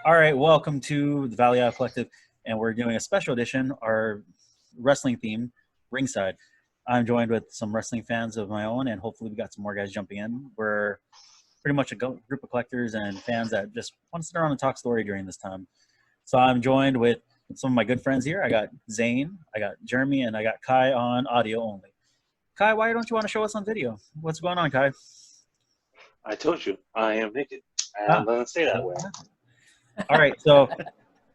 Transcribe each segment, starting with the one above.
All right, welcome to the Valley Eye Collective, and we're doing a special edition, our wrestling theme, Ringside. I'm joined with some wrestling fans of my own, and hopefully we got some more guys jumping in. We're pretty much a group of collectors and fans that just want to sit around and talk story during this time. So I'm joined with some of my good friends here. I got Zane, I got Jeremy, and I got Kai on audio only. Kai, why don't you want to show us on video? What's going on, Kai? I told you, I am naked. I'm going to stay that way. All right, so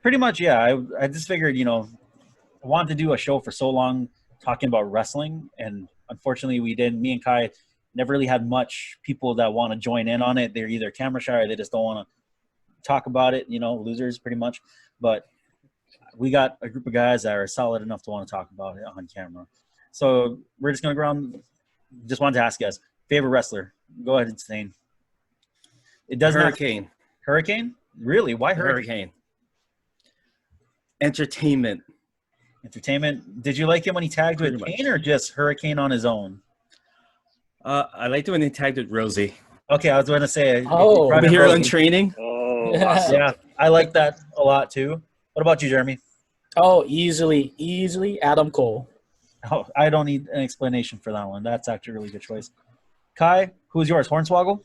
pretty much, yeah, I just figured, I wanted to do a show for so long talking about wrestling, and unfortunately we didn't. Me and Kai never really had much people that want to join in on it. They're either camera shy or they just don't want to talk about it, losers pretty much. But we got a group of guys that are solid enough to want to talk about it on camera. So we're just going to go around. Just wanted to ask you guys, favorite wrestler? Go ahead, Zane. It does Hurricane. Hurricane? Really? Why Hurricane? Entertainment. Did you like him when he tagged with Kane or just Hurricane on his own? I liked it when he tagged with Rosie. Okay, I was going to say. Over here on training. Oh, yeah, I like that a lot too. What about you, Jeremy? Oh, easily Adam Cole. Oh, I don't need an explanation for that one. That's actually a really good choice. Kai, who's yours? Hornswoggle?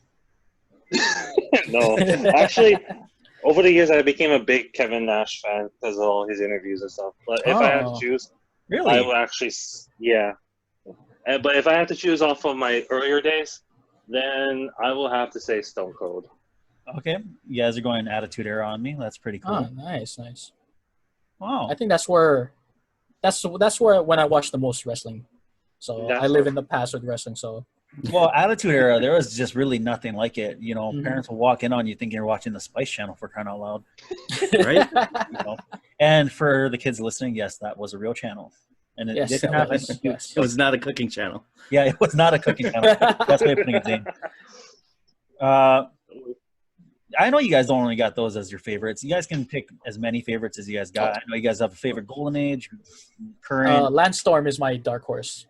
No, actually, over the years I became a big Kevin Nash fan because of all his interviews and stuff. But if I had to choose, really, I will actually, yeah. But if I had to choose off of my earlier days, then I will have to say Stone Cold. Okay, you guys are going Attitude Era on me. That's pretty cool. Oh, nice. Wow. I think that's where when I watch the most wrestling. So I live in the past with wrestling. So. Well, Attitude Era, there was just really nothing like it. Parents will walk in on you thinking you're watching the Spice Channel, for crying out loud, right? And for the kids listening, yes, that was a real channel, and it didn't happen. Yes. It was not a cooking channel. Yeah, it was not a cooking channel. That's way of putting it, Zane. I know you guys don't only got those as your favorites. You guys can pick as many favorites as you guys got. I know you guys have a favorite Golden Age, current. Lance Storm is my dark horse.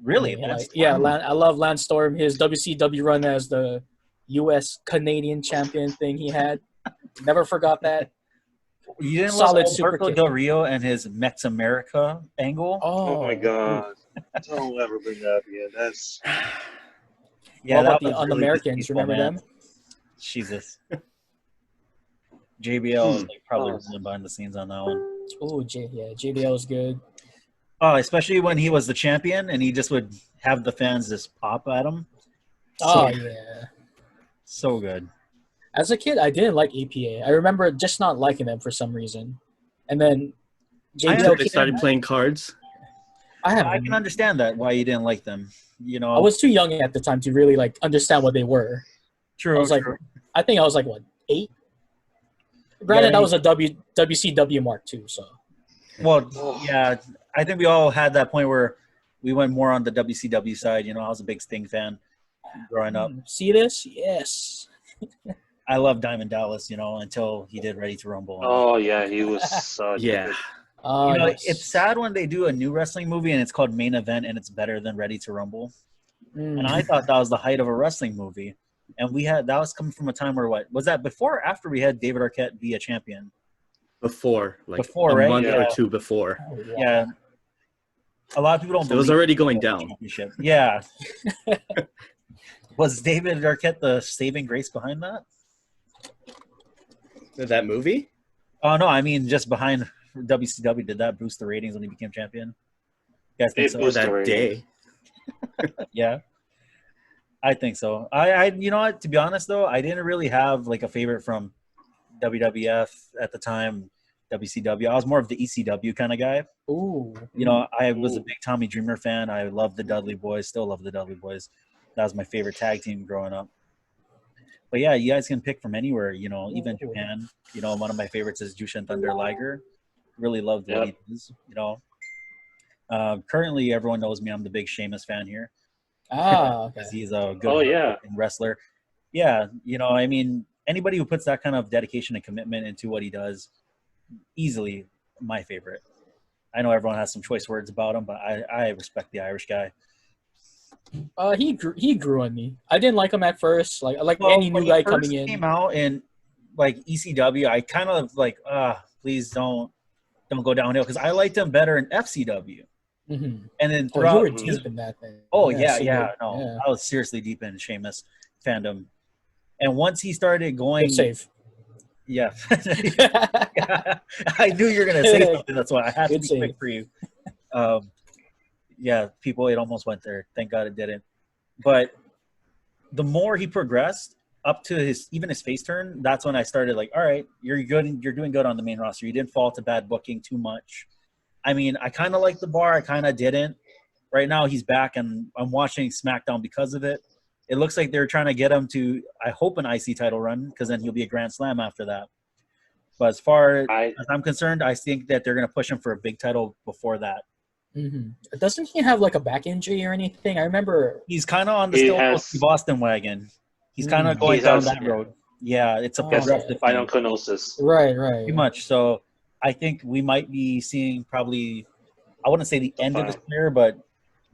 Really? I love Lance Storm. His WCW run as the U.S. Canadian champion thing he had. Never forgot that. You didn't love Alberto Del Rio and his Mex America angle? Oh my God. Don't ever bring that up again. That's... Yeah, what about the Un-Americans? Remember them? Jesus. JBL is probably rolling behind the scenes on that one. Oh, JBL is good. Oh, especially when he was the champion and he just would have the fans just pop at him. Yeah. So good. As a kid, I didn't like APA. I remember just not liking them for some reason. And then they started playing cards. I can understand that, why you didn't like them. I was too young at the time to really understand what they were. True. I think I was 8? Granted, that was a WCW Mark II, so. Well, yeah, I think we all had that point where we went more on the WCW side. I was a big Sting fan growing up. See this? Yes. I love Diamond Dallas, until he did Ready to Rumble. Oh, yeah, he was such yeah. It's sad when they do a new wrestling movie and it's called Main Event and it's better than Ready to Rumble. And I thought that was the height of a wrestling movie. And that was coming from a time where was that before or after we had David Arquette be a champion? Before, a right? month or two before. Oh, wow. Yeah. A lot of people don't believe it was already going down. Yeah. Was David Arquette the saving grace behind that? That movie? Oh, no, I mean just behind WCW. Did that boost the ratings when he became champion? You guys think so? That day. Yeah. I think so. I to be honest though, I didn't really have a favorite from WWF at the time, WCW. I was more of the ECW kind of guy. Ooh. I was a big Tommy Dreamer fan. I loved the Dudley Boys, still love the Dudley Boys. That was my favorite tag team growing up. But yeah, you guys can pick from anywhere, even Japan. One of my favorites is Jushin Thunder Liger. Really loved what he does, Currently, everyone knows me. I'm the big Sheamus fan here. Okay. He's a good wrestler. Yeah, anybody who puts that kind of dedication and commitment into what he does, easily my favorite. I know everyone has some choice words about him, but I respect the Irish guy. He grew on me. I didn't like him at first, any new guy coming in. Came out and like ECW, I kind of like, please don't go downhill because I liked him better in FCW. Mm-hmm. And then You throughout, were deep in that thing. no, Yeah. I was seriously deep in Sheamus fandom. And once he started going, Good save. Yeah. Yeah. I knew you were gonna say something. That's why I had to be quick for you. Yeah, people, it almost went there. Thank God it didn't. But the more he progressed up to his face turn, that's when I started like, all right, you're good. You're doing good on the main roster. You didn't fall to bad booking too much. I mean, I kind of liked the bar. I kind of didn't. Right now he's back, and I'm watching SmackDown because of it. It looks like they're trying to get him to, I hope, an IC title run because then he'll be a Grand Slam after that. But as far as I'm concerned, I think that they're going to push him for a big title before that. Mm-hmm. Doesn't he have like a back injury or anything? I remember he's kind of on the Boston wagon. He's kind of going down that road. Yeah, it's a progressive spinal stenosis. Right. Pretty much. So I think we might be seeing probably, I wouldn't say the end of his career, but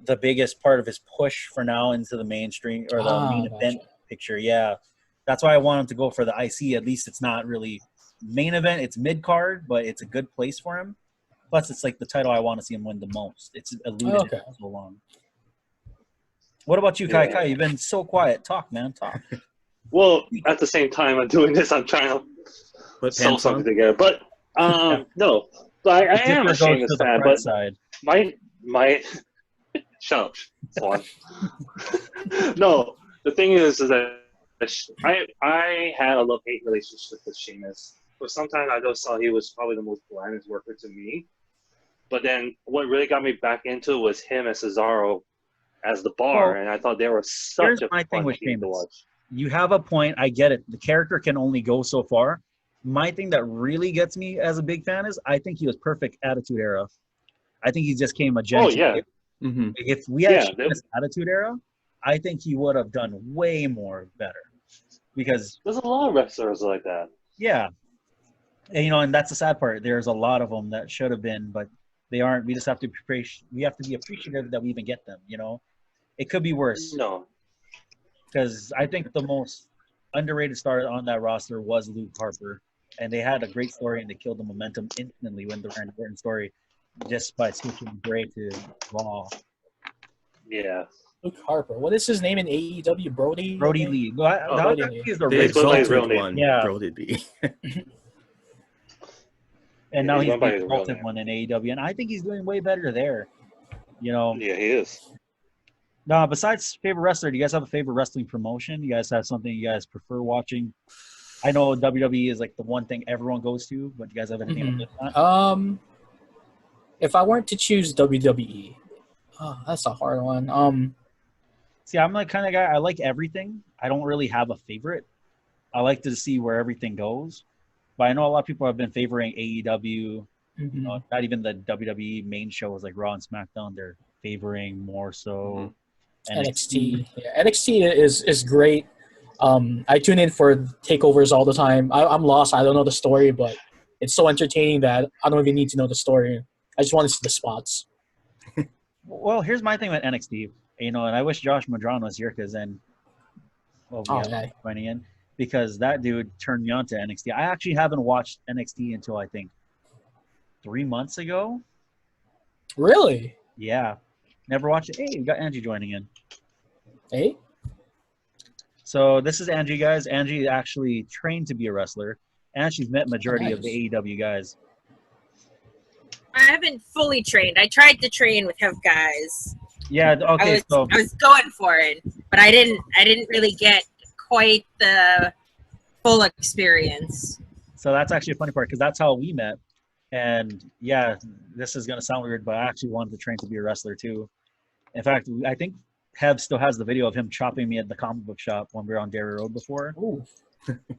the biggest part of his push for now into the mainstream or the main event picture. Yeah, that's why I want him to go for the IC. At least it's not really main event. It's mid card, but it's a good place for him. Plus, it's like the title I want to see him win the most. It's eluded for so long. What about you, Kai? Kai, you've been so quiet. Talk, man. Talk. Well, at the same time I'm doing this, I'm trying to sew something together. But no, I am a Sheamus fan. But my shut up, Swan. No, the thing is that I had a love-hate relationship with Sheamus. For some time, I just thought he was probably the most blandest worker to me. But then what really got me back into it was him and Cesaro as the bar, and I thought they were such a fun team to watch. You have a point. I get it. The character can only go so far. My thing that really gets me as a big fan is I think he was perfect Attitude Era. I think he just came a gent. Oh, yeah. Mm-hmm. If we had this Attitude Era, I think he would have done way more better. Because there's a lot of wrestlers like that. Yeah. And, and that's the sad part. There's a lot of them that should have been, but they aren't. We just have to be appreciative that we even get them, It could be worse. No. Because I think the most underrated star on that roster was Luke Harper. And they had a great story, and they killed the momentum instantly when the Randy Orton story just by switching Bray to Raw. Yeah. Luke Harper. What is his name in AEW? Brody? Brody Lee. Brody Lee. He's the exalted one. Yeah. Brody Lee. And now he's the exalted one in AEW. And I think he's doing way better there. Yeah, he is. No, besides favorite wrestler, do you guys have a favorite wrestling promotion? You guys have something you guys prefer watching? I know WWE is like the one thing everyone goes to, but do you guys have anything like that? If I weren't to choose WWE, that's a hard one. See, I'm like kind of guy. I like everything. I don't really have a favorite. I like to see where everything goes. But I know a lot of people have been favoring AEW. Not even the WWE main shows like Raw and SmackDown. They're favoring more so NXT. Yeah, NXT is great. I tune in for takeovers all the time. I'm lost. I don't know the story, but it's so entertaining that I don't even need to know the story. I just want to see the spots. Well, here's my thing with NXT. And I wish Josh Madron was here because then joining in. Because that dude turned me on to NXT. I actually haven't watched NXT until I think 3 months ago. Really? Yeah. Never watched it. Hey, we got Angie joining in. Hey? So this is Angie, guys. Angie actually trained to be a wrestler, and she's met majority of the AEW guys. I haven't fully trained. I tried to train with Hev guys. Yeah, okay. I was going for it, but I didn't really get quite the full experience. So that's actually a funny part because that's how we met. And yeah, this is going to sound weird, but I actually wanted to train to be a wrestler too. In fact, I think Hev still has the video of him chopping me at the comic book shop when we were on Derry Road before. Ooh.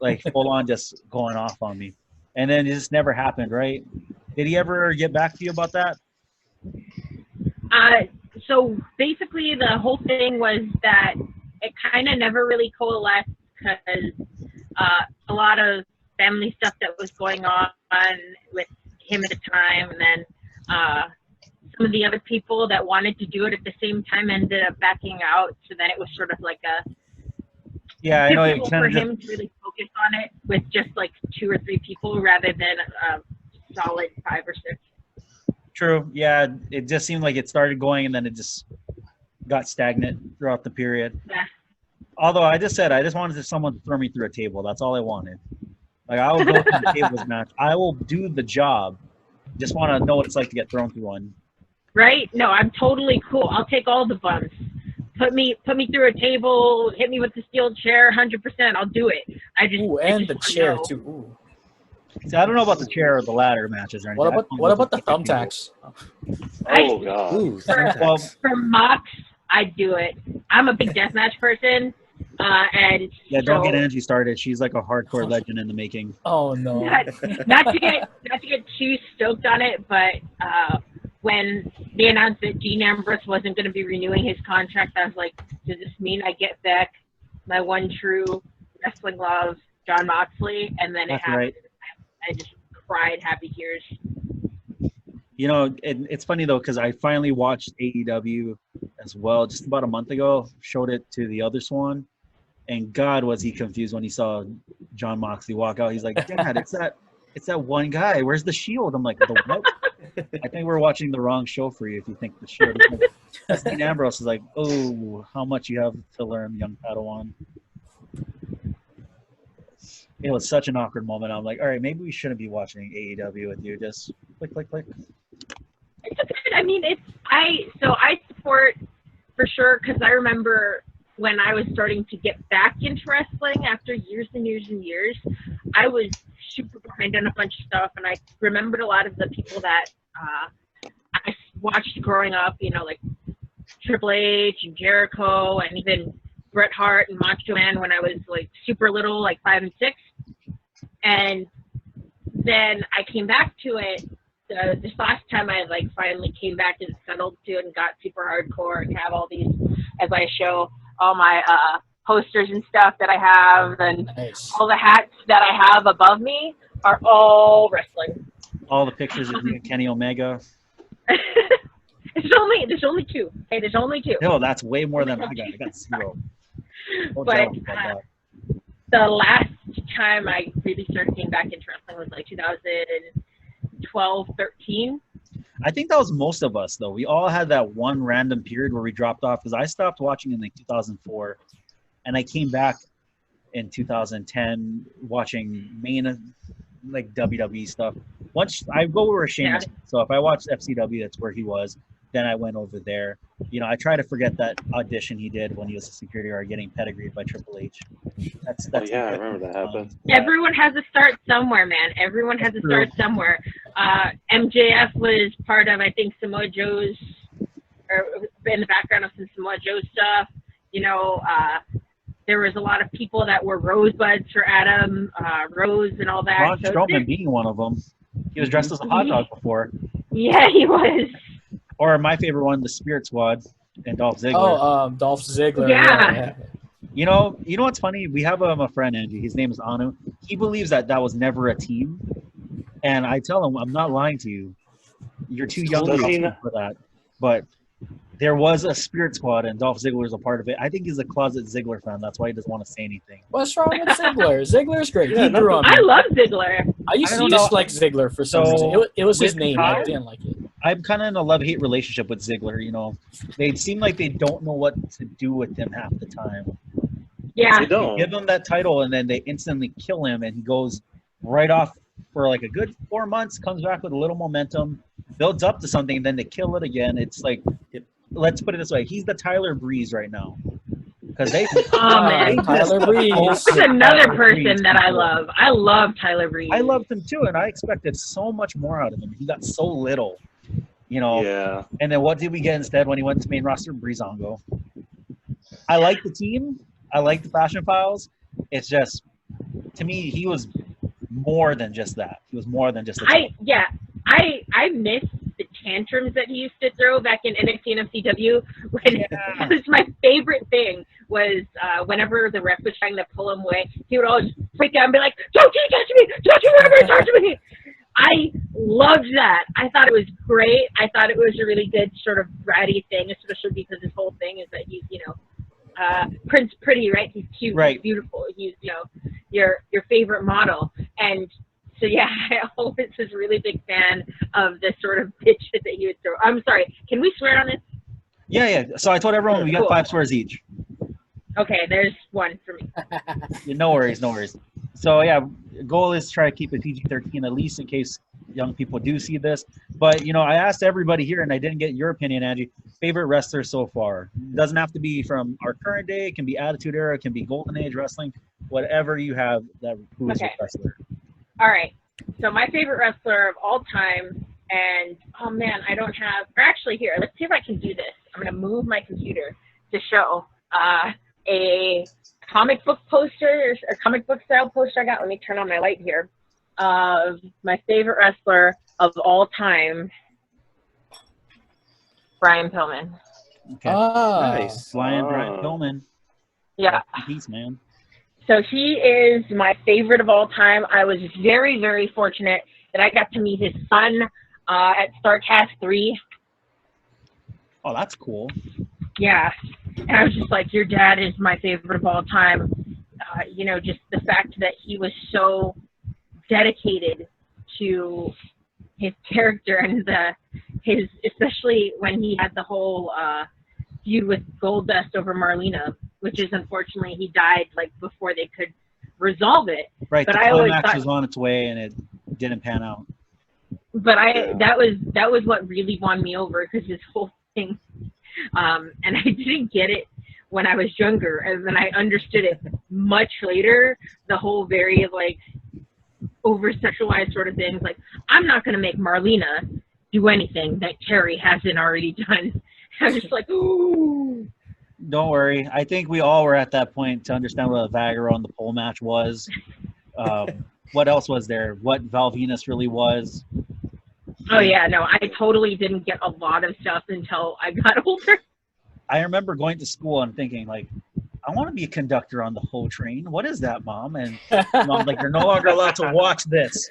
Like full on just going off on me. And then it just never happened, right? Did he ever get back to you about that? So basically the whole thing was that it kind of never really coalesced because a lot of family stuff that was going on with him at the time, and then some of the other people that wanted to do it at the same time ended up backing out. So then it was sort of like a I know for him to really focus focus on it with just like 2 or 3 people rather than a solid 5 or 6. True. Yeah, it just seemed like it started going and then it just got stagnant throughout the period. Yeah. Although I just wanted someone to throw me through a table. That's all I wanted. Like, I will go through the tables match. I will do the job. Just want to know what it's like to get thrown through one. Right? No, I'm totally cool. I'll take all the bumps. Put me through a table. Hit me with the steel chair. 100%. I'll do it. And the chair too. Ooh. See, I don't know about the chair or the ladder matches or anything. What about the thumbtacks? Oh god. Ooh, For mocks, I do it. I'm a big deathmatch person, and yeah, don't get Angie started. She's like a hardcore legend in the making. Oh no. Not to get too stoked on it, but when they announced that Dean Ambrose wasn't going to be renewing his contract, I was like, does this mean I get back my one true wrestling love, Jon Moxley? And then it happened. Right. I just cried happy tears. You know, it's funny though, because I finally watched AEW as well just about a month ago. Showed it to the other Swan, and God, was he confused when he saw Jon Moxley walk out. He's like, Dad, it's that one guy. Where's the Shield? I'm like, the what? I think we're watching the wrong show for you if you think the Shield. Dean Ambrose is like, oh, how much you have to learn, young Padawan. It was such an awkward moment. I'm like, all right, maybe we shouldn't be watching AEW with you. Just click, click, click. It's okay. I mean, I support for sure, because I remember when I was starting to get back into wrestling after years and years and years, I was super behind on a bunch of stuff, and I remembered a lot of the people that I watched growing up, you know, like Triple H and Jericho, and even Bret Hart and Macho Man when I was like super little, like 5 and 6. And then I came back to it this last time. I like finally came back and settled to it and got super hardcore and have all these, as I show all my posters and stuff that I have, and nice. All the hats that I have above me are all wrestling. All the pictures of you and Kenny Omega. There's only 2. Hey, there's only 2. No, that's way more than I got. I got 0. But the last time I really started getting back into wrestling was like 2012, 13. I think that was most of us, though. We all had that one random period where we dropped off, because I stopped watching in like 2004, and I came back in 2010 watching main like WWE stuff. Once I go where Sheamus, so if I watched FCW, that's where he was. Then I went over there. You know, I try to forget that audition he did when he was a security guard getting pedigreed by Triple H. That's I remember that happened. Everyone has to start somewhere, man. Everyone has to start somewhere. MJF was part of, I think, Samoa Joe's, or in the background of some Samoa Joe stuff. You know, there was a lot of people that were rosebuds for Adam Rose and all that. Braun Strowman being one of them. He was dressed as a hot dog before. Yeah, he was. Or my favorite one, the Spirit Squad and Dolph Ziggler. Oh, Dolph Ziggler. Yeah. You know what's funny? We have a friend, Angie. His name is Anu. He believes that was never a team. And I tell him, I'm not lying to you. You're too young for that. But there was a Spirit Squad, and Dolph Ziggler is a part of it. I think he's a closet Ziggler fan. That's why he doesn't want to say anything. What's wrong with Ziggler? Ziggler's great. I love Ziggler. I used to dislike Ziggler for some reason. It was his name. I didn't like it. I'm kind of in a love-hate relationship with Ziggler. You know, they seem like they don't know what to do with him half the time. Yeah, they don't. Give him that title, and then they instantly kill him, and he goes right off for like a good 4 months, comes back with a little momentum, builds up to something, and then they kill it again. It's like, let's put it this way: he's the Tyler Breeze right now. Because Tyler Breeze. That's another person that I love. I love Tyler Breeze. I loved him too, and I expected so much more out of him. He got so little, you know. Yeah. And then what did we get instead when he went to main roster? Breezango. I like the team. I like the Fashion Files. It's just, to me, he was more than just that. He was more than just a team. I miss the tantrums that he used to throw back in NXT and FCW. It was my favorite thing was whenever the ref was trying to pull him away, he would always freak out and be like, "Don't you touch me! Don't you ever touch me!" I loved that. I thought it was great. I thought it was a really good sort of bratty thing, especially because his whole thing is that he's, Prince Pretty, right? He's cute, right. He's beautiful. He's, your favorite model. And so yeah, I always was a really big fan of the sort of bitch that he would throw. I'm sorry, can we swear on this? Yeah. So I told everyone we got 5 swears each. Okay, there's one for me. No worries. So yeah, goal is to try to keep it PG-13 at least in case young people do see this. But I asked everybody here, and I didn't get your opinion, Angie. Favorite wrestler so far? Doesn't have to be from our current day. It can be Attitude Era. It can be Golden Age Wrestling. Whatever you have, who is your wrestler? All right. So my favorite wrestler of all time, and oh man, I don't have. Or actually, here, let's see if I can do this. I'm gonna move my computer to show a comic book poster or comic book style poster I got. Let me turn on my light here. Of my favorite wrestler of all time, Brian Pillman. Okay. Nice. Brian Pillman. Yeah. Peace, man. So he is my favorite of all time. I was very, very fortunate that I got to meet his son at StarCast 3. Oh, that's cool. Yeah. And I was just like, your dad is my favorite of all time. Just the fact that he was so dedicated to his character and especially when he had the whole feud with Goldust over Marlena, which is unfortunately he died like before they could resolve it. Right, but the I always climax thought, was on its way and it didn't pan out. But that was what really won me over, because his whole thing, and I didn't get it when I was younger, and then I understood it much later. The whole very like over sexualized sort of things, like I'm not going to make Marlena do anything that Terry hasn't already done. I was just like, ooh. Don't worry. I think we all were at that point to understand what a Viagra on the pole match was. What else was there? What Val Venus really was. Oh, yeah. No, I totally didn't get a lot of stuff until I got older. I remember going to school and thinking, like, I want to be a conductor on the whole train. What is that, Mom? And Mom's like, you're no longer allowed to watch this.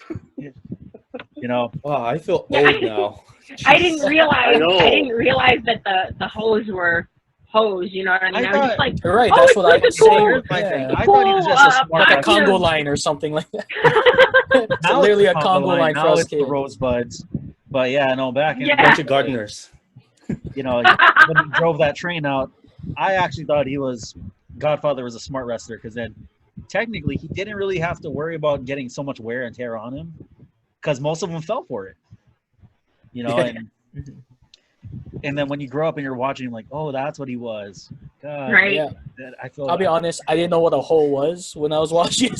Wow, I feel old now. I didn't realize that the hose were hose. You know what I mean? I was just like, you're right. That's what I was saying. I thought he was just a smart like a Congo line or something like that. It's literally a Congo line for us kids. The rosebuds. But yeah, no, back in a bunch of gardeners. When he drove that train out, I actually thought Godfather was a smart wrestler, because then technically he didn't really have to worry about getting so much wear and tear on him, because most of them fell for it. And then when you grow up and you're watching him, like, oh, that's what he was. God, right. Yeah. I'll be honest, I didn't know what a hole was when I was watching.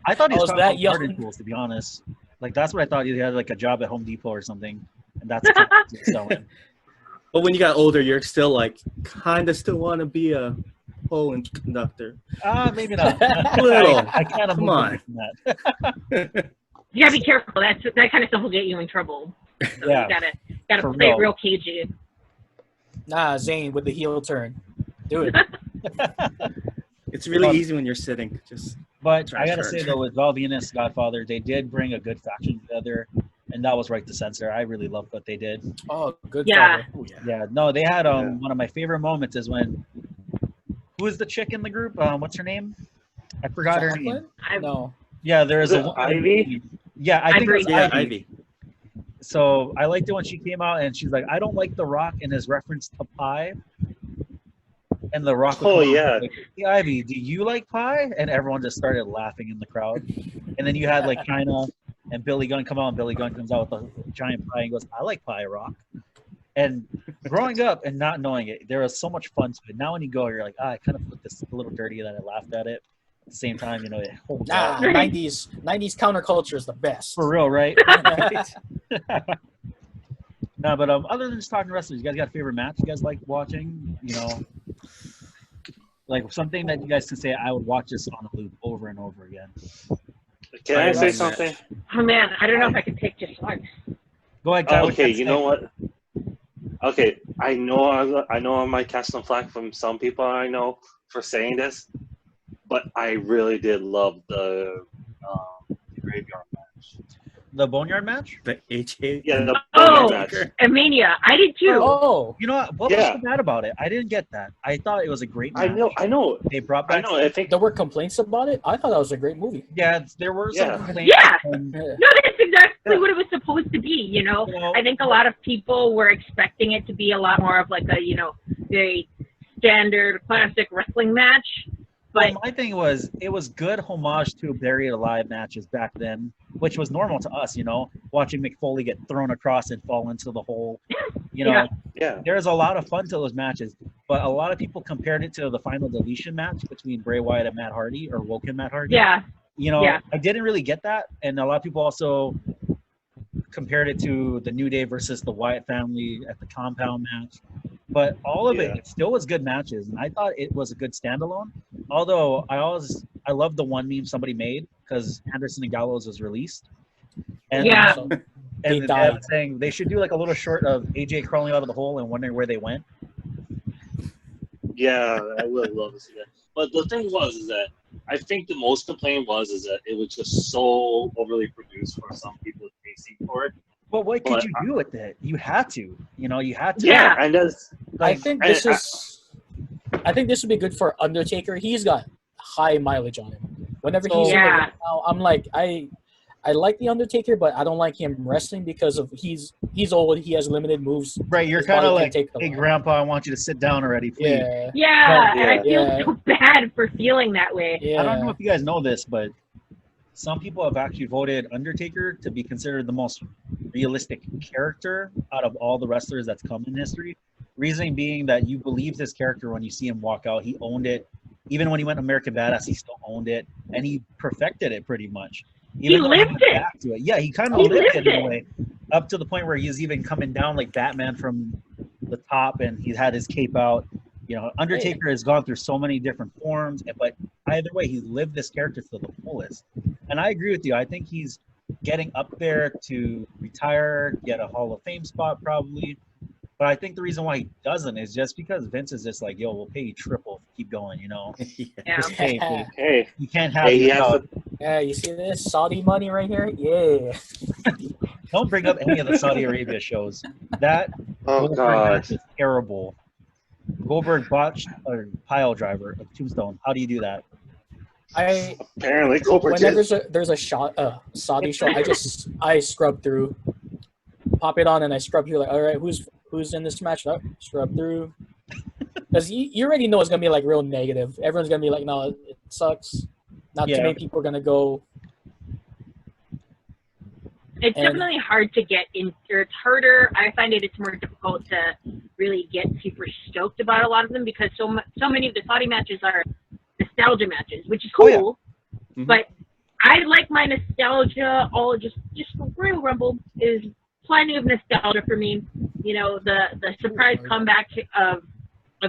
I thought he was that young. garden tools, to be honest. Like, that's what I thought. He had like a job at Home Depot or something, and that's what he was selling. But when you got older, you're still like, kind of still want to be a pole conductor. Maybe not. Little. I kind of come on. That. You gotta be careful. That kind of stuff will get you in trouble. So Yeah. You gotta play real cagey. Nah, Zane with the heel turn. Do it. It's really easy when you're sitting. But I gotta say though, with Val Venus, Godfather, they did bring a good faction together, and that was right to censor. I really loved what they did. Oh, good. Yeah. Yeah. No, they had one of my favorite moments is when who is the chick in the group? What's her name? I forgot her name. No. Yeah, there is Ivy. Yeah, I think it's Ivy. So I liked it when she came out and she's like, I don't like The Rock in his reference to pie. And The Rock was like, hey, Ivy, do you like pie? And everyone just started laughing in the crowd. And then you had like China and Billy Gunn come out, and Billy Gunn comes out with a giant pie and goes, I like pie, Rock. And growing up and not knowing it, there was so much fun to it. Now when you go, you're like, I kind of looked this a little dirty that I laughed at it. At the same time, it holds out. 90s counterculture is the best. For real, right? No, but other than just talking wrestling, you guys got a favorite match you guys like watching? Like something that you guys can say, I would watch this on a loop over and over again. Can I say something? Oh man, I don't know if I can pick just one. Go ahead, Kyle. Okay, you know what? Okay, I know I might catch some flack from some people I know for saying this, but I really did love the graveyard match. The Boneyard match? The AJ. Yeah, the match. Mania. I did too. Oh, you know what was so bad about it? I didn't get that. I thought it was a great match. I know. They brought back. I think there were complaints about it. I thought that was a great movie. Yeah, there were some complaints. Yeah. And, No, that's exactly what it was supposed to be. You know, I think a lot of people were expecting it to be a lot more of like a very standard classic wrestling match. But my thing was, it was good homage to Buried Alive matches back then, which was normal to us, watching Mick Foley get thrown across and fall into the hole. There's a lot of fun to those matches, but a lot of people compared it to the Final Deletion match between Bray Wyatt and Matt Hardy, or Woken Matt Hardy. Yeah. I didn't really get that, and a lot of people also compared it to the New Day versus the Wyatt family at the Compound match. But all of it still was good matches, and I thought it was a good standalone. Although I loved the one meme somebody made because Anderson and Gallows was released, and they were saying they should do like a little short of AJ crawling out of the hole and wondering where they went. Yeah, I would love to see that. But the thing is that I think the most complaint was that it was just so overly produced for some people chasing for it. But what could you do with it? You had to. You had to. Yeah, and that's. I think this would be good for Undertaker. He's got high mileage on him. Whenever he's in the ring now, I'm like, I like the Undertaker, but I don't like him wrestling because of he's old. He has limited moves. Right, you're kind of like, hey, Grandpa, I want you to sit down already, please. Yeah, and I feel so bad for feeling that way. Yeah. I don't know if you guys know this, but some people have actually voted Undertaker to be considered the most realistic character out of all the wrestlers that's come in history. Reasoning being that you believe his character when you see him walk out. He owned it. Even when he went American Badass, he still owned it. And he perfected it pretty much. Even he lived it. Back to it. Yeah, he kind of lived it in a way. Up to the point where he's even coming down like Batman from the top and he had his cape out. Undertaker has gone through so many different forms, but either way, he lived this character to the fullest. And I agree with you. I think he's getting up there to retire, get a Hall of Fame spot probably. But I think the reason why he doesn't is just because Vince is just like, yo, we'll pay you triple. Keep going, Just pay. Hey, you can't have it. Yeah, you see this Saudi money right here? Yeah. Don't bring up any of the Saudi Arabia shows. That match is terrible. Goldberg botched a pile driver, a tombstone. How do you do that? Apparently Goldberg whenever there's a Saudi show, I scrub through, pop it on, and I scrub through. Like, all right, who's in this match? Oh, scrub through, because you already know it's gonna be like real negative. Everyone's gonna be like, no, it sucks. Not too many people are gonna go. It's definitely hard to get in, or it's harder. I find it's more difficult to really get super stoked about a lot of them because so many of the Saudi matches are nostalgia matches, which is cool. But I like my nostalgia. All just Royal Rumble is plenty of nostalgia for me. The surprise comeback of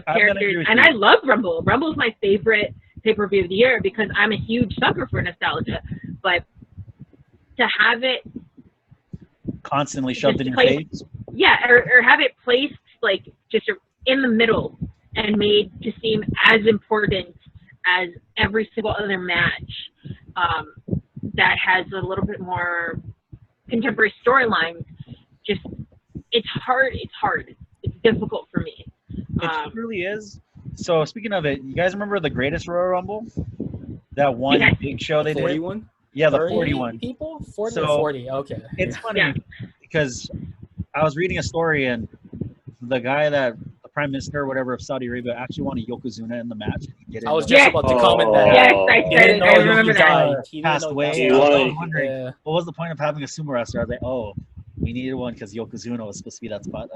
characters, and I love Rumble. Rumble is my favorite pay-per-view of the year because I'm a huge sucker for nostalgia. But to have it constantly shoved in your face, or have it placed like just in the middle and made to seem as important as every single other match that has a little bit more contemporary storyline. Just it's hard. It's difficult for me. It really is. So speaking of it, you guys remember the Greatest Royal Rumble? That one big show they did? 41? Yeah, the 41 people. 40. Okay. It's funny because I was reading a story and the guy that the prime minister or whatever of Saudi Arabia actually wanted Yokozuna in the match. I was just about to comment that. Yes, I said it. I remember that. He passed away. I was wondering what was the point of having a sumo wrestler. I was like, oh, we needed one because Yokozuna was supposed to be that spot.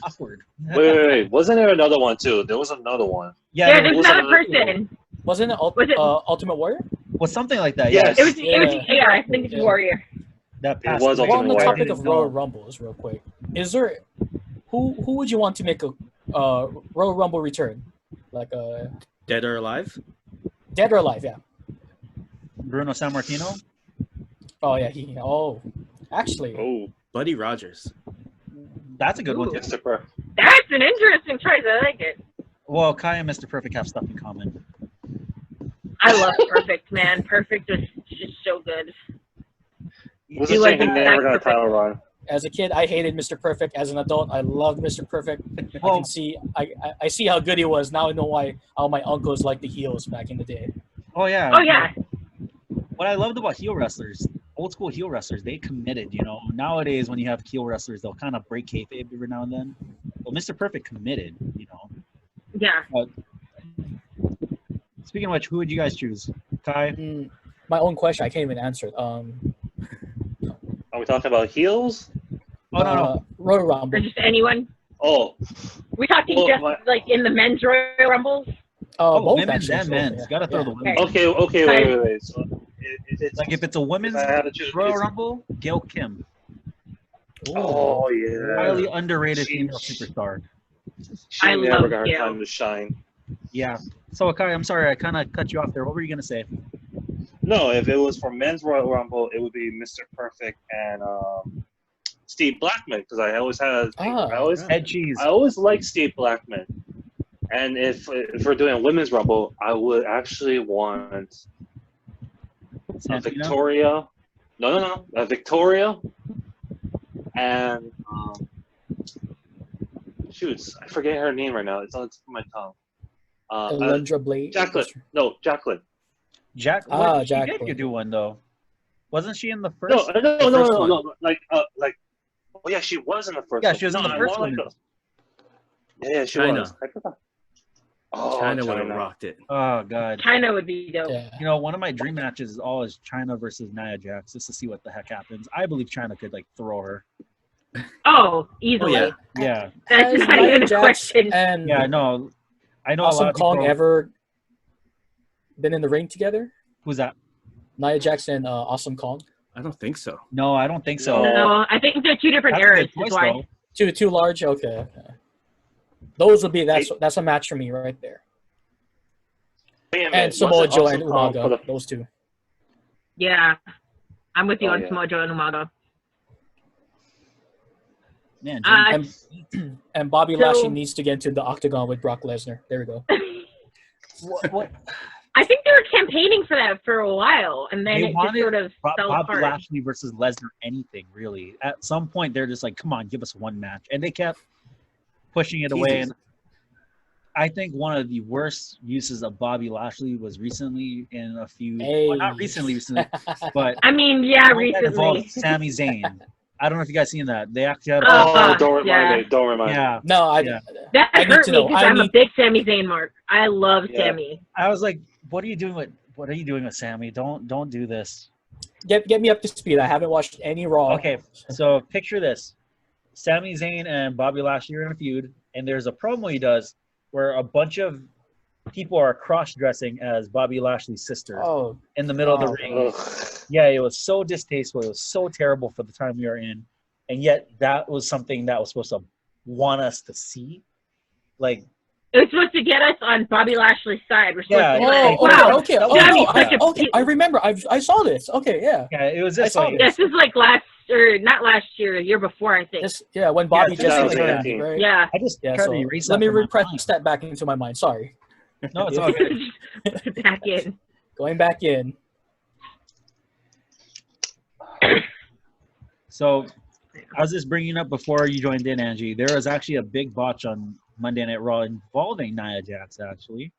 Awkward. Wait. Wasn't there another one too? There was another one. Yeah, there's another person. Wasn't it Ultimate Warrior? Was something like that? Yes. It was I think it's Warrior. That passed. It was on the Warrior. topic of Royal Rumbles, real quick, is there who would you want to make a Royal Rumble return, like a Dead or Alive? Dead or Alive? Yeah. Bruno Sammartino. Oh yeah, actually. Buddy Rogers. That's a good one. That's an interesting choice. I like it. Well, Kai and Mr. Perfect have stuff in common. I love Perfect, man. Perfect is just so good. Was a shame he never got a title run. As a kid, I hated Mr. Perfect. As an adult, I loved Mr. Perfect. I see how good he was. Now I know why all my uncles liked the heels back in the day. Oh yeah. Oh yeah. What I loved about heel wrestlers, old school heel wrestlers, they committed. You know, nowadays when you have heel wrestlers, they'll kind of break kayfabe every now and then. Well, Mr. Perfect committed. You know. Yeah. Speaking of which, who would you guys choose? Kai? My own question, I can't even answer it. Are we talking about heels? Oh no. Royal Rumble. Or just anyone? Oh. We're talking like in the men's Royal Rumbles? Both women's and men's. Yeah. Gotta throw the women. Okay, wait. So it's like if it's a women's Royal Rumble, Gail Kim. Oh yeah. Highly underrated female superstar. She never got her time to shine. Yeah. So Kai, I'm sorry, I kind of cut you off there. What were you gonna say? No, if it was for men's Royal Rumble, it would be Mr. Perfect and Steve Blackman, because I always had I always liked Steve Blackman. And if we're doing a women's Rumble, I would actually want a Victoria. No, a Victoria and shoots, I forget her name right now. It's on the tip of my tongue. Alundra Blade. Jacqueline. No, Jacqueline. Jacqueline. She Jacqueline. did you do one though. Wasn't she in the first? No. Like, oh yeah, she was in the first. Yeah, she was in the first one. Yeah, she was. I forgot. Oh, China would have rocked it. Oh god. China would be dope. Yeah. You know, one of my dream matches is always China versus Nia Jax, just to see what the heck happens. I believe China could like throw her. Oh, easily. Oh, Yeah. That's not even a question. And Yeah, no. I know Awesome a lot of Kong people... ever been in the ring together? Who's that? Nia Jax and Awesome Kong. I don't think so. No, I don't think so. No, I think they're two different That's a eras. good choice, Is why. though. Too large? Okay. Those would be that's a match for me right there. And Samoa Joe and Umaga, those two. Yeah, I'm with you on Samoa Joe and Umaga. Man, and Bobby Lashley needs to get into the octagon with Brock Lesnar. There we go. what? I think they were campaigning for that for a while, and then it just sort of fell Bobby apart. Lashley versus Lesnar, anything really. At some point, they're just like, "Come on, give us one match," and they kept pushing it away. And I think one of the worst uses of BobbyLashley was recently in a few. Well, not recently, but I mean, yeah, recently. Sami Zayn. I don't know if you guys seen that. They actually had. Don't remind me. Don't remind me. Yeah. No, that hurt me because I'm a big Sami Zayn mark. I love Sami. I was like, "What are you doing with Sami? Don't do this." Get me up to speed. I haven't watched any Raw. Okay, so picture this: Sami Zayn and Bobby Lashley are in a feud, and there's a promo he does where a bunch of people are cross-dressing as Bobby Lashley's sister in the middle of the ring. Yeah, it was so distasteful. It was so terrible for the time we were in, and yet that was something that was supposed to want us to see. Like, it was supposed to get us on Bobby Lashley's side. We're supposed to be like, wow. Okay. I remember. I saw this. Okay, yeah. Yeah, it was this. This is like not last year, the year before, I think. When Bobby just returned, right? Yeah. I just tried to erase that. Let me repress that back into my mind. Sorry. No, it's all good. Back in. Going back in. So, I was just bringing up before you joined in, Angie. There was actually a big botch on Monday Night Raw involving Nia Jax, actually.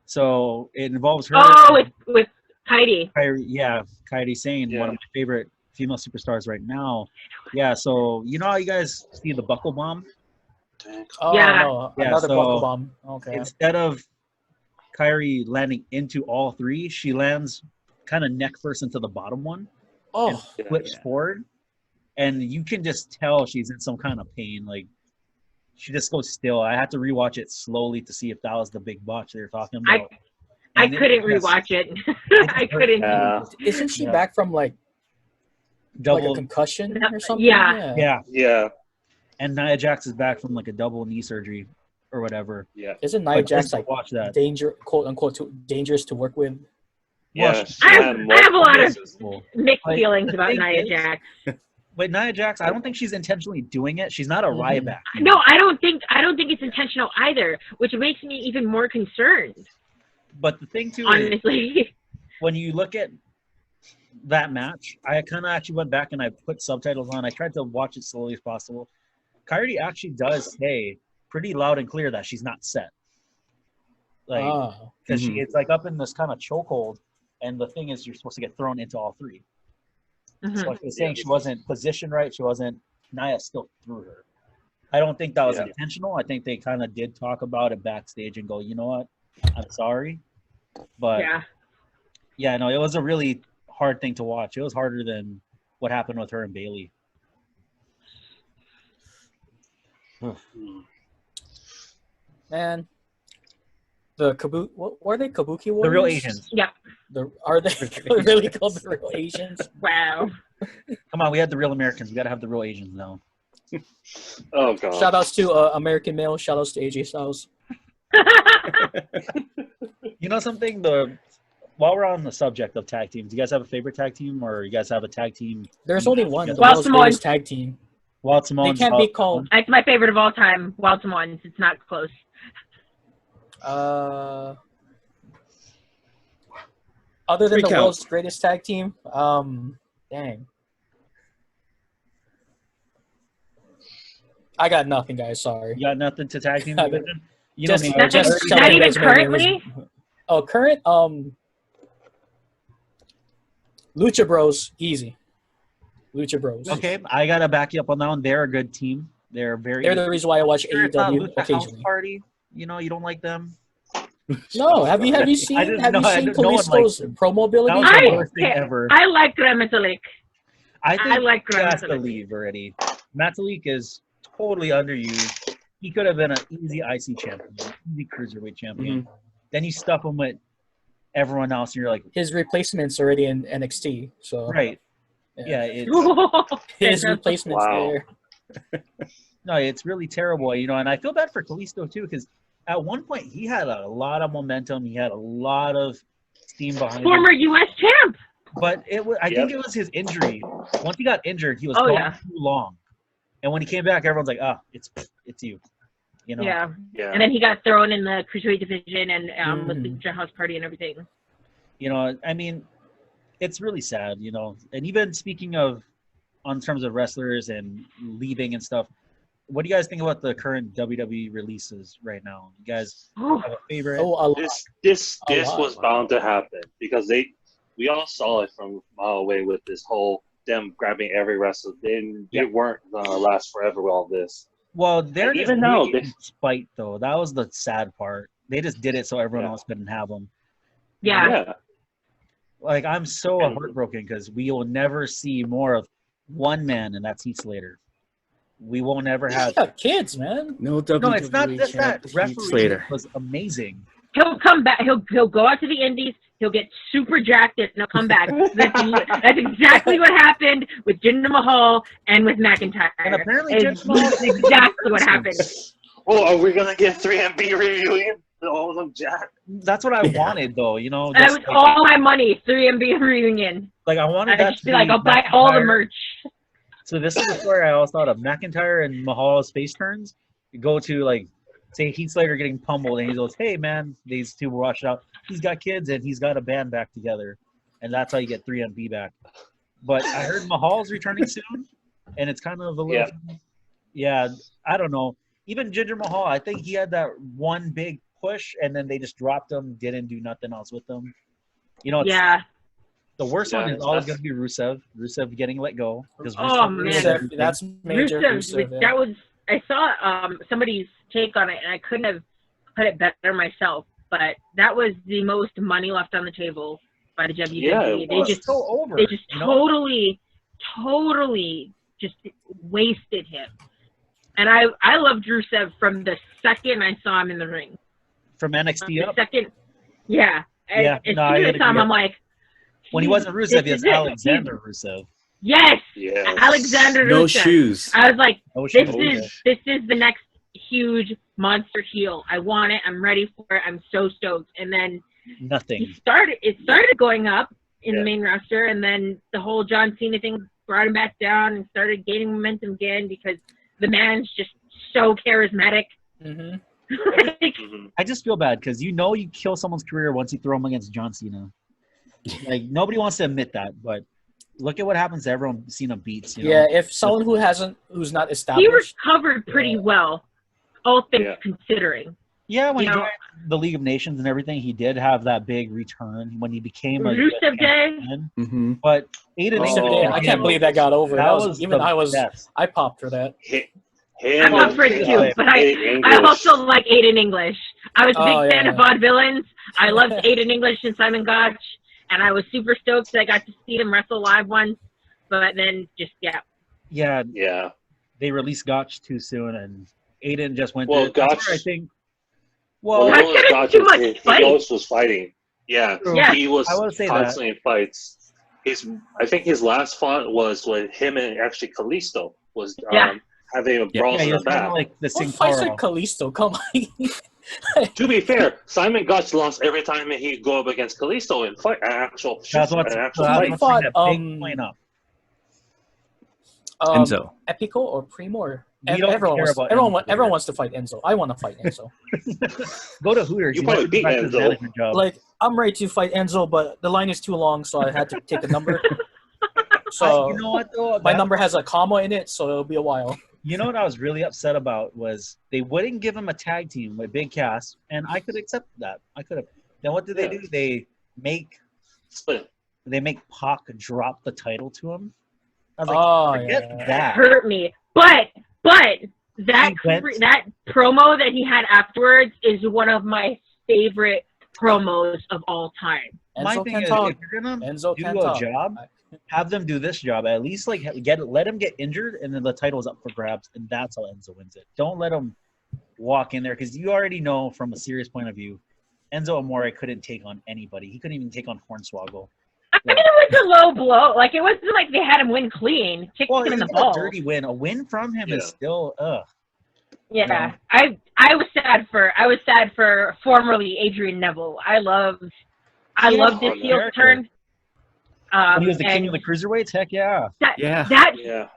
So it involves her. Oh, with Heidi. Kairi Sane, one of my favorite female superstars right now. Yeah. So you know how you guys see the buckle bomb? Oh, yeah. No, another buckle bomb. Okay. Instead of Kairi landing into all three, she lands kind of neck first into the bottom one. Oh, flips forward, and you can just tell she's in some kind of pain. Like, she just goes still. I had to rewatch it slowly to see if that was the big botch they were talking about. I couldn't rewatch it. I couldn't. Isn't she back from like a concussion or something? Yeah. And Nia Jax is back from like a double knee surgery or whatever. Yeah. Isn't Nia Jax like watch that quote unquote dangerous to work with? Yeah, I have a lot of mixed feelings about Nia Jax. But Nia Jax, I don't think she's intentionally doing it. She's not a Ryback. No, I don't think it's intentional either, which makes me even more concerned. But the thing too, honestly, when you look at that match, I kind of actually went back and I put subtitles on. I tried to watch it slowly as possible. Kairi actually does say pretty loud and clear that she's not set. Like, because it's like up in this kind of chokehold, and the thing is, you're supposed to get thrown into all three. So she was saying she wasn't positioned right. She wasn't. Nia still threw her. I don't think that was intentional. I think they kind of did talk about it backstage and go, you know what, I'm sorry, but no, it was a really hard thing to watch. It was harder than what happened with her and Bailey. Man, the what were they? Kabuki Warriors? The real Asians. Yeah. Are they really called the real Asians? Wow. Come on, we had the real Americans. We got to have the real Asians now. Oh god. Shout outs to American Male. Shout outs to AJ Styles. You know something? While we're on the subject of tag teams, do you guys have a favorite tag team, or you guys have a tag team? There's only one. The Wild Samoans tag team. Wild Samoans. They can't be called. It's my favorite of all time. Wild Samoans. It's not close. Other than the world's greatest tag team, dang. I got nothing, guys. Sorry. You got nothing to tag team division? You just, know not even currently? Current? Lucha Bros. Easy. Lucha Bros. Okay, I got to back you up on that one. They're a good team. They're the reason why I watch AEW occasionally. House Party, you don't like them? No, have you seen Kalisto's promo ability? I like Metalik. I like he has to leave already. Metalik is totally underused. He could have been an easy IC champion, easy cruiserweight champion. Then you stuff him with everyone else, and you're like, his replacement's already in NXT. So right, his replacement's there. No, it's really terrible, and I feel bad for Kalisto too, because at one point he had a lot of momentum. He had a lot of steam behind him. Former U.S. champ. But I think it was his injury. Once he got injured, he was gone too long. And when he came back, everyone's like, it's you. Yeah. And then he got thrown in the cruiserweight division and with the house party and everything. I mean, it's really sad, And even speaking of, on terms of wrestlers and leaving and stuff, what do you guys think about the current WWE releases right now? You guys have a favorite? This was bound to happen because we all saw it from a mile away with this whole them grabbing every wrestler. They weren't gonna last forever with all this. Well, they're even now spite though. That was the sad part. They just did it so everyone else couldn't have them. Yeah. Like I'm so heartbroken because we will never see more of one man, and that's Heath Slater. We won't ever have kids, man. No, it's not just that. Referee was amazing. He'll come back. He'll go out to the Indies. He'll get super jacked and he'll come back. That's exactly what happened with Jinder Mahal and with McIntyre. And apparently, Jinder Mahal is exactly what happened. Oh, are we gonna get 3MB reunion? All of them jacked. That's what I wanted, though. That was all my money. 3MB reunion. Like I wanted that to be I'll buy all the merch. So this is the story I always thought of. McIntyre and Mahal's face turns. You go to say Heath Slater getting pummeled, and he goes, "Hey man, these two were watched out. He's got kids and he's got a band back together, and that's how you get 3MB back." But I heard Mahal's returning soon, and it's kind of a little, I don't know. Even Jinder Mahal, I think he had that one big push, and then they just dropped him, didn't do nothing else with him. The worst one is always going to be Rusev. Rusev getting let go. Man, that's major. Rusev. That was. I saw somebody's take on it, and I couldn't have put it better myself. But that was the most money left on the table by the WWE. Yeah, they just so over. They just totally just wasted him. And I loved Rusev from the second I saw him in the ring. From NXT up. Second, yeah. As soon as I saw him, I'm like. When he wasn't Rusev, he was Alexander Rusev. Yes. Alexander Rusev. No shoes. I was like, this is the next huge monster heel. I want it. I'm ready for it. I'm so stoked. And then nothing. It started going up in the main roster, and then the whole John Cena thing brought him back down and started gaining momentum again because the man's just so charismatic. I just feel bad because you kill someone's career once you throw him against John Cena. Like nobody wants to admit that, but look at what happens to everyone Cena beats. You know? Yeah, if someone who's not He established, recovered pretty well, all things considering. Yeah, when he joined the League of Nations and everything, he did have that big return when he became a Rusev Day. Mm-hmm. But Aiden English, I can't believe that got over. That was even best. I popped for that. I popped for it too, but I also like Aiden English. I was a big fan of Vaudevillains. I loved Aiden English and Simon Gotch, and I was super stoked that I got to see them wrestle live once. But then just yeah, they released Gotch too soon, and Aiden just went. Well, Gotch, I think. Well, Gotch too much he always was fighting. Yeah, he was constantly in fights. I think his last fight was with him and actually Kalisto was having a brawl in the back. Like the fights with Kalisto? Come on. To be fair, Simon Gotch lost every time he'd go up against Kalisto in fight. Actual fight. Enzo. Epico or Primo? Or everyone wants to fight Enzo. I want to fight Enzo. Go to Hooters. You probably beat Enzo. Like, I'm ready to fight Enzo, but the line is too long, so I had to take a number. So you know what though? My number has a comma in it, so it'll be a while. You know what I was really upset about was they wouldn't give him a tag team with Big Cass, and I could accept that. I could have. Then what do? They make Pac drop the title to him. I was like, forget that. That hurt me. But that promo that he had afterwards is one of my favorite promos of all time. My thing is, if you're gonna do a job, have them do this job. At least let him get injured, and then the title's up for grabs, and that's how Enzo wins it. Don't let him walk in there, because you already know from a serious point of view, Enzo Amore couldn't take on anybody. He couldn't even take on Hornswoggle. I mean, it was a low blow. Like, it wasn't like they had him win clean. Kicked him in the balls. A dirty win. A win from him is still Yeah, I was sad for formerly Adrian Neville. I loved this heel turn. He was the king of the cruiserweights. Heck yeah.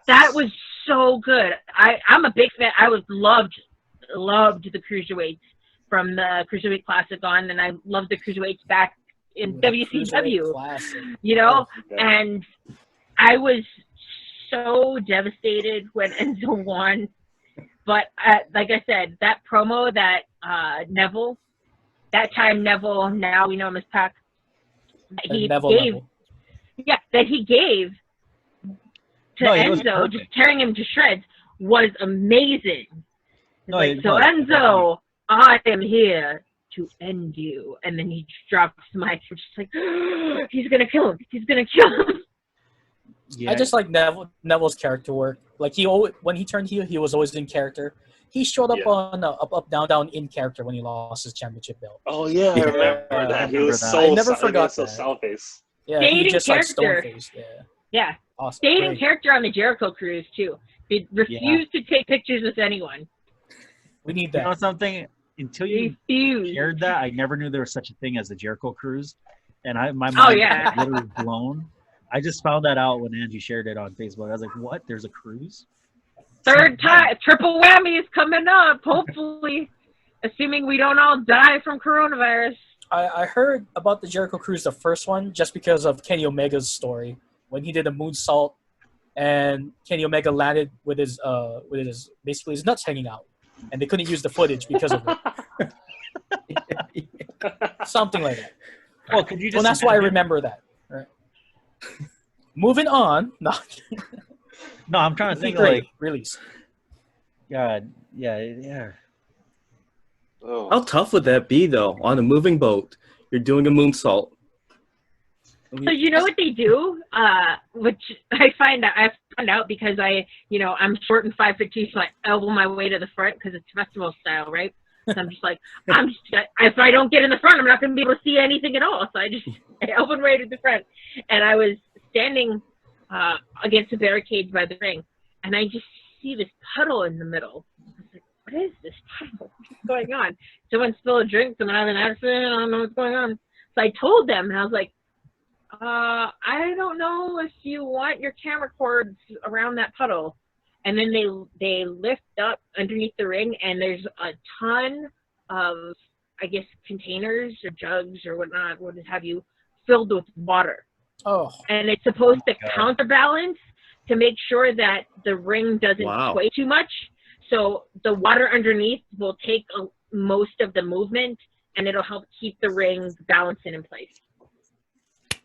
That was so good. I'm a big fan. I loved the cruiserweights from the Cruiserweight Classic on, and I loved the cruiserweights back in WCW. You know, and I was so devastated when Enzo won. But like I said, that promo that Neville, that time Neville, now we know him as Pac, Neville. Yeah, that he gave to Enzo, just tearing him to shreds, was amazing. Enzo, I am here to end you. And then he drops the mic. We're just like, he's going to kill him. He's going to kill him. Yeah. I just like Neville's character work. Like, when he turned heel, he was always in character. He showed up on up, down, down in character when he lost his championship belt. Oh, yeah, I remember that. He was so, I never forgot so sour-faced. Yeah, stayed he just in like character. stone-faced. Yeah. Awesome. Stayed in character on the Jericho cruise, too. They refused to take pictures with anyone. We need that. You know something? Until you shared that, I never knew there was such a thing as the Jericho cruise. And my mind was literally blown. I just found that out when Angie shared it on Facebook. I was like, what? There's a cruise? Third time. Triple whammy is coming up, hopefully. Assuming we don't all die from coronavirus. I heard about the Jericho cruise, the first one, just because of Kenny Omega's story. When he did a moonsault and Kenny Omega landed with his basically his nuts hanging out. And they couldn't use the footage because of it. Something like that. Well, could you just that's why I remember that. Right. Moving on. No, I'm trying to think like release. Yeah. Oh. How tough would that be though? On a moving boat, you're doing a moonsault. So you know what they do, which I found out because I'm short and 5'2", so I elbow my way to the front because it's festival style, right? So I'm just like, if I don't get in the front, I'm not going to be able to see anything at all. So I elbowed my way to the front, and I was standing against the barricades by the ring, and I just see this puddle in the middle. I was like, what is this puddle? What's going on? Someone spilled a drink, someone had an accident, I don't know what's going on. So I told them, and I was like, I don't know if you want your camera cords around that puddle. And then they lift up underneath the ring, and there's a ton of, I guess, containers or jugs or whatnot, what have you, filled with water. Oh. And it's supposed to counterbalance to make sure that the ring doesn't sway too much. So the water underneath will take most of the movement, and it'll help keep the ring balanced and in place.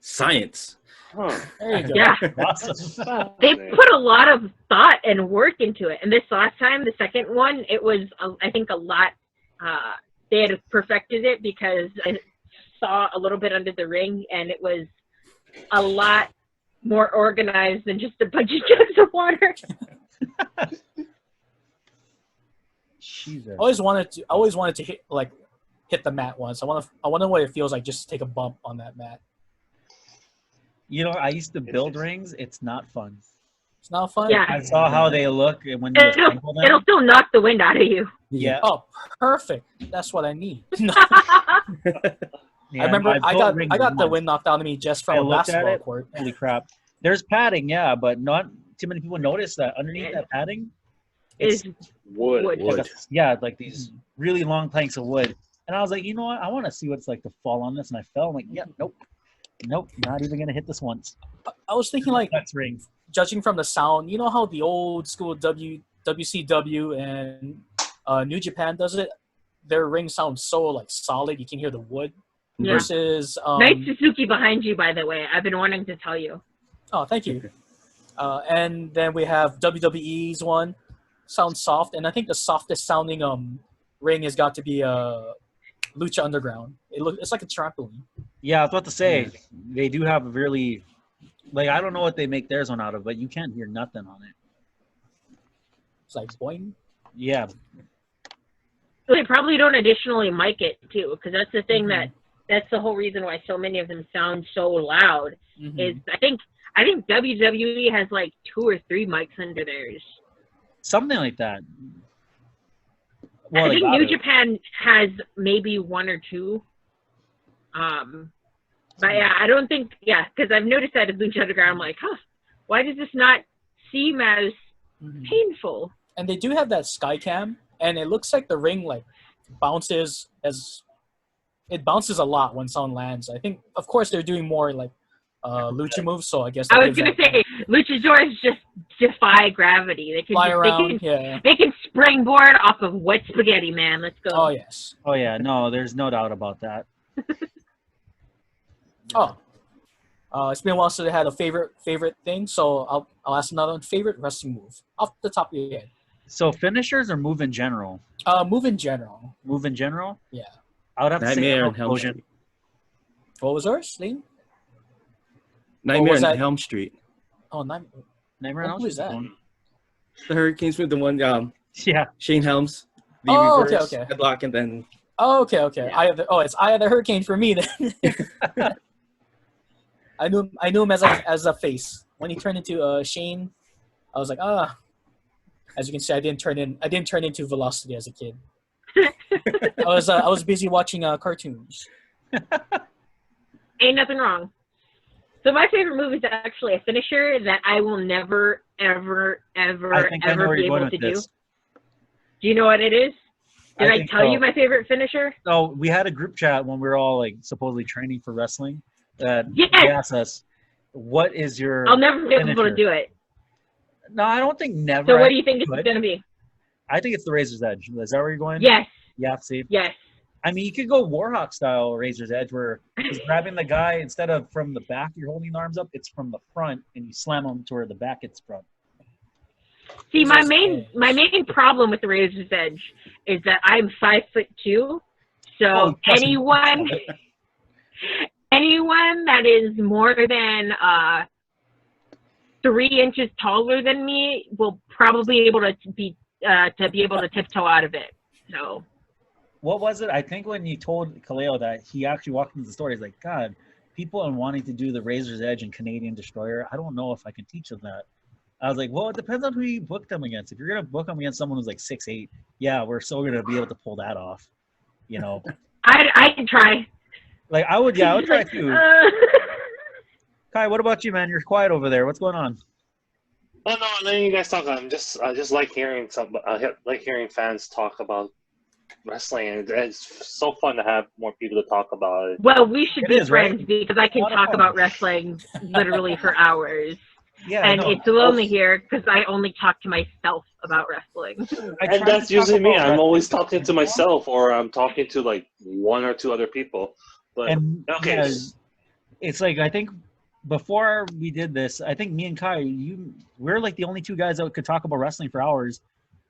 Science. Huh. There you go. Yeah. Awesome. They put a lot of thought and work into it. And this last time, the second one, it was, I think, a lot. They had perfected it because I saw a little bit under the ring, and it was a lot more organized than just a bunch of jugs of water. Jesus. I always wanted to hit the mat once. I wonder what it feels like just to take a bump on that mat. You know, I used to build rings. It's not fun. It's not fun. Yeah. I saw how they look when you assemble them. It'll still knock the wind out of you. Yeah. Oh, perfect. That's what I need. Yeah, I remember I got the once. wind knocked out of me just from I a looked at basketball it. court. Holy crap! There's padding, yeah, but not too many people notice that underneath that padding, it's Is Wood. like like these really long planks of wood. And I was like, you know what? I want to see what it's like to fall on this. And I fell. I'm like, yeah, nope, not even gonna hit this once. I was thinking like, That's rings. judging from the sound, you know how the old school WCW and New Japan does it? Their ring sounds so like solid. You can hear the wood. Yeah. Versus nice Suzuki behind you, by the way. I've been wanting to tell you. Oh, thank you. And then we have WWE's one, sounds soft, and I think the softest sounding ring has got to be Lucha Underground. It's like a trampoline. Yeah, I was about to say they do have a really like I don't know what they make theirs one out of, but you can't hear nothing on it. It's like boing. Yeah. They probably don't additionally mic it too, because that's the thing that's the whole reason why so many of them sound so loud. Is I think WWE has like 2 or 3 mics under theirs. Something like that. Well, I think New Japan has maybe 1 or 2. But yeah, I don't think because I've noticed that at Lucha Underground. I'm like, why does this not seem as painful? And they do have that sky cam, and it looks like the ring like bounces it bounces a lot when someone lands. I think, of course, they're doing more like lucha moves, so I guess I was gonna say luchadors just defy gravity. They can fly around. They can springboard off of wet spaghetti, man. Let's go. Oh yes. Oh yeah, no, there's no doubt about that. It's been a while since they had a favorite thing, so I'll ask another one. Favorite wrestling move off the top of your head. So finishers or move in general? Move in general. Move in general? Yeah. I would have to say Nightmare on Elm Street. What was yours, Lane? Nightmare on Elm Street. Oh, Nightmare on Elm Street. Who is that? The Hurricanes with the one, yeah. Shane Helms. The reverse headlock and then. Oh, okay. Yeah. It's Eye of the Hurricane for me then. I knew him as a face. When he turned into Shane, I was like, As you can see, I didn't turn into Velocity as a kid. I was busy watching cartoons. Ain't nothing wrong. So my favorite move is actually a finisher that I will never, ever be able to do. Do you know what it is? Did I tell you my favorite finisher? Oh, we had a group chat when we were all like supposedly training for wrestling. That yes! They asked us, "What is your?" I'll never be able to do it. No, I don't think never. So what do you think it's going to be? I think it's the Razor's Edge. Is that where you're going? Yes. Yeah. See. Yes. I mean, you could go Warhawk style Razor's Edge, where he's grabbing the guy instead of from the back. You're holding the arms up; it's from the front, and you slam him to where the back gets from. See, my main problem with the Razor's Edge is that I'm 5'2", so anyone that is more than 3 inches taller than me will probably be able to tiptoe out of it. So. What was it? I think when you told Kaleo that he actually walked into the store, he's like, God, people are wanting to do the Razor's Edge and Canadian Destroyer. I don't know if I can teach them that. I was like, well, it depends on who you book them against. If you're going to book them against someone who's like 6'8", yeah, we're still going to be able to pull that off, you know. I can try. Like, I would try too. Kai, what about you, man? You're quiet over there. What's going on? Oh, no, letting you guys talk. I just like hearing hearing fans talk about wrestling, and it's so fun to have more people to talk about it. Well, we should be friends, right? because I can talk about wrestling literally for hours. Yeah, and it's lonely here because I only talk to myself about wrestling. And that's usually me. I'm always talking to myself, or I'm talking to like one or two other people. But okay, yeah, it's like I think before we did this, I think me and Kai, we're like the only two guys that could talk about wrestling for hours.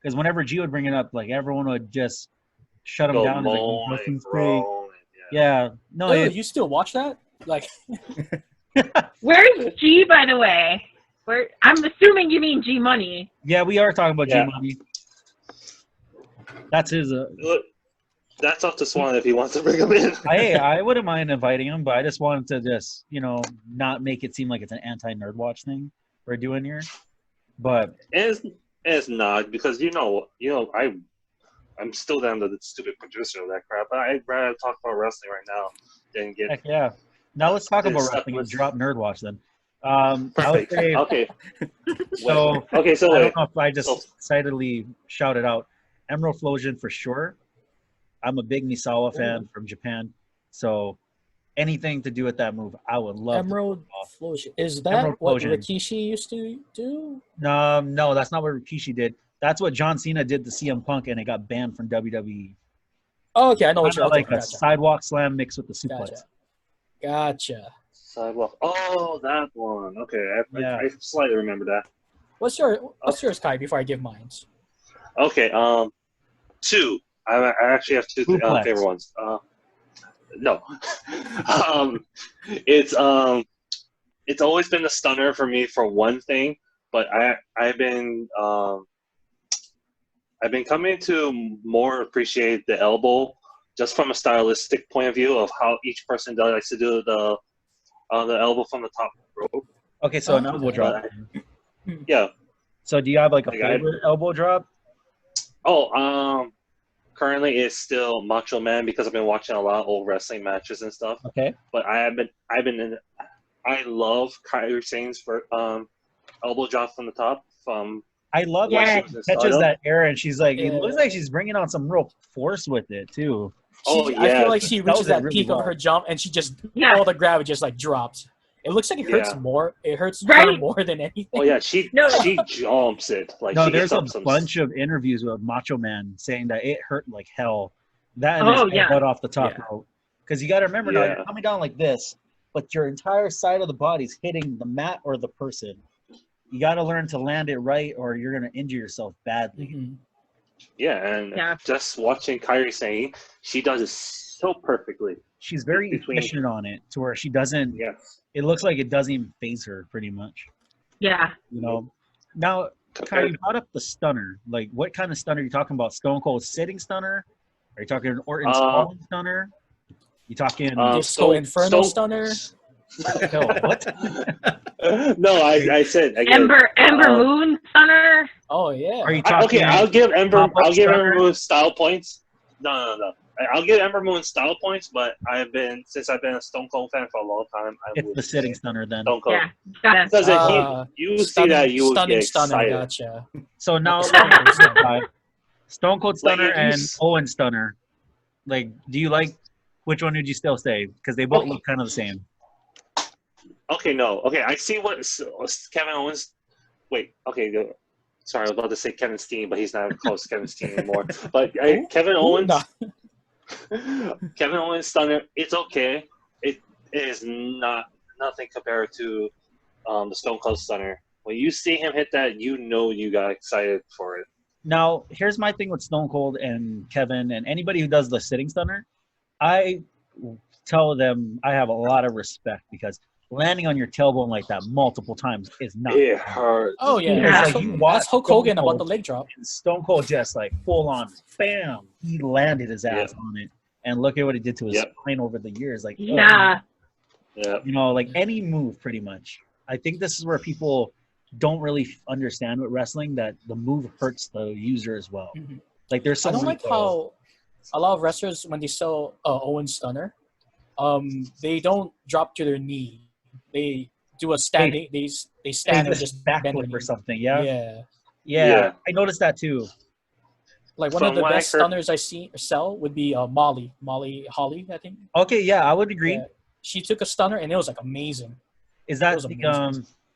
Because whenever G would bring it up, like everyone would just shut him down. Like, yeah. No, you still watch that? Like, where's G, by the way? I'm assuming you mean G Money. Yeah, we are talking about G Money. That's his. That's up to Swan if he wants to bring him in. I wouldn't mind inviting him, but I just wanted to just not make it seem like it's an anti-nerd watch thing we're doing here. But it's not, because I'm still down to the stupid producer of that crap. I'd rather talk about wrestling right now than get. Heck yeah! Now let's talk about wrestling. Let's drop nerd watch then. Perfect. Okay. So I don't know if I just excitedly shouted out Emerald Flosion for sure. I'm a big Misawa fan from Japan, so anything to do with that move, I would love. Emerald Flosion. Is that what Rikishi used to do? No, that's not what Rikishi did. That's what John Cena did to CM Punk, and it got banned from WWE. Oh, okay, I know what you're like a sidewalk slam mixed with the suplex. Gotcha. Sidewalk. Oh, that one. Okay, I slightly remember that. What's yours, Kai? Before I give mine. Okay. Two. I actually have two favorite ones. No. It's always been the stunner for me for one thing, but I've been coming to more appreciate the elbow, just from a stylistic point of view of how each person likes to do the elbow from the top rope. Okay, so an elbow drop. Yeah. So do you have like a favorite elbow drop? Currently it's still Macho Man, because I've been watching a lot of old wrestling matches and stuff. Okay. But I love Kairi Sane's for elbow drop from the top from. I love when she catches that air and she's like, it looks like she's bringing on some real force with it too. I feel like she reaches that peak of her jump and she just all the gravity just like drops. It looks like it hurts more. It hurts her more than anything. Oh yeah, she jumps it. Like there's a bunch of interviews with Macho Man saying that it hurt like hell. That and his butt off the top rope. Because you got to remember now, you're coming down like this, but your entire side of the body's hitting the mat or the person. You got to learn to land it right, or you're going to injure yourself badly. Mm-hmm. Yeah, and just watching Kairi Sane, she does it so perfectly. She's very efficient on it, to where she doesn't. Yes. It looks like it doesn't even phase her, pretty much. Yeah. Now, Kai, you brought up the stunner. Like, what kind of stunner are you talking about? Stone Cold sitting stunner? Are you talking Orton sprawling stunner? You talking Disco Inferno stunner? What? No, I said Ember Moon stunner. Oh yeah. Are you talking? Okay, I'll give Ember Moon style points. No. I'll give Ember Moon style points, but since I've been a Stone Cold fan for a long time, it's the sitting stunner then. Stone Cold. Yeah, because you see that, you will get excited. Gotcha. So now, Stone Cold stunner and Owen stunner. Like, do you like? Which one would you still say? Because they both look kind of the same. Okay, no. Okay, I see what Kevin Owens. Wait. Okay. Sorry, I was about to say Kevin Steen, but he's not close to Kevin Steen anymore. But Kevin Owens. Kevin Owens stunner. It's okay. It is nothing compared to the Stone Cold stunner. When you see him hit that, you got excited for it. Now, here's my thing with Stone Cold and Kevin and anybody who does the sitting stunner. I tell them I have a lot of respect, because landing on your tailbone like that multiple times is not. It hurts. Oh yeah, like you watch Hulk Hogan about the leg drop. Stone Cold just like full on, bam! He landed his ass on it, and look at what it did to his spine over the years. Like like any move, pretty much. I think this is where people don't really understand with wrestling, that the move hurts the user as well. Mm-hmm. Like there's some. I don't like how a lot of wrestlers, when they sell Owen stunner, they don't drop to their knee. They do a standing. They stand and just backflip or something. Yeah. I noticed that too. Like one of the best stunners I see sell would be Molly Holly, I think. Okay, yeah, I would agree. Yeah. She took a stunner and it was like amazing. Is that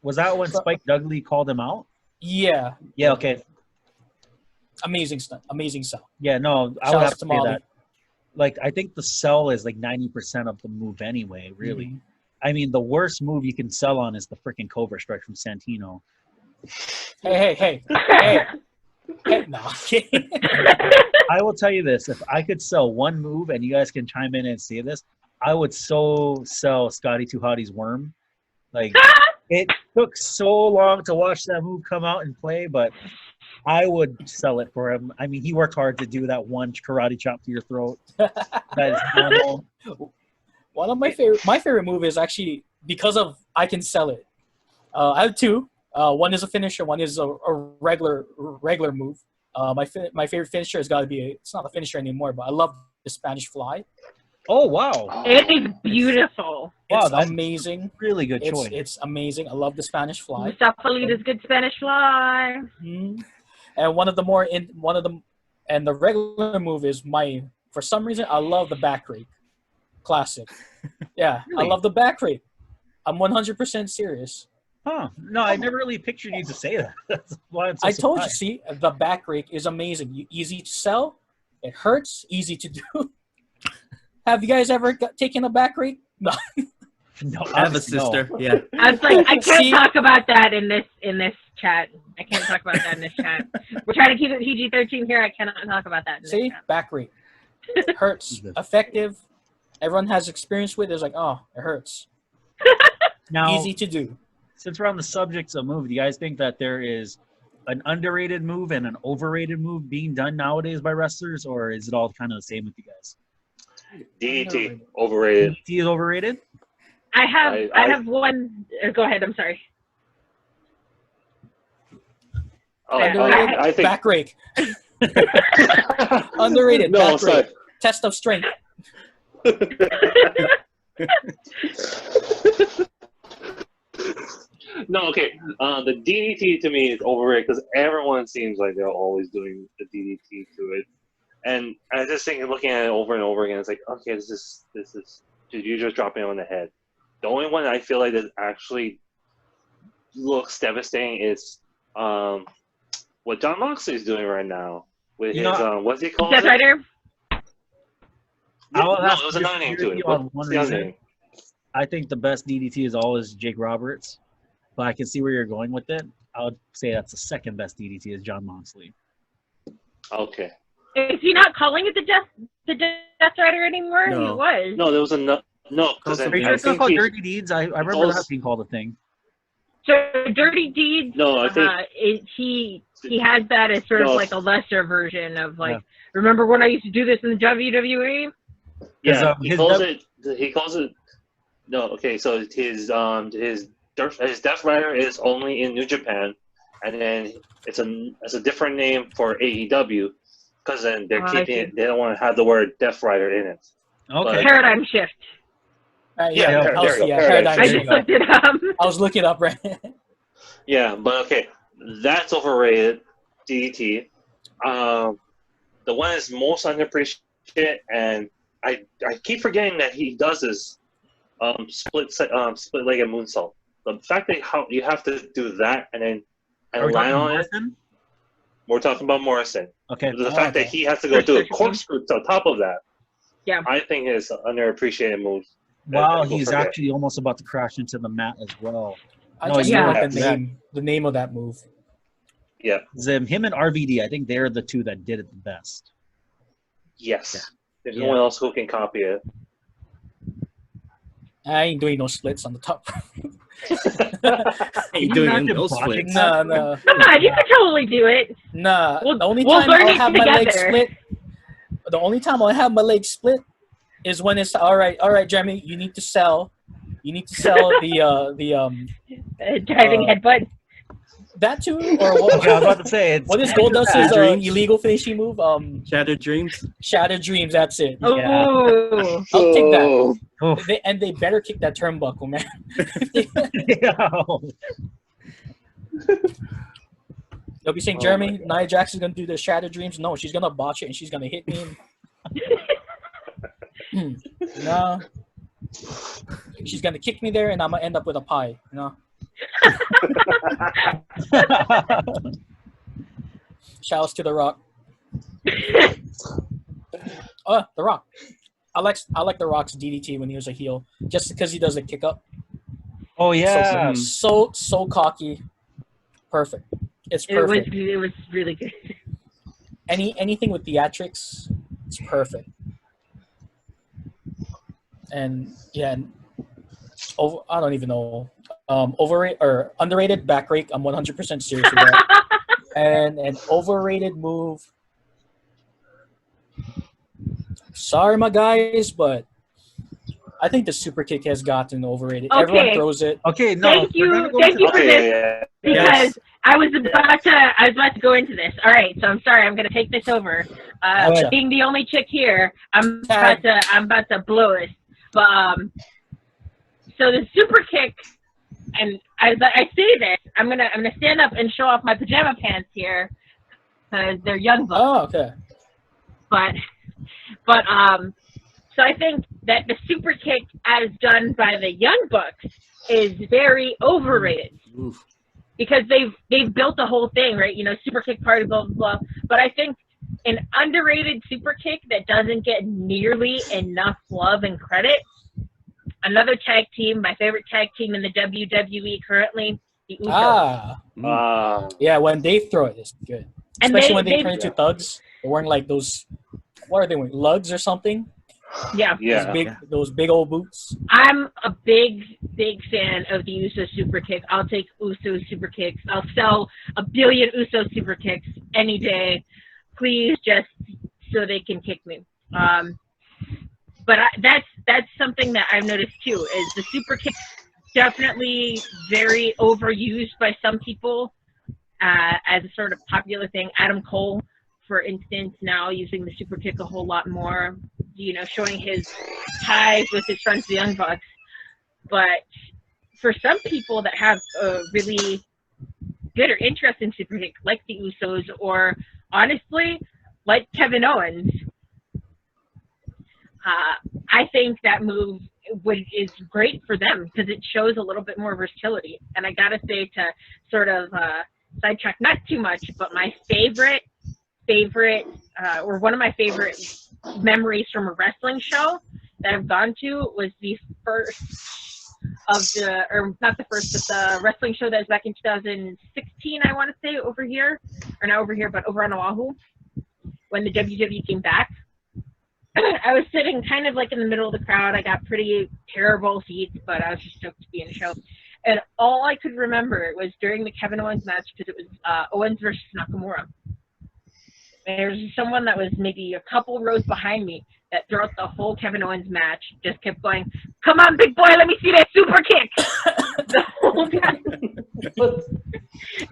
was that when Spike Dudley called him out? Yeah. Yeah. Okay. Amazing stunt. Amazing sell. Yeah. No, I would have to say that. Like, I think the sell is like 90% of the move anyway. Really. Mm-hmm. I mean, the worst move you can sell on is the freaking Cobra Strike from Santino. Hey. No. I will tell you this: if I could sell one move, and you guys can chime in and see this, I would so sell Scotty 2 Hotty's Worm. Like, it took so long to watch that move come out and play, but I would sell it for him. I mean, he worked hard to do that one karate chop to your throat. That is normal. One of my favorite move is actually because of I can sell it. I have two. One is a finisher. One is a regular move. My favorite finisher has got to be it's not a finisher anymore, but I love the Spanish Fly. Oh wow! It is beautiful. Wow, it's that's amazing. Really good choice. It's amazing. I love the Spanish Fly. Mustafa Alita's good Spanish Fly. Mm-hmm. And the regular move is for some reason I love the back rake. Classic. Yeah, really? I love the back rake. I'm 100% serious. Huh. No, I never really pictured you to say that. That's why I'm so I told you, see, the back rake is amazing. Easy to sell. It hurts. Easy to do. Have you guys ever taken a back rake? No. No, I have a sister. No. Yeah. I was like, I can't talk about that in this chat. I can't talk about that in this chat. We're trying to keep it PG-13 here. I cannot talk about that. See, back rake. It hurts. Effective. Everyone has experience with it. It's like, oh, it hurts. Now, easy to do. Since we're on the subject of move, do you guys think that there is an underrated move and an overrated move being done nowadays by wrestlers, or is it all kind of the same with you guys? DDT, overrated. DDT is overrated? I have one. Go ahead. I'm sorry. I think back rake. Underrated. No, back rake. Test of strength. No, okay. The DDT to me is overrated because everyone seems like they're always doing the DDT to it, and I just think looking at it over and over again, it's like, okay, this is you're just dropping it on the head. The only one I feel like that actually looks devastating is what John Moxley is doing right now with his what's he called? Death Rider. No, it was another name to it. What's the other name? I think the best DDT is always Jake Roberts, but I can see where you're going with it. I would say that's the second best DDT is John Moxley. Okay. Is he not calling it the Death Rider anymore? No. He was. No, there was no. Because are you still called Dirty Deeds? I remember that being called a thing. So Dirty Deeds. No, I think he has that as sort of like a lesser version of like. Yeah. Remember when I used to do this in the WWE? Yeah, he calls it. No, okay. So his Death Rider is only in New Japan, and then it's a different name for AEW, because then they're keeping it. They don't want to have the word Death Rider in it. Okay. But, Paradigm Shift. Paradigm I just looked it up. I was looking it up, right? Yeah, but okay, that's overrated. DDT. The one is most underappreciated, and I keep forgetting that he does this split-legged moonsault. The fact that you have to do that and land on it. We're talking about Morrison. Okay. The fact that he has to go do a corkscrew on top of that. Yeah. I think is an underappreciated move. Wow, he's actually almost about to crash into the mat as well. The name of that move. Yeah. Him and RVD, I think they're the two that did it the best. Yes. Yeah. There's no one else who can copy it. I ain't doing no splits on the top. Ain't doing no splits. No. Come on, you can totally do it. Nah. The only time I'll have my legs split. The only time I'll have my legs split is when it's all right, Jeremy. You need to sell. the driving headbutt. That too, or what? I was about to say. What is Goldust's illegal finishing move? Shattered Dreams. Shattered Dreams. That's it. Oh. Yeah. I'll take that. Oh. They better kick that turnbuckle, man. They'll be saying, Jeremy, Nia Jax is gonna do the Shattered Dreams. No, she's gonna botch it and she's gonna hit me. No. She's gonna kick me there and I'm gonna end up with a pie, you know. Shouts to The Rock. The Rock. I like The Rock's DDT when he was a heel, just because he does a kick up. Oh yeah, so cocky, perfect. It's perfect. It was really good. Anything with theatrics, it's perfect. And yeah, I don't even know. Overrated or underrated back rake. I'm 100% serious with that. And an overrated move. Sorry, my guys, but I think the super kick has gotten overrated. Okay. Everyone throws it. Okay, no. Thank you for this. Because I was about to go into this. All right, so I'm sorry. I'm going to take this over. Being the only chick here, I'm about to blow it. But so the super kick, and as I say this, I'm gonna stand up and show off my pajama pants here because they're young bucks. Oh, okay. But so I think that the super kick as done by the Young Bucks is very overrated. Oof. Because they've built the whole thing, right? You know, super kick party, blah, blah, blah. But I think an underrated super kick that doesn't get nearly enough love and credit, another tag team, my favorite tag team in the WWE currently, the Usos. Yeah, when they throw it, it's good. And Especially when they turn into thugs. They're wearing like those, what are they wearing, lugs or something? Yeah. Those big old boots. I'm a big fan of the Uso super kick. I'll take Uso super kicks. I'll sell 1 billion Uso super kicks any day. Please, just so they can kick me. But that's something that I've noticed too, is the super kick definitely very overused by some people as a sort of popular thing. Adam Cole, for instance, now using the super kick a whole lot more, you know, showing his ties with his friends, the Young Bucks. But for some people that have a really good or interesting super kick, like the Usos, or honestly, like Kevin Owens, I think that move is great for them because it shows a little bit more versatility. And I gotta say, to sort of sidetrack, not too much, but my favorite, or one of my favorite memories from a wrestling show that I've gone to was the first of the, or not the first, but the wrestling show that was back in 2016, I want to say, over here, or not over here, but over on Oahu, when the WWE came back. I was sitting kind of like in the middle of the crowd. I got pretty terrible seats, but I was just stoked to be in the show. And all I could remember was during the Kevin Owens match, because it was Owens versus Nakamura. There's someone that was maybe a couple rows behind me that throughout the whole Kevin Owens match just kept going, "Come on, big boy, let me see that super kick." The whole time.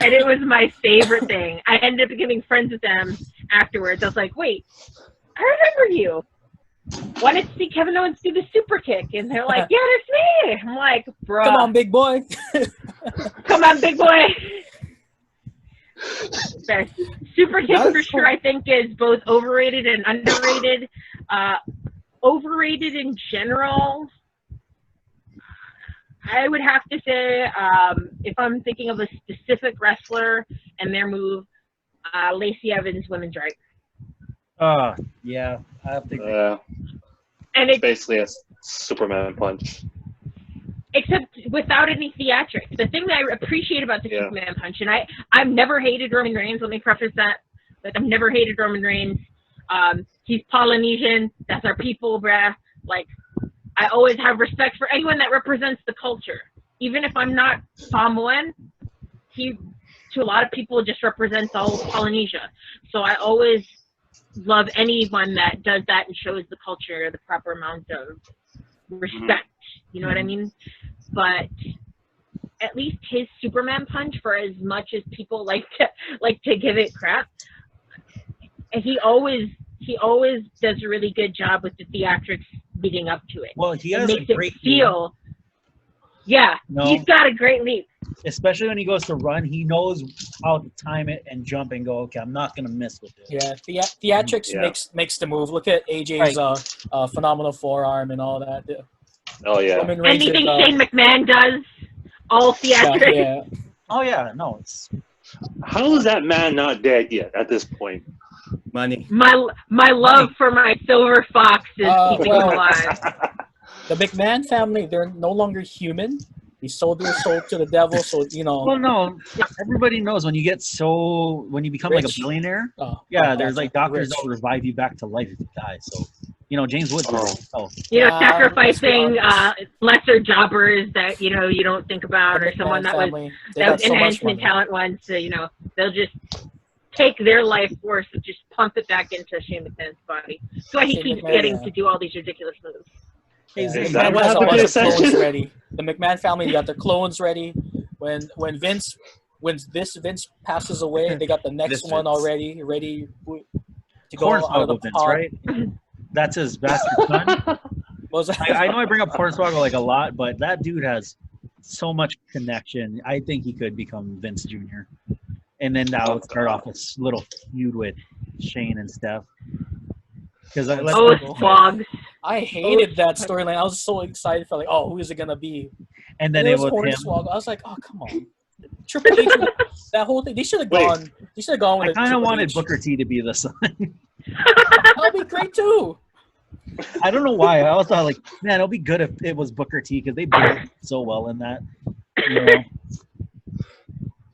And it was my favorite thing. I ended up getting friends with them afterwards. I was like, wait, I remember you. Wanted to see Kevin Owens do the super kick. And they're like, yeah, that's me. I'm like, bro. Come on, big boy. Come on, big boy. Super kick for sure, I think, is both overrated and underrated. Overrated in general, I would have to say, if I'm thinking of a specific wrestler and their move, Lacey Evans' women's right. Yeah, I have to agree. And it's basically a Superman punch. Except without any theatrics. The thing that I appreciate about the Superman punch, and I've never hated Roman Reigns, let me preface that. Like, I've never hated Roman Reigns. He's Polynesian. That's our people, bruh. Like, I always have respect for anyone that represents the culture. Even if I'm not Samoan, he, to a lot of people, just represents all of Polynesia. So I always love anyone that does that and shows the culture the proper amount of respect. You know what I mean? But at least his Superman punch, for as much as people like to give it crap, he always does a really good job with the theatrics leading up to it. Well, he it has makes a great it feel. Yeah, No. he's got a great leap. Especially when he goes to run, he knows how to time it and jump and go, okay, I'm not going to miss with it. Yeah, theatrics makes the move. Look at AJ's phenomenal forearm and all that. Oh, yeah. Anything Shane McMahon does, all theatrics. Yeah. Oh, yeah. No, it's... How is that man not dead yet at this point? Money. My love for my silver fox is keeping him alive. The McMahon family, they're no longer human. He sold their soul to the devil, so, you know. Well, no. Everybody knows when you become Rich. like a billionaire, there's like doctors that will revive you back to life if you die. So, you know, James Woods. Sacrificing lesser jobbers that, you know, you don't think about, or someone that was enhancement talent once, so, you know, they'll just take their life force and just pump it back into Shane McMahon's body. So he keeps getting to do all these ridiculous moves. The clones ready. The McMahon family got their clones ready. When Vince passes away, they got the next one already ready to go out of the Vince, pod. right? That's his bastard son. I know I bring up Hornswoggle like a lot, but that dude has so much connection. I think he could become Vince Jr. And then that would start off a little feud with Shane and Steph. Swogs. I hated that storyline. I was so excited for who is it gonna be? And then it was Hornswoggle. I was like, oh, come on. Triple H, that whole thing. They should have gone. They should have gone with. I kind of wanted Booker T to be the son. That'd be great too. I don't know why. I always thought, man, it'll be good if it was Booker T because they built so well in that. You know?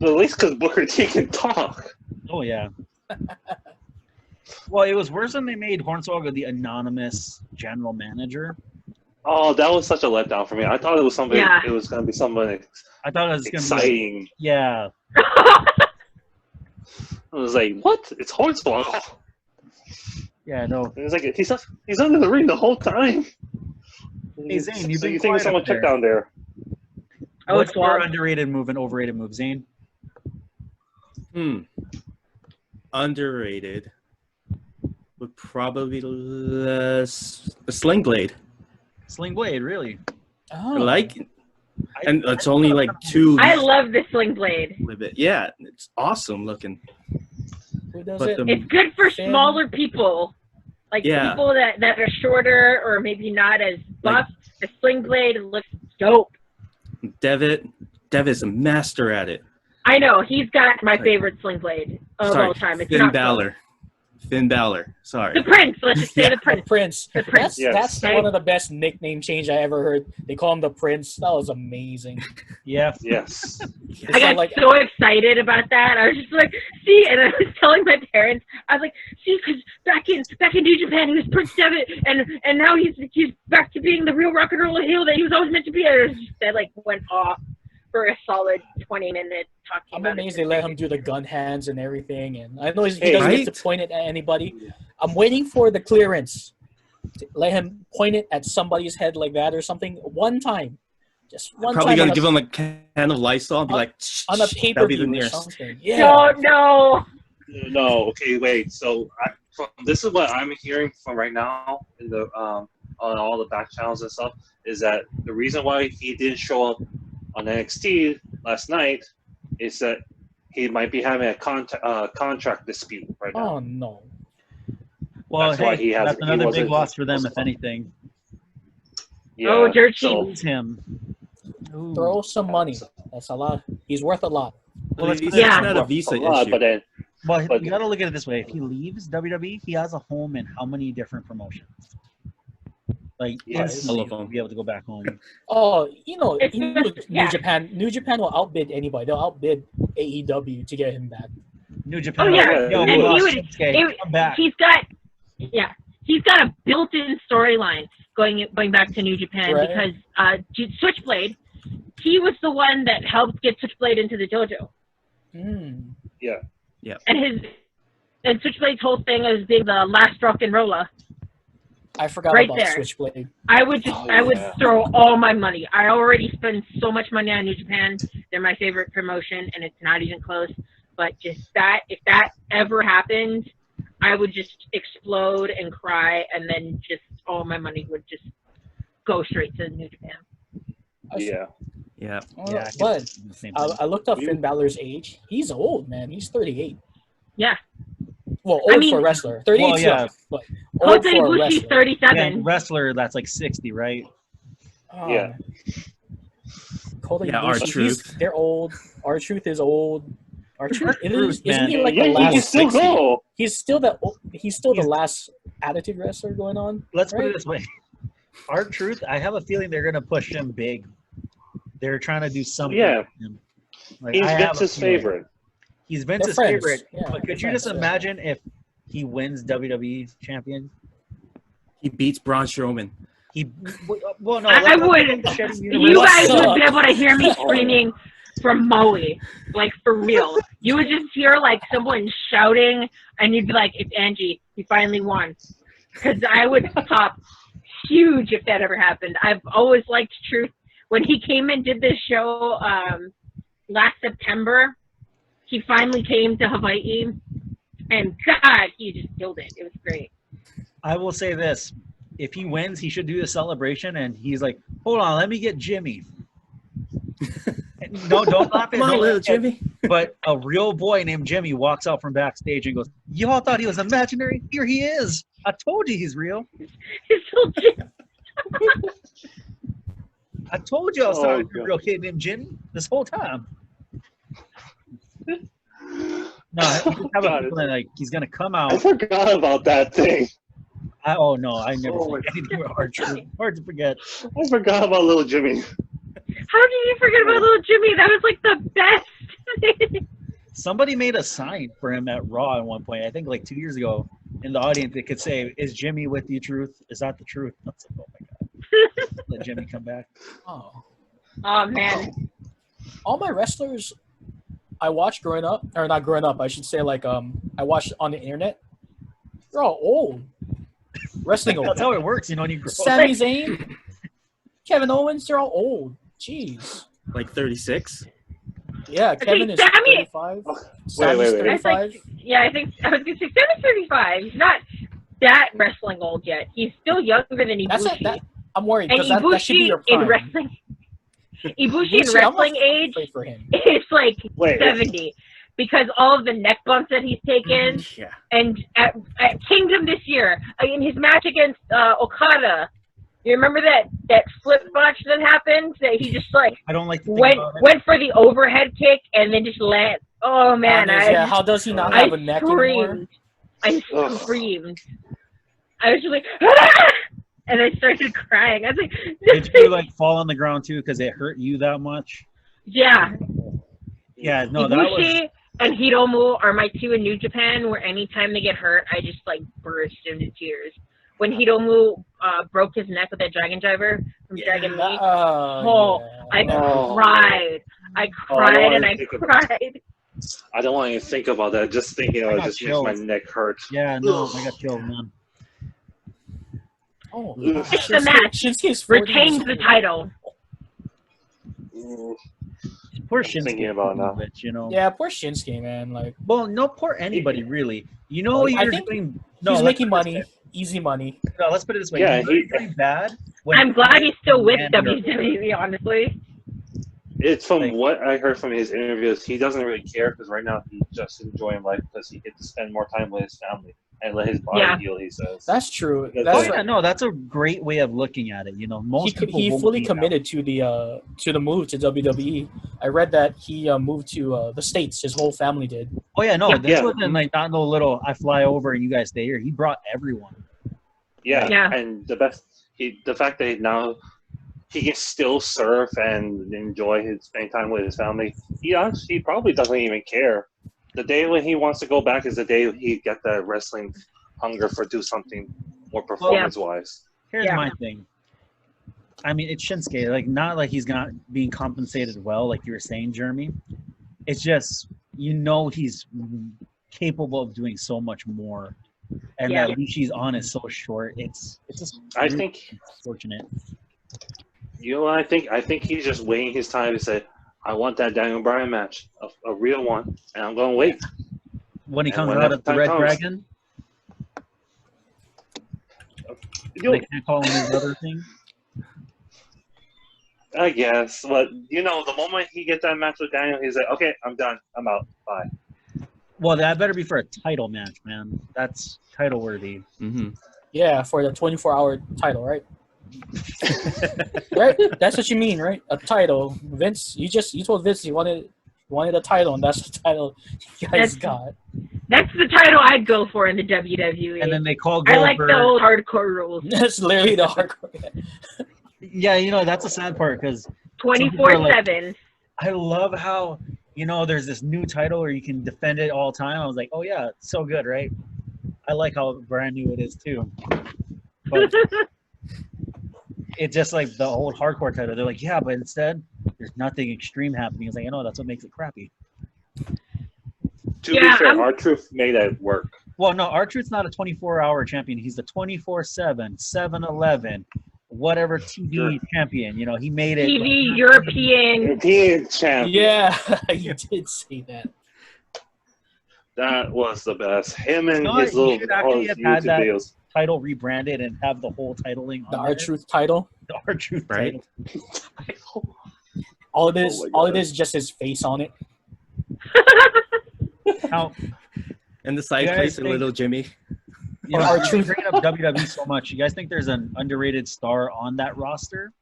Well, at least because Booker T can talk. Oh yeah. Well, it was worse when they made Hornswoggle the anonymous general manager. Oh, that was such a letdown for me. I thought it was something. Yeah. It was going to be something. I thought it was exciting. Yeah. I was like, what? It's Hornswoggle. Yeah, no. It was like he's under the ring the whole time. Hey Zane, you think someone checked down there? What's your underrated move and overrated move, Zane? Underrated would probably a Sling Blade. Sling Blade, really? Oh. I like it. And it's only like 2. I love the Sling Blade. With it. Yeah, it's awesome looking. It's good for smaller people. People that are shorter or maybe not as buff. The Sling Blade looks dope. Dev is a master at it. I know. He's got my favorite Sling Blade of all time. It's Finn Balor. Finn Balor. Sorry. The Prince. Let's just say the Prince. The Prince. That's one of the best nickname change I ever heard. They call him the Prince. That was amazing. Yeah. Yes. I got so excited about that. I was just like, see, and I was telling my parents, I was like, see, because back in New Japan, he was Prince Devitt, and now he's back to being the real rock and roll heel that he was always meant to be. And I went off for a solid 20 minutes talking I'm about amazed they let him do the gun hands and everything. And I know he doesn't get to point it at anybody. I'm waiting for the clearance to let him point it at somebody's head like that or something one time. Just one Probably time. Probably going to give him a can of Lysol and be like, on a pay-per-view or something. Yeah. No. Okay, wait. So this is what I'm hearing from right now in the on all the back channels and stuff is that the reason why he didn't show up on NXT last night is that he might be having a contract dispute right now. Oh no! Well, that's another big loss for them, if anything. Yeah, dirt cheap. Him. Ooh. Throw some money. That's a lot. He's worth a lot. Well, it's not a visa issue. But you got to look at it this way: if he leaves WWE, he has a home in how many different promotions? Instantly he'll be able to go back home. Oh, New Japan will outbid anybody. They'll outbid AEW to get him back. New Japan. Oh yeah, he's got a built-in storyline going back to New Japan because Switchblade, he was the one that helped get Switchblade into the dojo. Yeah. And Switchblade's whole thing is being the last rock and roller. I forgot about Switchblade. I would throw all my money. I already spend so much money on New Japan. They're my favorite promotion, and it's not even close. But just that, if that ever happened, I would just explode and cry, and then just all my money would just go straight to New Japan. Yeah. Yeah. Yeah, But the same thing. I looked up Finn Balor's age. He's old, man. He's 38. Yeah. Well, old for a wrestler. 38 Well, yeah. young, but Kota old for a Ibushi's wrestler. 37. Yeah, wrestler, that's like 60, right? Oh, Yeah. man. Kota Yeah, Ibushi, they're old. R-Truth is old. R-Truth, isn't man. he like Yeah, the he can last? still go. He's still the last Attitude wrestler going on. Let's put right? it this way. R-Truth, I have a feeling they're going to push him big. They're trying to do something. Yeah. with him. Like, He's I have Vince's a feeling. favorite. He's Vince's friends. favorite. Yeah, But could they're you just friends, imagine if he wins WWE champion? He beats Braun Strowman. Well, no. I wouldn't. You guys would be able to hear me screaming from Maui, like for real. You would just hear like someone shouting, and you'd be like, "It's Angie. He finally won." Because I would pop huge if that ever happened. I've always liked Truth. When he came and did this show last September, he finally came to Hawaii, and God, he just killed it. It was great. I will say this. If he wins, he should do the celebration, and he's like, hold on, let me get Jimmy. No, don't laugh at Come on, little Jimmy. But a real boy named Jimmy walks out from backstage and goes, y'all thought he was imaginary? Here he is. I told you he's real. His little Jim. I told you I was talking to a real kid named Jimmy this whole time. No, I have a feeling like he's going to come out. I forgot about that thing. I never think anything about R-Truth. Hard to forget. I forgot about little Jimmy. How did you forget about little Jimmy? That was like the best. Somebody made a sign for him at Raw at one point. I think like 2 years ago. In the audience, it could say, "Is Jimmy with you? Truth? Is that the truth?" I was like, "Oh my god!" Let Jimmy come back. Oh Man. All my wrestlers I watched growing up, or not growing up, I should say, like I watched on the internet. They're all old. Wrestling old. That's how it works, when you grow up. Sami Zayn, Kevin Owens, they're all old. Jeez. Like 36? Yeah, Kevin is Sami- 35. Wait. Sammy's I 35. think, I was gonna say Sammy's 35. He's not that wrestling old yet. He's still younger than Ibushi. I'm worried And because that should be Ibushi your in prime. wrestling, Ibushi in wrestling age for him. is like 70 because all of the neck bumps that he's taken. Yeah. And at Kingdom this year, in his match against Okada, you remember that flip botch that happened? That he just like I don't like to think went for the overhead kick and then just let. Oh man! How does he not have a neck anymore? I screamed. I was just like, ah! And I started crying. I was like, Did you like fall on the ground too because it hurt you that much? Yeah. Yeah, no, that Ibushi was. and Hiromu are my two in New Japan where anytime they get hurt, I just like burst into tears. When Hiromu broke his neck with that Dragon Driver from Dragon League, I cried. I cried and I cried. I don't want to even think about that. Just thinking about it just makes my neck hurt. Yeah, no, I got chilled, man. Oh, It's the match. Retains the title. Poor Shinsuke. Thinking about now. Yeah, poor Shinsuke, man. Like, well, no, poor anybody really. You're doing. No, he's making money, easy money. No, let's put it this way. Yeah, he's doing bad. I'm glad he's still with WWE, honestly. It's from what I heard from his interviews, he doesn't really care because right now he's just enjoying life because he gets to spend more time with his family and let his body heal, he says. That's true. That's a great way of looking at it. Most people he fully committed to the move to WWE. I read that he moved to the States. His whole family did. Oh yeah, no, this wasn't like not no little. I fly over and you guys stay here. He brought everyone. Yeah. And the fact that now he can still surf and enjoy his spending time with his family. He probably doesn't even care. The day when he wants to go back is the day he get that wrestling hunger for do something more performance-wise. Here's my thing. I mean, it's Shinsuke. Like, not like he's not being compensated well, like you were saying, Jeremy. It's just, he's capable of doing so much more. And that leash he's on is so short. It's just I think unfortunate. I think he's just waiting his time to say, I want that Daniel Bryan match, a real one, and I'm going to wait. When he comes out of the Red Dragon? They can't call him his other thing? I guess, but the moment he gets that match with Daniel, he's like, okay, I'm done. I'm out. Bye. Well, that better be for a title match, man. That's title worthy. Mm-hmm. Yeah, for the 24-hour title, right? Right? That's what you mean, right? A title. Vince, you told Vince you wanted a title, and that's the title you guys got. That's the title I'd go for in the WWE. And then they call I Goldberg. like the old hardcore rules. That's literally the hardcore. Yeah, that's the sad part because 24/7. I love how there's this new title where you can defend it all the time. I was like, oh yeah, it's so good, right? I like how brand new it is too. But it's just like the old hardcore title. They're like, yeah, but instead there's nothing extreme happening. It's like, I know that's what makes it crappy. To be fair, R-Truth made it work. Well, no, R-Truth's not a 24-hour champion. He's the 24/7, 7-Eleven, whatever TV champion. He made it. TV European champion. Yeah, you did say that. That was the best. Him and his You little should actually have had YouTube that videos. title rebranded and have the whole titling on The there. R-Truth title. The R-Truth Right. title. All it is just his face on it. Now, And the side guys place, think- little Jimmy. R-Truth bringing up WWE so much. You guys think there's an underrated star on that roster?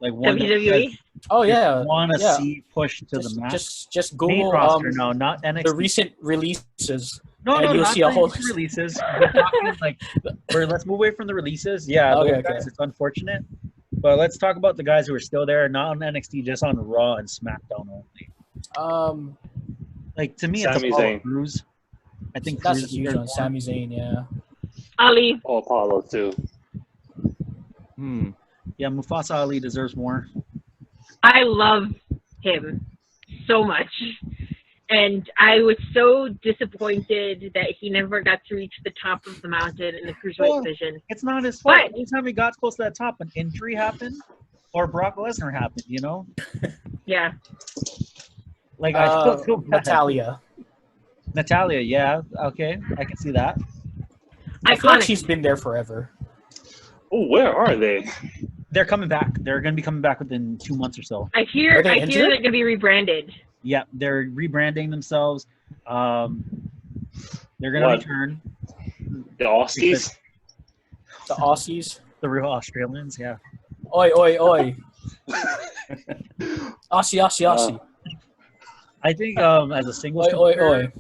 Like one that you WWE? guys Oh yeah. want to yeah. see pushed to the map? Just Main Google roster, no, not NXT. the recent releases. No, and you'll not see a the whole recent releases. We're talking let's move away from the releases. Yeah, Okay, those guys, it's unfortunate. But let's talk about the guys who are still there, not on NXT, just on Raw and SmackDown only. Like to me, Sami it's Apollo Zayn. Crews. I think That's a Crews huge is one. more. Sami Zayn, yeah. Ali. Oh, Apollo too. Yeah, Mufasa Ali deserves more. I love him so much. And I was so disappointed that he never got to reach the top of the mountain in the Cruiserweight division. It's not his fault. But- Anytime he got close to that top, an injury happened or Brock Lesnar happened, Yeah. Like, I still feel bad. Natalia, yeah. Okay, I can see that. I feel like Iconic. she's been there forever. Oh, where are they? They're coming back. They're going to be coming back within 2 months or so. I hear Are they they're injured? going to be rebranded. Yeah, they're rebranding themselves. They're going to What? return. The Aussies? The Aussies. The real Australians, yeah. Oi, oi, oi. Aussie. I think as a singles Oi, oi, competitor, oi.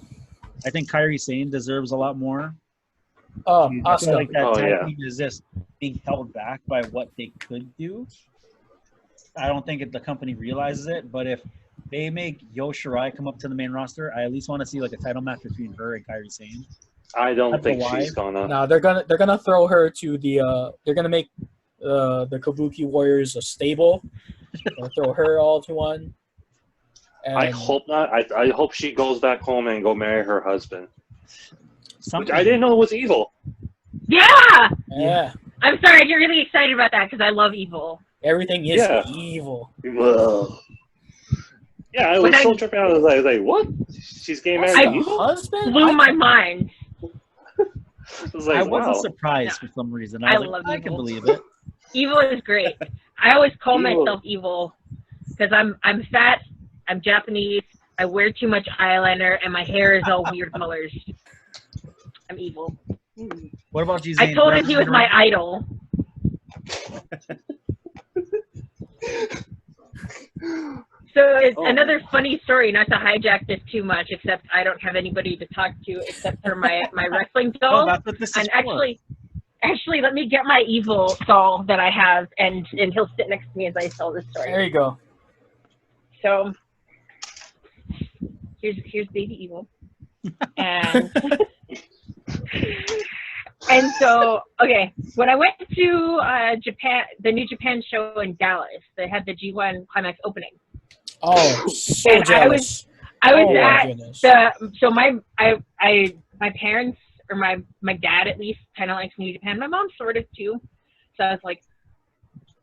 I think Kairi Sane deserves a lot more. Oh, I feel Asuka. like that Oh, tag yeah. team is just being held back by what they could do. I don't think the company realizes it, but if they make Io Shirai come up to the main roster, I at least want to see like a title match between her and Kairi Sane. I don't That's think why. she's gonna. No, they're gonna throw her to the. They're gonna make the Kabuki Warriors a stable. They'll throw her all to one. And I hope not. I hope she goes back home and go marry her husband. Which Something. I didn't know was evil. Yeah! Yeah, I'm sorry, I get really excited about that because I love Evil. everything is Yeah. evil. Ugh. Yeah, I was so tripping out. I was like, what? She's getting married to The evil? husband Blew my mind. I was like, I wasn't wow. surprised for some reason. I I was love like, I can Evil. believe it. Evil is great. I always call Evil. myself Evil because I'm fat, I'm Japanese, I wear too much eyeliner, and my hair is all weird colors. I'm evil. What about you, I Zane? told him he was my idol. So it's another funny story, not to hijack this too much, except I don't have anybody to talk to except for my wrestling Oh, doll. that's what this is And for. actually, let me get my evil doll that I have, and he'll sit next to me as I tell this There story. you go. So here's baby evil, and and so okay, when I went to Japan, the New Japan show in Dallas, they had the G1 Climax opening. Oh, so And jealous. I was Oh, my at goodness. my parents, or my dad at least, kind of likes New Japan. My mom sort of too. So I was like,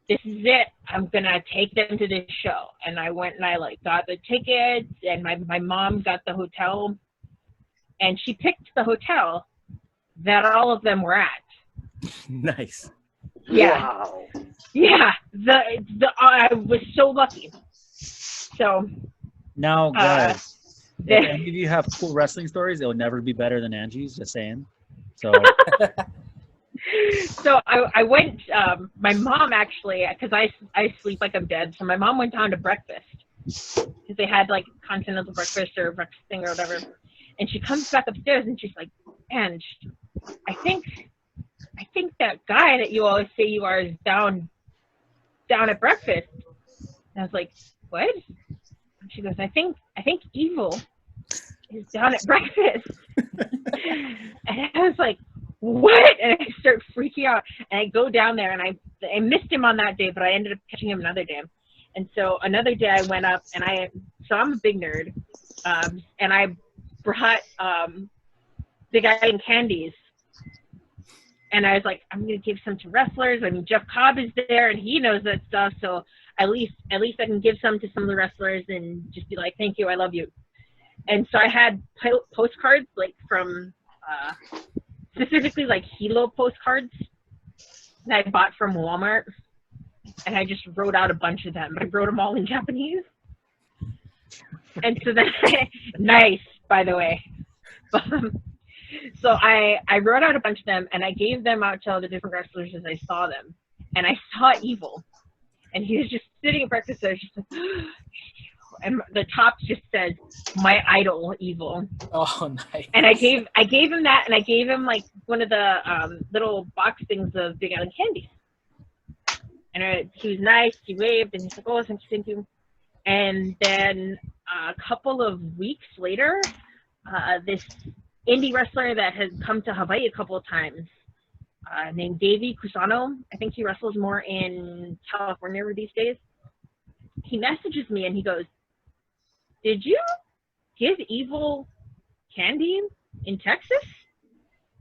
this is it. I'm gonna take them to this show. And I went and I got the tickets, and my mom got the hotel, and she picked the hotel that all of them were at. Nice. Yeah. Wow. Yeah. I was so lucky. So. Now, guys, if any of you have cool wrestling stories, it'll never be better than Angie's. Just saying. So. So I went. My mom actually, because I sleep like I'm dead. So my mom went down to breakfast because they had like continental breakfast or breakfast thing or whatever. And she comes back upstairs and she's like, "Ange, I think that guy that you always say you are is down at breakfast." And I was like, "What?" And she goes, I think Evil is down at breakfast." And I was like, "What?" And I start freaking out. And I go down there, and I missed him on that day, but I ended up catching him another day. And so another day I went up, and I'm a big nerd, and I brought Big Iron candies. And I was like, I'm going to give some to wrestlers. I mean, Jeff Cobb is there, and he knows that stuff, so at least I can give some to some of the wrestlers and just be like, "Thank you, I love you." And so I had postcards, like from specifically like Hilo postcards that I bought from Walmart, and I just wrote out a bunch of them. I wrote them all in Japanese. And so then, nice, by the way. So I wrote out a bunch of them, and I gave them out to all the different wrestlers as I saw them. And I saw Evil, and he was just sitting at breakfast, so I was just like, and the top just says, "My idol, Evil." Oh, nice. And I gave him that, and I gave him like one of the little box things of Big Island candies. And he was nice. He waved, and he's like, "Oh, thank you." And then a couple of weeks later, this indie wrestler that has come to Hawaii a couple of times, named Davey Cusano. I think he wrestles more in California these days. He messages me and he goes, "Did you give Evil candy in Texas?"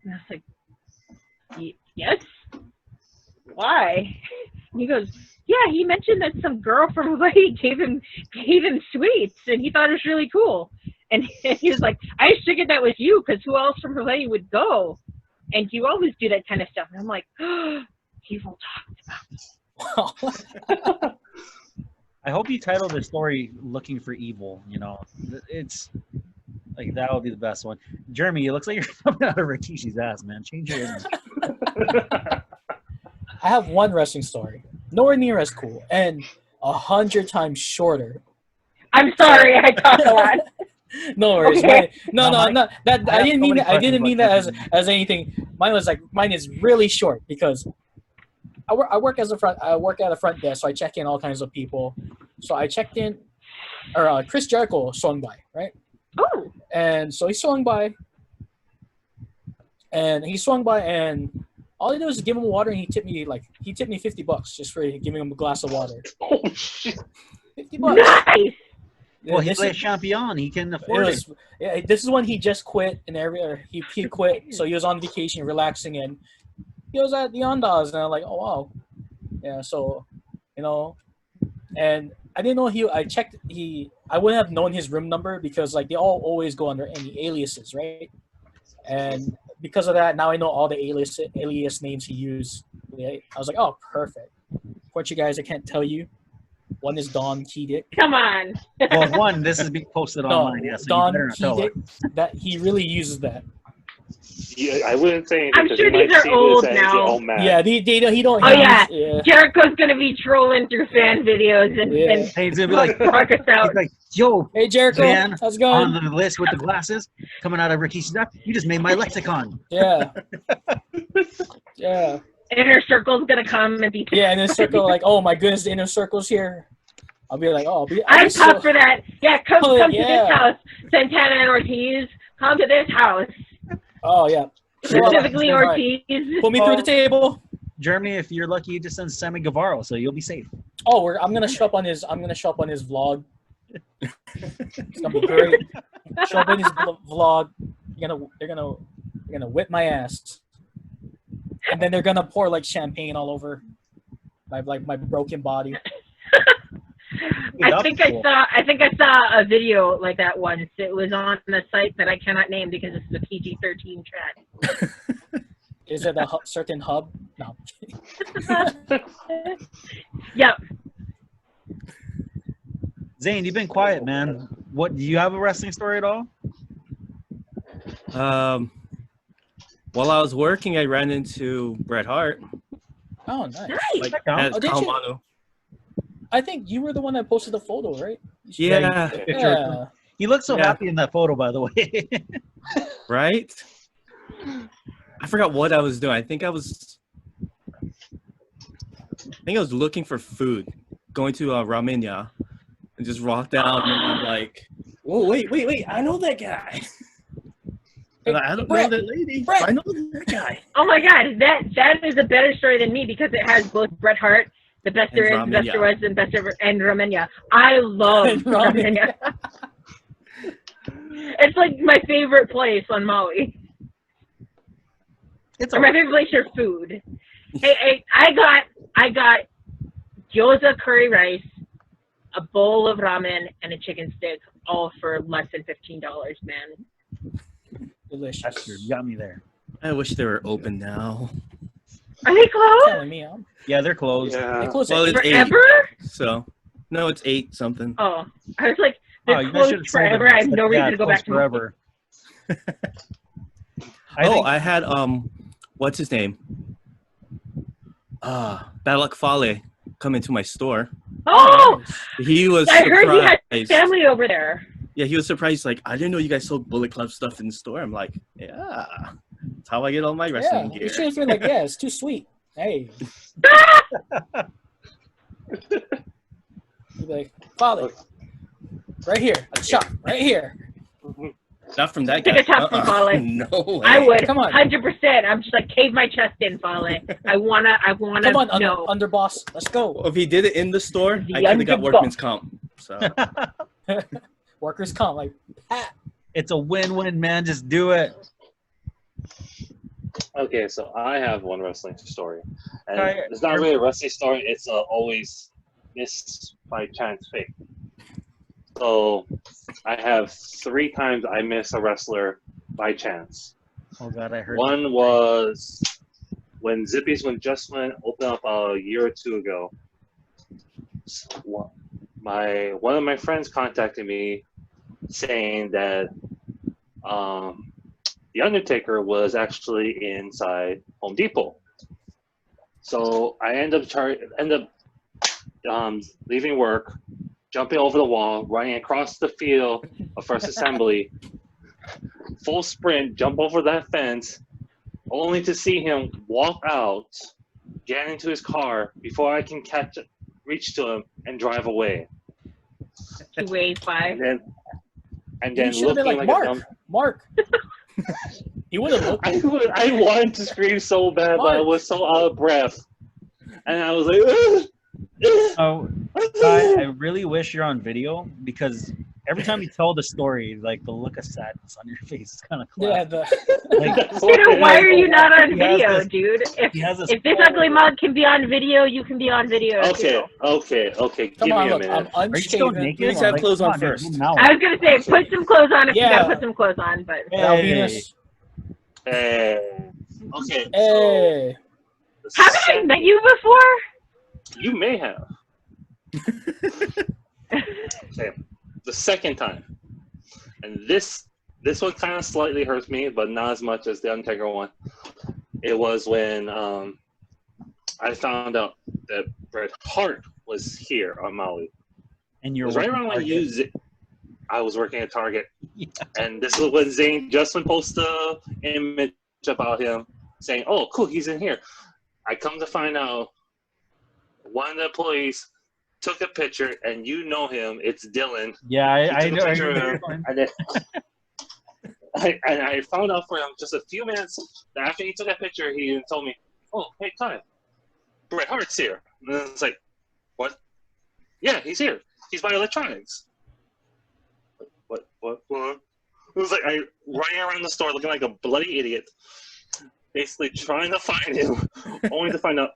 And I was like, "Yes." "Why?" And he goes, "Yeah, he mentioned that some girl from Hawaii gave him sweets, and he thought it was really cool." And he was like, "I just figured that was you, because who else from Hawaii would go? And you always do that kind of stuff." And I'm like, "Oh, Evil talked about me." I hope you title the story "Looking for Evil." You know, it's like that would be the best one. Jeremy, it looks like you're coming out of Rikishi's ass, man. Change your image. I have one wrestling story, nowhere near as cool, and 100 times shorter. I'm sorry, I talk a lot. No worries. Okay. No. That I didn't mean that as anything. Mine is really short because I work at a front desk, so I check in all kinds of people. So I checked in, or Chris Jericho swung by, right? Oh. And so he swung by, and all he did was give him water, and he tipped me $50 just for giving him a glass of water. Oh shit! $50. Nice. Well, he's a champion. He can afford it. Yeah, this is when he just quit, he quit, so he was on vacation, relaxing, and he was at the Ondas, and I'm like, "Oh wow." Yeah, so, and I didn't know I wouldn't have known his room number because like they all always go under any aliases, right? And because of that, now I know all the alias names he used. I was like, "Oh, perfect." For you guys, I can't tell you. One is Don Keydick. Come on. Well, this is being posted online. Yeah, so Don Keydick. That he really uses that. Yeah, I wouldn't say anything. I'm sure these are old now. Yeah, he don't. Oh yeah, Jericho's gonna be trolling through fan videos and he's gonna be like, talk us out. He's like, "Yo, hey Jericho, man, how's it going?" On the list with the glasses coming out of Rikishi's neck. You just made my lexicon. Yeah. Yeah. Inner Circle's gonna come and be. Yeah, Inner Circle, like, "Oh my goodness, the Inner Circle's here." I'll be like, "Oh, I'm tough for that." Yeah, come to this house, Santana and Ortiz. Come to this house. Oh yeah. Specifically Ortiz. Put me through the table. Jeremy, if you're lucky, you just send Sammy Guevara, so you'll be safe. Oh, I'm gonna show up on his vlog. It's gonna be great. Show up in his vlog. They're gonna whip my ass, and then they're gonna pour like champagne all over my broken body. I think I saw a video like that once. It was on a site that I cannot name because this is a PG-13 chat. Is it a certain hub? No. Yep. Zane, you've been quiet, man. What, do you have a wrestling story at all? While I was working, I ran into Bret Hart. Oh, nice. Like, That at did you? Kalamano. I think you were the one that posted the photo, right? Yeah, Yeah. He looks so Yeah. happy in that photo, by the way. right? I forgot what I was doing. I think I was looking for food, going to Ramenya, and just walked down and I'm like, whoa, wait, I know that guy. And I don't know that lady. Brett. I know that guy. Oh my God, that is a better story than me because it has both Bret Hart, the best And there is, the best Ramenya. there was, and best ever, and Ramenya. I love And Ramenya. Ramenya. It's like my favorite place on Maui. It's Or my favorite place for food. Hey, I got gyoza curry rice, a bowl of ramen, and a chicken stick, all for less than $15, man. Delicious. That's true. You got me there. I wish they were open now. Are they closed? Telling me, Yeah, they're closed. They Yeah. close Well, at it's 8. Forever? So, no, it's 8 something. Oh, I was like, Oh, they're you guys should closed have sold forever. it. I have no reason to go back closed to Maui. forever. I I had what's his name? Balak Fale come into my store. Oh, He was I heard he had surprised. family over there. Yeah, he was surprised. Like, I didn't know you guys sold Bullet Club stuff in the store. I'm like, yeah, that's how I get all my Yeah, wrestling you gear. should have been like, yeah, it's too sweet. Hey. You'd be like, Father, right here, a shot, right here. Not from that Take guy. a shot from Fale. No way. I would, Come on. 100%. I'm just like, cave my chest in, Fale. I wanna Come on, know. underboss, let's go. If he did it in the store, The I could have got underdog. workman's comp. So Workers comp, like, It's a win-win, man. Just do it. Okay, so I have one wrestling story, and Alright, it's not really a wrestling story. It's always missed by chance fake. So I have 3 times I miss a wrestler by chance. Oh God, I heard. One was when Zippy's just went opened up a year or 2 ago. One of my friends contacted me saying that the Undertaker was actually inside Home Depot. So I end up leaving work, jumping over the wall, running across the field of First Assembly, full sprint, jump over that fence, only to see him walk out, get into his car before I can reach to him and drive away. 285. And then you should have been looking like, like a dumb. Mark. He would have looked. I wanted to scream so bad, but I was so out of breath, and I was like, "Ugh, Oh, I really wish you're on video because every time you tell the story, like the look of sadness on your face is kind of Yeah, like, Dude, why are you not on He has video, this- dude? he has this If this ugly mug can be on video, you can be on video Okay, too. okay. come Give on, me a look, minute. I'm Are you still unshaven. naked? Please have Like, clothes come on dude, first. now. I was gonna say, put some clothes on if you Yeah. gotta put some clothes on, but Hey. Venus. Okay. Hey. So haven't I met you before? you may have. Okay. The second time, and this one kind of slightly hurts me, but not as much as the Undertaker one. It was when I found out that Bret Hart was here on Maui. And It you're was right around when I was working at Target, and this was when Zane Justin posted an image about him saying, "Oh, cool, he's in here." I come to find out one of the employees took a picture, and you know him. It's Dylan. Yeah, I He took a know. picture of him, and then I found out from him just a few minutes after he took that picture. He told me, "Oh, hey, Kai, Bret Hart's here." And then it's like, "What? Yeah, he's here. He's by electronics." What? It was like I running around the store looking like a bloody idiot, basically trying to find him, only to find out,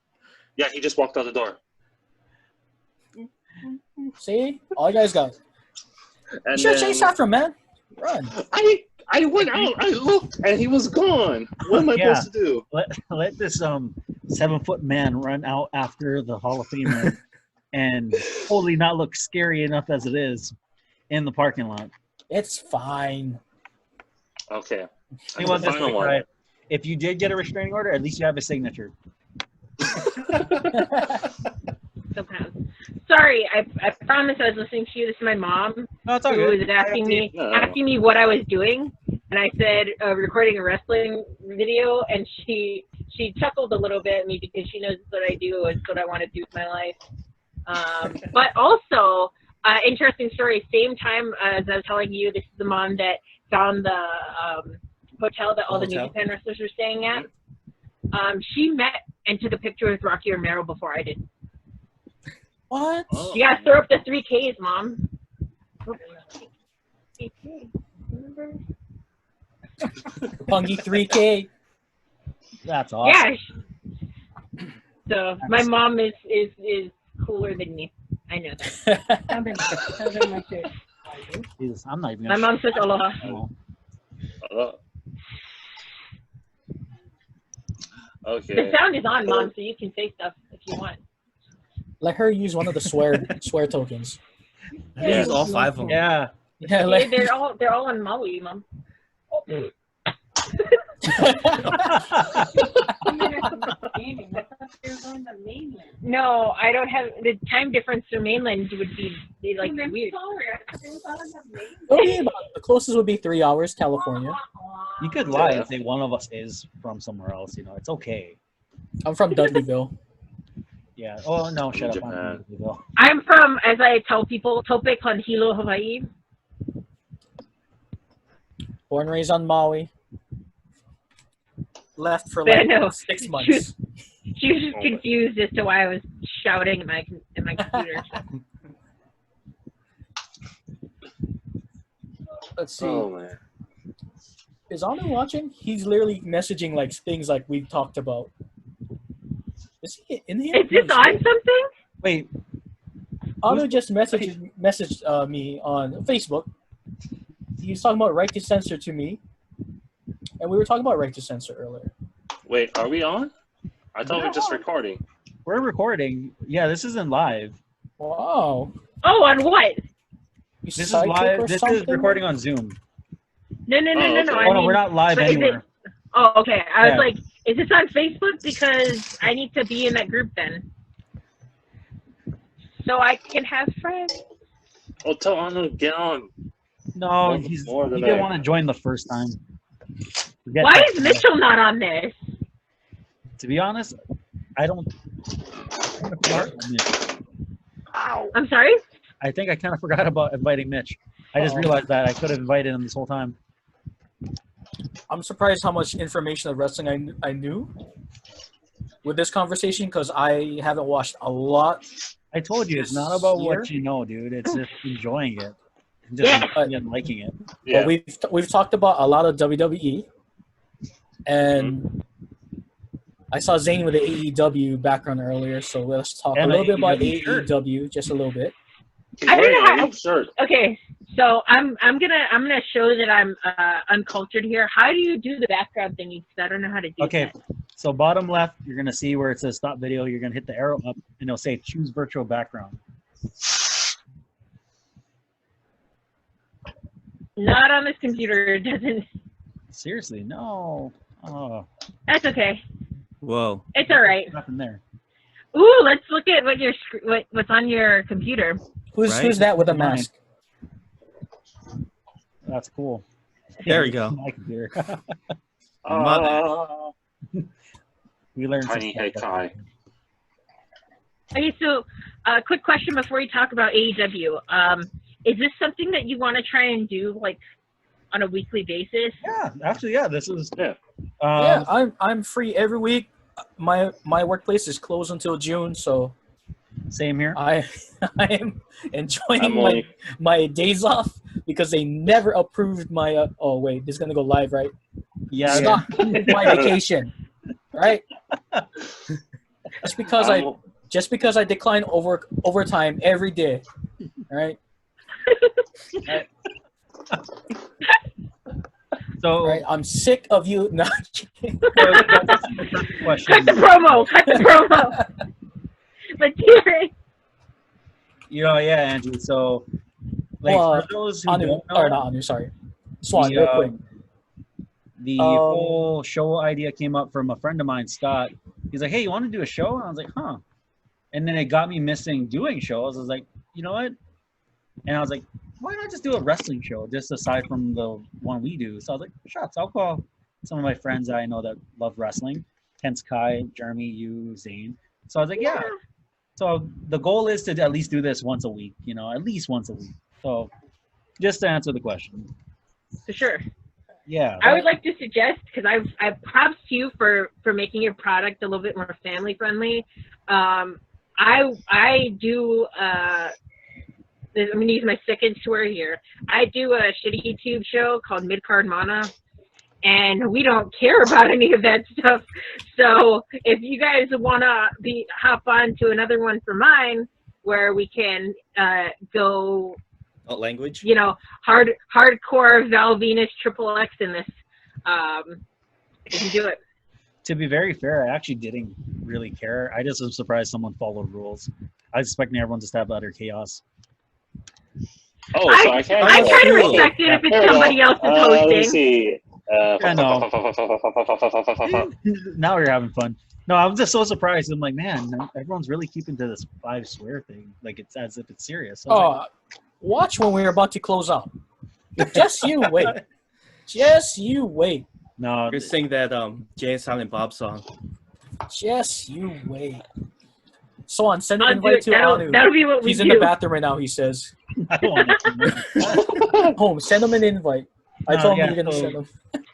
yeah, he just walked out the door. See? All you guys got. You And should then chase after him, man. Run. I I went out, I looked, and he was gone. What am I supposed to do? Let this 7-foot man run out after the Hall of Famer and totally not look scary enough as it is in the parking lot. It's fine. Okay. If you did get a restraining order, at least you have a signature. Sorry, I promise I was listening to you. This is my mom who was asking me what I was doing, and I said recording a wrestling video, and she chuckled a little bit at me because she knows what I do and what I want to do with my life. But also, interesting story. Same time as I was telling you, this is the mom that found the hotel that all the New Japan wrestlers were staying at. She met and took a picture with Rocky Romero before I did. What? Oh. You gotta throw up the 3Ks, Mom. 3K. Remember? Pungy 3K. That's awesome. Yeah. So my mom is cooler than me. I know that. Jesus, I'm not even. My mom says aloha. Okay. The sound is on, Mom, so you can say stuff if you want. Let her use one of the swear tokens. Yeah. Use all 5 of them. Yeah. Yeah. They're all on Maui, Mom. No, I don't have the time difference to mainland would be like weird. Okay, the closest would be 3 hours, California. You could lie and say one of us is from somewhere else. You know, it's okay. I'm from Dudleyville. Yeah. Oh no, shut up. I'm from I'm from, as I tell people, Tope Con Hilo, Hawaii. Born and raised on Maui. Left for like 6 months. She was just confused as to why I was shouting at my computer. Let's see. Oh, man. Is Anu watching? He's literally messaging like things like we've talked about. Is he in here? Is this on something? Wait. Anu just messaged me on Facebook. He was talking about right to censor to me. And we were talking about right to censor earlier. Wait, are we on? I thought we were just recording. We're recording. Yeah, this isn't live. Wow. Oh, on what? This is live. This is recording on Zoom. No. Okay. I mean, we're not live anywhere. Okay. I was like, is this on Facebook? Because I need to be in that group then. So I can have friends. Oh, tell Anu to get on. No, he didn't want to join the first time. Why is Mitchell not on this? To be honest, I don't. I'm sorry? I think I kind of forgot about inviting Mitch. I just realized that I could have invited him this whole time. I'm surprised how much information of wrestling I knew with this conversation because I haven't watched a lot. I told you, it's not about what you know, dude. It's just enjoying it. And liking it. Yeah. Well, we've talked about a lot of WWE, and I saw Zane with the AEW background earlier, so let's talk a little bit about AEW, just a little bit. I don't know how. Okay, so I'm gonna show that I'm uncultured here. How do you do the background thingy? Because I don't know how to do that. Okay, so bottom left, you're gonna see where it says stop video. You're gonna hit the arrow up, and it'll say choose virtual background. Not on this computer. It doesn't. Seriously, no. Oh. That's okay. Whoa. It's all right. Nothing there. Ooh, let's look at what's on your computer. Who's that with a mask? That's cool. There we go. My computer. We learned. Tiny head Kai. Okay, so quick question before we talk about AEW. Is this something that you want to try and do like on a weekly basis? Yeah, actually, yeah. This is I'm free every week. My workplace is closed until June, so same here. I am enjoying my days off because they never approved my. Oh wait, this is gonna go live, right? Yeah. Stop my vacation, right? Just because I decline overtime every day, right? So Right, I'm sick of you. No, question. Cut the promo. Let's hear it. Yeah, Angie. So, like, for those who Anu, don't know, or not Anu, sorry, Swan, the, real quick. The whole show idea came up from a friend of mine, Scott. He's like, "Hey, you want to do a show?" And I was like, "Huh." And then it got me missing doing shows. I was like, "You know what?" And I was like, "Why not just do a wrestling show, just aside from the one we do?" So I was like, "Shucks, I'll call some of my friends that I know that love wrestling, hence Kai, Jeremy, you, Zane." So I was like, "Yeah." So the goal is to at least do this once a week, at least once a week. So just to answer the question. For sure. Yeah. I would like to suggest, because I've props to you for making your product a little bit more family friendly. I do. I'm gonna use my second swear here. I do a shitty YouTube show called Midcard Mana, and we don't care about any of that stuff. So if you guys wanna hop on to another one for mine, where we can go. Language, hardcore Val Venus Triple X in this. We can do it. To be very fair, I actually didn't really care. I just was surprised someone followed rules. I was expecting everyone just to have utter chaos. Oh, so I can't. I kind of respect it if it's somebody else is hosting. Let me see. I know. Now you're having fun. No, I'm just so surprised. I'm like, man, everyone's really keeping to this 5 swear thing. Like it's as if it's serious. So watch when we're about to close out. Just you wait. Just you wait. No, you're sing that Jay and Silent Bob song. Just you wait. Swan, send an I'll invite to Anu. That'll be what we He's do. in the bathroom right now, he says. I don't want to. Home, send him an invite. I told him you're going to send him.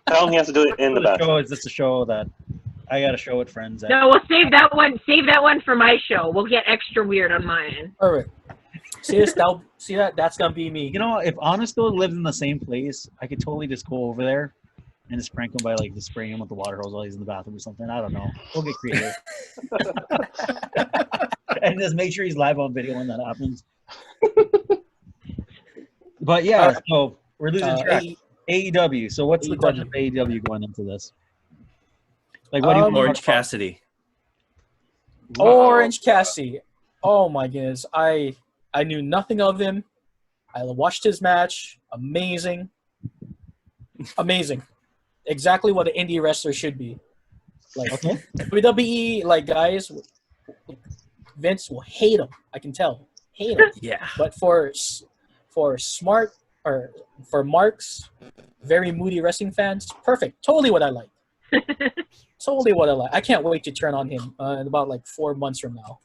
Tell him he has to do it in the bathroom. Is this a show that I got to show with friends? No, we'll save that one. Save that one for my show. We'll get extra weird on my end. All right. See that? That's gonna be me. If Honest though lived in the same place, I could totally just go over there and just prank him by just spraying him with the water hose while he's in the bathroom or something. I don't know. We'll get creative. And just make sure he's live on video when that happens. But yeah, so we're losing track. AEW. So what's the question of AEW going into this? Like, what do you Orange Cassidy? Orange Cassidy. Oh my goodness. I knew nothing of him. I watched his match. Amazing. Amazing. Exactly what an indie wrestler should be. Like WWE, guys, Vince will hate him. I can tell. Hate him. Yeah. But for smart or for Mark's very moody wrestling fans, perfect. Totally what I like. Totally what I like. I can't wait to turn on him in about 4 months from now.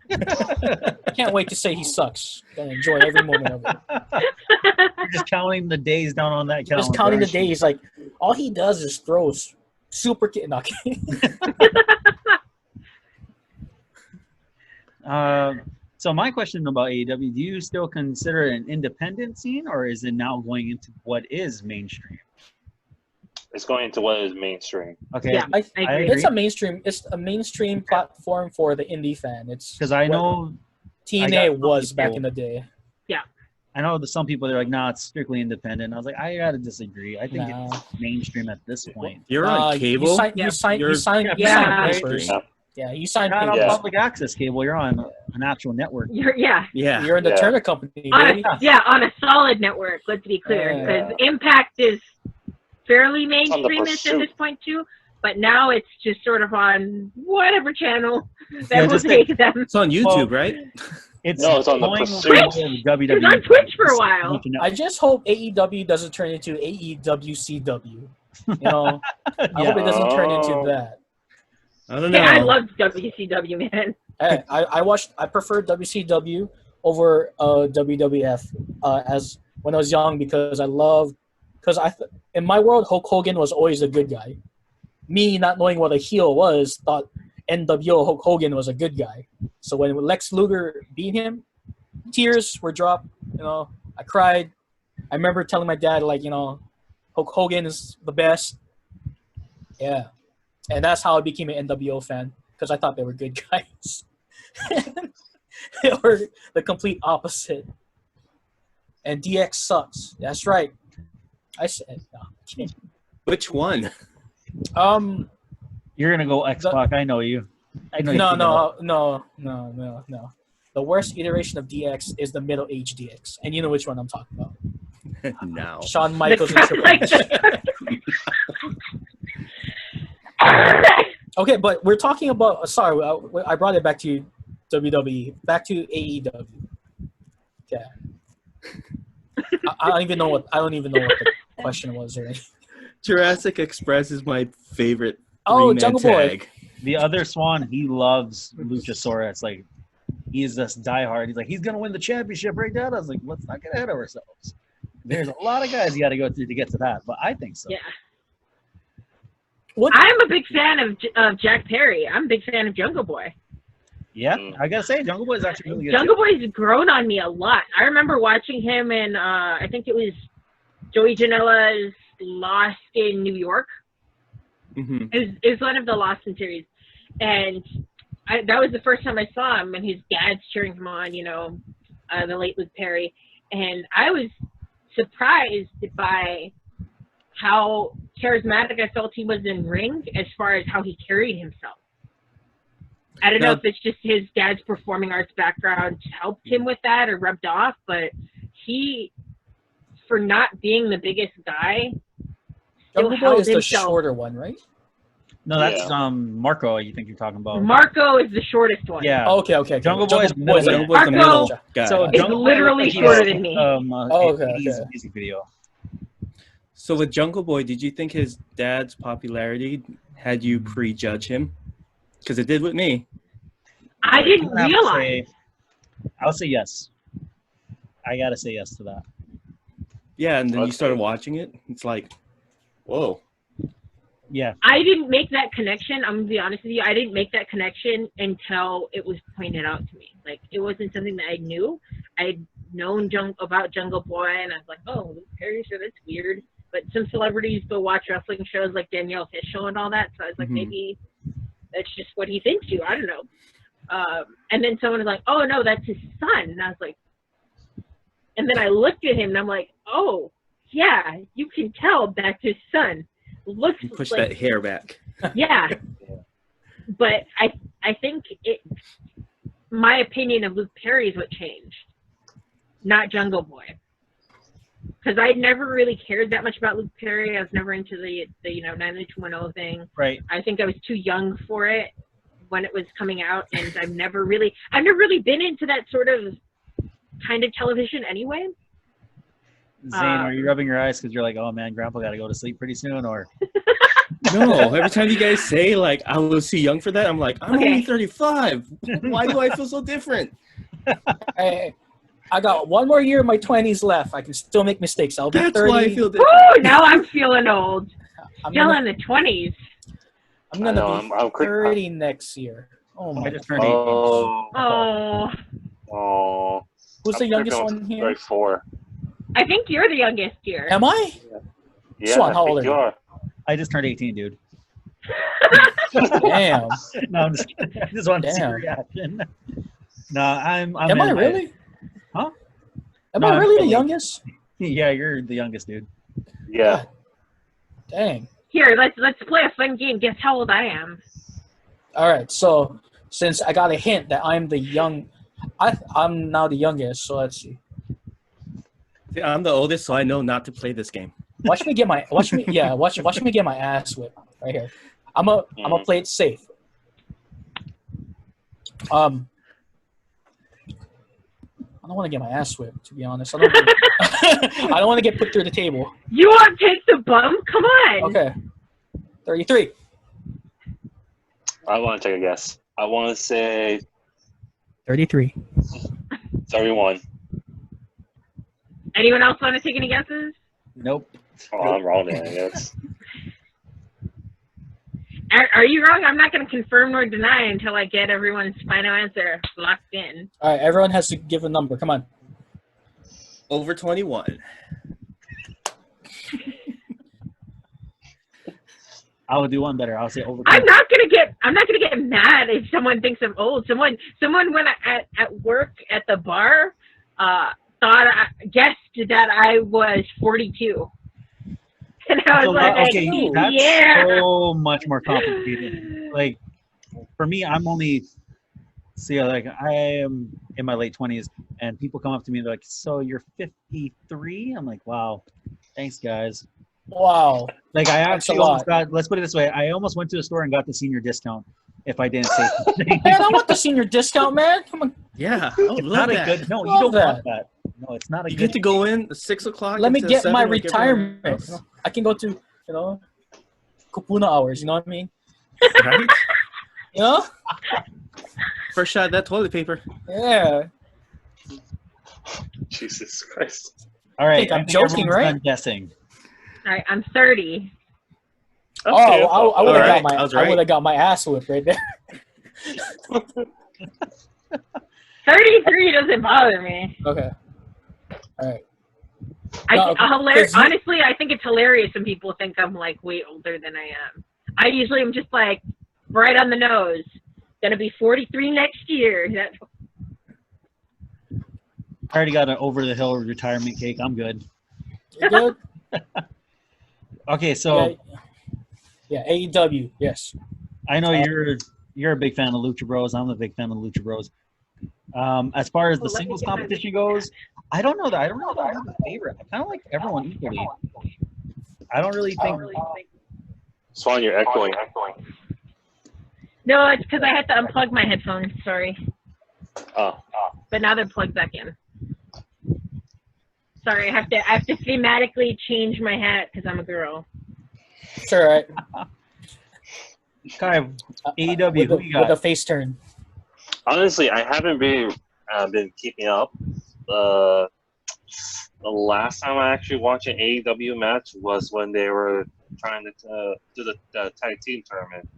I can't wait to say he sucks. Gonna enjoy every moment of it. You're just counting the days down on that calendar. Just counting the days. All he does is throws super kick. No, so my question about AEW, do you still consider it an independent scene, or is it now going into what is mainstream? It's going into what is mainstream. Okay, yeah, I agree. It's a mainstream platform for the indie fan. It's because I know TNA was back in the day. Yeah, I know that some people they're like, "Nah, it's strictly independent." I was like, I gotta disagree. I think it's mainstream at this point. You're on cable. You signed papers. Yeah, you signed You're not papers. on public access cable. You're on an actual network. You're in the Turner Company. Baby. On a solid network. Let's be clear, because Impact is fairly mainstream-ish at this point too, but now it's just sort of on whatever channel that will take them. It's on YouTube, right? It's on the Pursuit. WWE. It was on Twitch for a while. I just hope AEW doesn't turn into AEWCW. I hope it doesn't turn into that. I don't know. Yeah, I loved WCW, man. I preferred WCW over WWF as when I was young because in my world Hulk Hogan was always a good guy. Me not knowing what a heel was thought NWO Hulk Hogan was a good guy. So when Lex Luger beat him, tears were dropped. I cried. I remember telling my dad Hulk Hogan is the best. Yeah. And that's how I became an NWO fan, because I thought they were good guys. They were the complete opposite. And DX sucks. That's right. I said no. Which one? You're gonna go X-Pac. I know you. I know. No. The worst iteration of DX is the middle-aged DX, and you know which one I'm talking about. No. Shawn Michaels and Triple H. Okay, but we're talking about. Sorry, I brought it back to WWE, back to AEW. Yeah. I don't even know what the question was. Or Jurassic Express is my favorite. Oh, Jungle tag. Boy. The other Swan, he loves Luchasaurus. Like, he's just diehard. He's like, he's gonna win the championship right now. I was like, let's not get ahead of ourselves. There's a lot of guys you got to go through to get to that, but I think so. Yeah. What? I'm a big fan of Jack Perry. I'm a big fan of Jungle Boy. Yeah, I gotta say, Jungle Boy is actually really good. Jungle Boy's grown on me a lot. I remember watching him in, I think it was Joey Janela's Lost in New York. Mm-hmm. It was one of the Lost in series, and that was the first time I saw him, and his dad's cheering him on. The late Luke Perry, and I was surprised by how charismatic I felt he was in ring as far as how he carried himself. I don't know if it's just his dad's performing arts background helped him with that or rubbed off, but he, for not being the biggest guy, Jungle Boy is the shorter one, right? No, that's Marco. You think you're talking about? Marco is the shortest one. Yeah. Oh, okay. Jungle Boy is the Marco's the middle guy. So He's literally shorter than me. Music video. So with Jungle Boy, did you think his dad's popularity had you prejudge him? Because it did with me. I didn't realize. I would say yes. I gotta say yes to that. Yeah, and then you started watching it. It's like, whoa. Yeah. I didn't make that connection. I'm gonna be honest with you. I didn't make that connection until it was pointed out to me. Like, it wasn't something that I knew. I'd known about Jungle Boy, and I was like, oh, Luke Perry, so that's weird. But some celebrities go watch wrestling shows like Danielle Fishel and all that, so I was like, maybe that's just what he's into. I don't know. And then someone was like, oh, no, that's his son. And I was like, and then I looked at him, and I'm like, oh, yeah, you can tell that's his son. Looks you push like, that hair back. Yeah. But I think my opinion of Luke Perry is what changed, not Jungle Boy. Because I never really cared that much about Luke Perry. I was never into the 90210 thing. Right. I think I was too young for it when it was coming out, and I've never really been into that sort of kind of television anyway. Zane, are you rubbing your eyes because you're like, oh man, Grandpa got to go to sleep pretty soon, or? No, every time you guys say like I was too young for that, I'm like, I'm only 35. Why do I feel so different? Hey, I got one more year in my 20s left. I can still make mistakes. I'll be 30. That's why I feel different. Ooh, now I'm feeling old. Still in the 20s. I'm gonna be 30 next year. Oh my! I just turned 18. Oh. Who's the youngest one here? 34. I think you're the youngest here. Am I? Yeah, Swan, how old are you? I just turned 18, dude. Damn. No, I'm just kidding. I just wanted to see your reaction. No, I'm Am I really? Huh? Am I really the youngest? Yeah, you're the youngest, dude. Yeah. Dang. Here, let's play a fun game. Guess how old I am. All right. So since I got a hint that I'm now the youngest. So let's see. I'm the oldest, so I know not to play this game. Watch me get my ass whipped right here. I'm gonna play it safe. I don't want to get my ass whipped, to be honest. I don't want to get put through the table. You want to take the bump? Come on. Okay. 33. I want to take a guess. I want to say 33. 31. Anyone else want to take any guesses? Nope. Oh, I'm wrong there, I guess. Are you wrong? I'm not going to confirm nor deny until I get everyone's final answer locked in. All right, everyone has to give a number. Come on. Over 21. I would do one better. I'll say over 20. I'm not gonna get mad if someone thinks I'm old. Someone when at work at the bar guessed that I was 42. And I was like, okay, that's yeah. so much more complicated. Like, for me, I'm only, like, I am in my late 20s, and people come up to me, they're like, so you're 53? I'm like, wow, thanks, guys. Wow. Like, I actually almost got, let's put it this way, I almost went to the store and got the senior discount if I didn't say something. Man, I want the senior discount, man. Come on. Yeah. It's not a good, no, you don't want that. No, it's not a You good. get to go in at 6 o'clock. Let me get 7, my like retirement. I can go to, kupuna hours, you know what I mean? Right? You know? First shot of that toilet paper. Yeah. Jesus Christ. All right, I'm joking, right? Done guessing. All right, I'm 30. Okay, I would have right. I would have got my ass whipped right there. 33 doesn't bother me. Okay. All right. Honestly, I think it's hilarious when people think I'm like way older than I am. I usually am just like right on the nose. Gonna be 43 next year. I already got an over the hill retirement cake. I'm good. You good? Okay, so yeah, AEW. Yes. I know you're a big fan of Lucha Bros. I'm a big fan of Lucha Bros. As far as the singles competition goes, I don't know that I have a favorite. I kind of like everyone equally. I don't really think. Swan, you're echoing. No, it's because I had to unplug my headphones. Sorry. Oh. But now they're plugged back in. Sorry, I have to thematically change my hat because I'm a girl. It's all right. Kai, AEW, who you got? With a face turn. Honestly, I haven't really been keeping up. The last time I actually watched an AEW match was when they were trying to do the tag team tournament.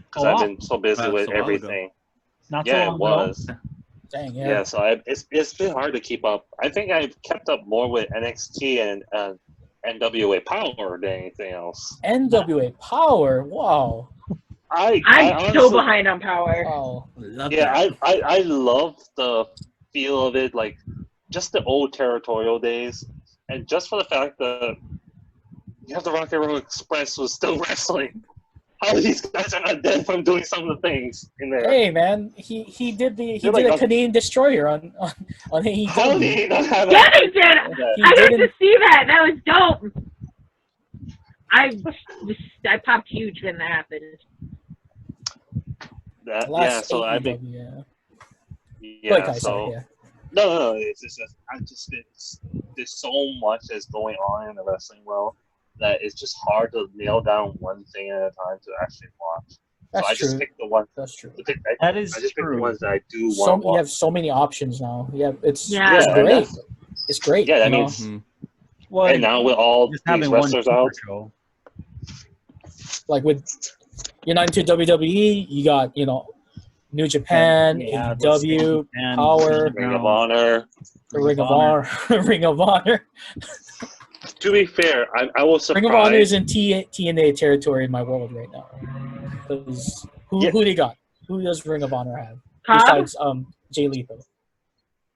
Because I've been so busy with everything. Not so long it was. Dang, yeah. Yeah, so it's been hard to keep up. I think I've kept up more with NXT and NWA Power than anything else. NWA Power? Wow. I'm honestly, so behind on Power. Oh, I love the feel of it, like just the old territorial days, and just for the fact that you have the Rock and Roll Express was still wrestling. How these guys are not dead from doing some of the things in there? Hey man, he did a Canadian Destroyer on AEW. How did he not have Yeah, he did. I got to see that. That was dope. I popped huge when that happened. So I think. No. It's just there's so much that's going on in the wrestling world that it's just hard to nail down one thing at a time to actually watch. That's so I true. just pick the ones. That's true. That is I just pick true. the ones that I do want to watch. You have so many options now. It's great. It's great. Yeah, that means. Well, and now with all these wrestlers out, like with you're not into WWE, you got New Japan, AEW, Power, Ring of Honor, Ring of Honor. To be fair, I was surprised. Ring of Honor is in TNA territory in my world right now. Who they got? Who does Ring of Honor have besides Jay Lethal?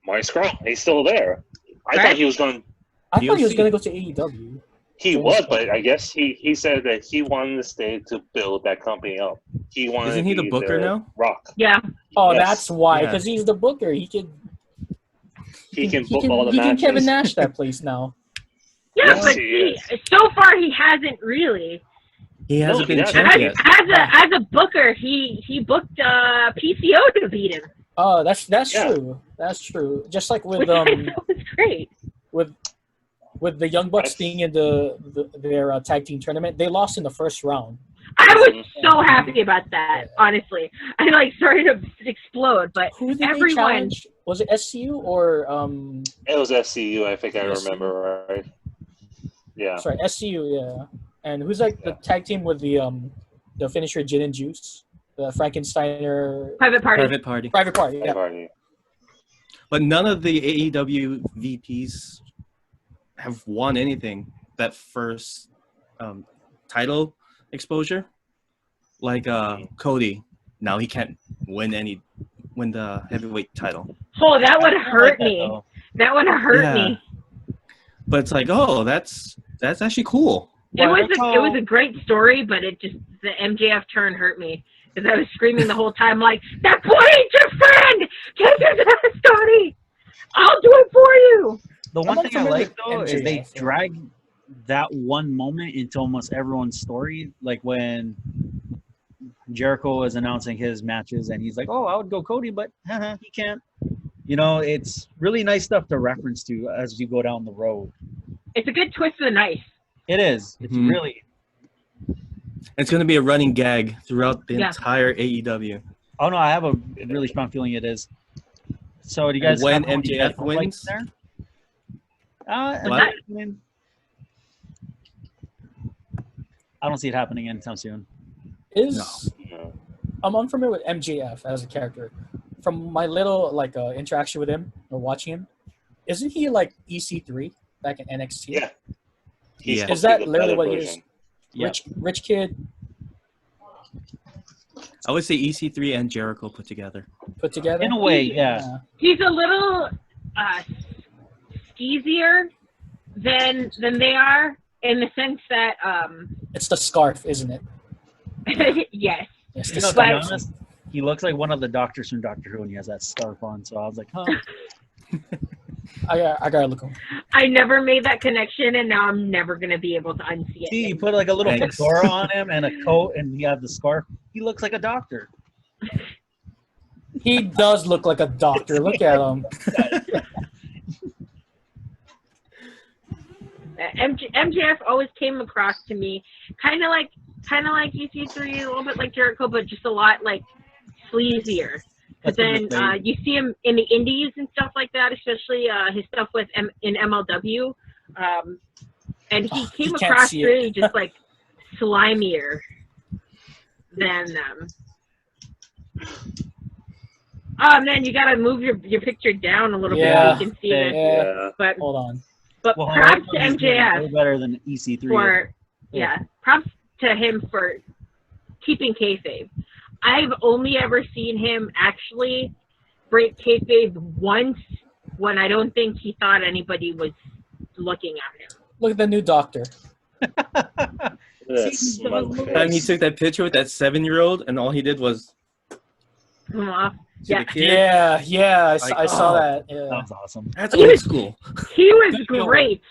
Maestro, he's still there. I thought he was going. I thought he was going to go to AEW. He was, but I guess he said that he wanted to stay to build that company up. He wanted. Isn't he the booker now? Rock. Yeah. Oh, yes. That's why. Because he's the booker. He can book all the matches. He can Kevin Nash that place now. Yeah, but so far he hasn't really. He hasn't been champion. As a booker, he booked PCO to beat him. Oh, that's true. That's true. Just like with that was great. With the Young Bucks being in their tag team tournament, they lost in the first round. I was so happy about that. Honestly, I started to explode. But who did they challenge? Was it SCU or? It was SCU. I think I remember right. Yeah. Sorry, SCU. Yeah. And who's the tag team with the finisher Gin and Juice, the Frankensteiner Private Party. Yeah. But none of the AEW VPs have won anything that first title exposure. Like Cody, now he can't win the heavyweight title. Oh, that would hurt me. That would hurt me. But it's like, oh, that's actually cool. It was a great story, but the MJF turn hurt me because I was screaming the whole time like, "That boy ain't your friend! Take him to that story! I'll do it for you!" The one thing I like though is they drag that one moment into almost everyone's story. Like when Jericho was announcing his matches, and he's like, "Oh, I would go Cody, but he can't." You know, it's really nice stuff to reference to as you go down the road. It's a good twist of the knife. It is. It's really. It's going to be a running gag throughout the entire AEW. Oh no, I have a really strong feeling it is. So do you guys when MJF wins there? What? I don't see it happening anytime soon. I'm unfamiliar with MJF as a character. From my little interaction with him or watching him, isn't he like EC3 back in NXT? Yeah. Is that literally what he is? Yeah. Rich kid. I would say EC3 and Jericho put together. In a way, yeah. He's a little skeezier than they are in the sense that it's the scarf, isn't it? Yes. Yes, You know, to be honest, he looks like one of the doctors from Doctor Who, and he has that scarf on. So I was like, huh. I gotta look him. I never made that connection, and now I'm never gonna be able to unsee it. See, you put like a little fedora on him and a coat, and he had the scarf. He looks like a doctor. He does look like a doctor. Look at him. MJF always came across to me kind of like EC3, a little bit like Jericho, but just a lot like sleazier. But then you see him in the indies and stuff like that, especially his stuff in MLW, and he came across really just like slimier than them. Oh man, you gotta move your picture down a little bit so you can see it. Yeah. But hold on. But props to MJF better than EC3. Props to him for keeping kayfabe. I've only ever seen him actually break kayfabe once when I don't think he thought anybody was looking at him. Look at the new doctor. And he took that picture with that 7-year-old, and all he did was. Yeah, I saw that. Yeah. That was awesome. That's old school. He was great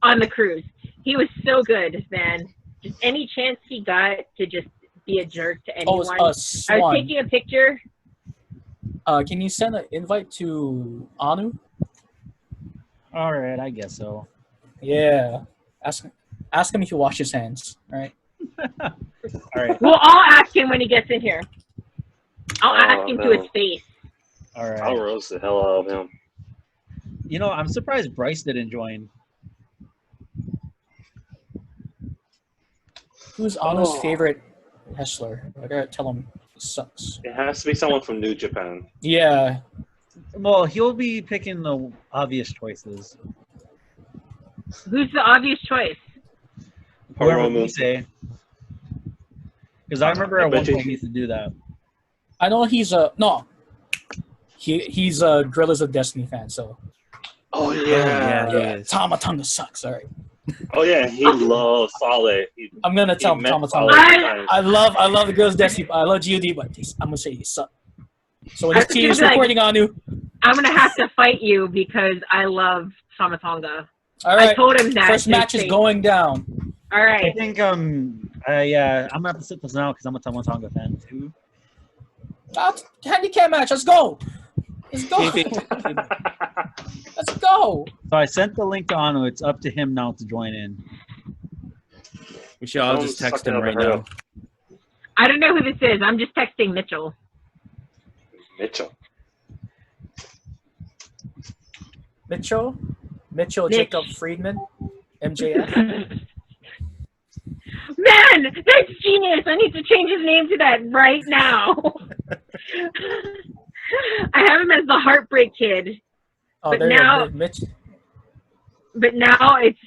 on the cruise. He was so good, man. Just any chance he got to just be a jerk to anyone. I was taking a picture. Can you send an invite to Anu? All right, I guess so. Yeah. Ask him if he washes his hands. All right. All right. We'll all ask him when he gets in here. I'll ask him to his face. All right. I'll roast the hell out of him. You know, I'm surprised Bryce didn't join. Who's Anu's favorite wrestler? I gotta tell him he sucks. It has to be someone from New Japan. Yeah. Well, he'll be picking the obvious choices. Who's the obvious choice? Whoever we say. Because I remember at one point he used to do that. I know he's a Gorillas of Destiny fan, so. Oh yeah. Tama Tonga sucks. All right. Oh yeah, he loves Fale. I'm gonna tell him Tama Tonga. I love the Gorillas of Destiny. I love GOD, but I'm gonna say he sucks. So when his team is recording Anu, I'm gonna have to fight you because I love Tama Tonga. All right. I told him that. First match is going down. All right. I think I'm gonna have to sit this out because I'm a Tama Tonga fan too. Handicap match. Let's go. Let's go. So I sent the link to Anu. It's up to him now to join in. We should all just text him right now. I don't know who this is. I'm just texting Mitchell. Mitchell Jacob Friedman, MJF. Man, that's genius. I need to change his name to that right now. I have him as the Heartbreak Kid. Oh, but there now, Mitch. But now it's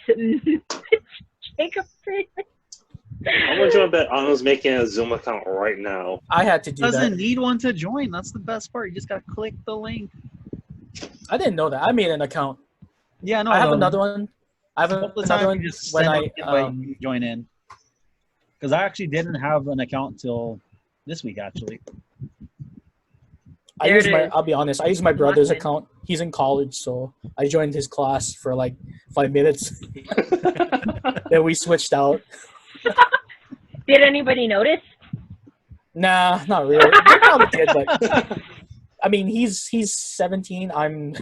Jacob Friedman. I'm going to bet Anu's making a Zoom account right now. I had to do that. Doesn't need one to join. That's the best part. You just got to click the link. I didn't know that. I made an account. Yeah, no. I have another one. I have A couple of another times one you just when send I out the invite, you join in. Because I actually didn't have an account till this week, actually. I'll be honest, I use my brother's Locked in. account. He's in college, so I joined his class for like 5 minutes. Then we switched out. Did anybody notice? Nah, not really. They probably did, but I mean, he's 17. I'm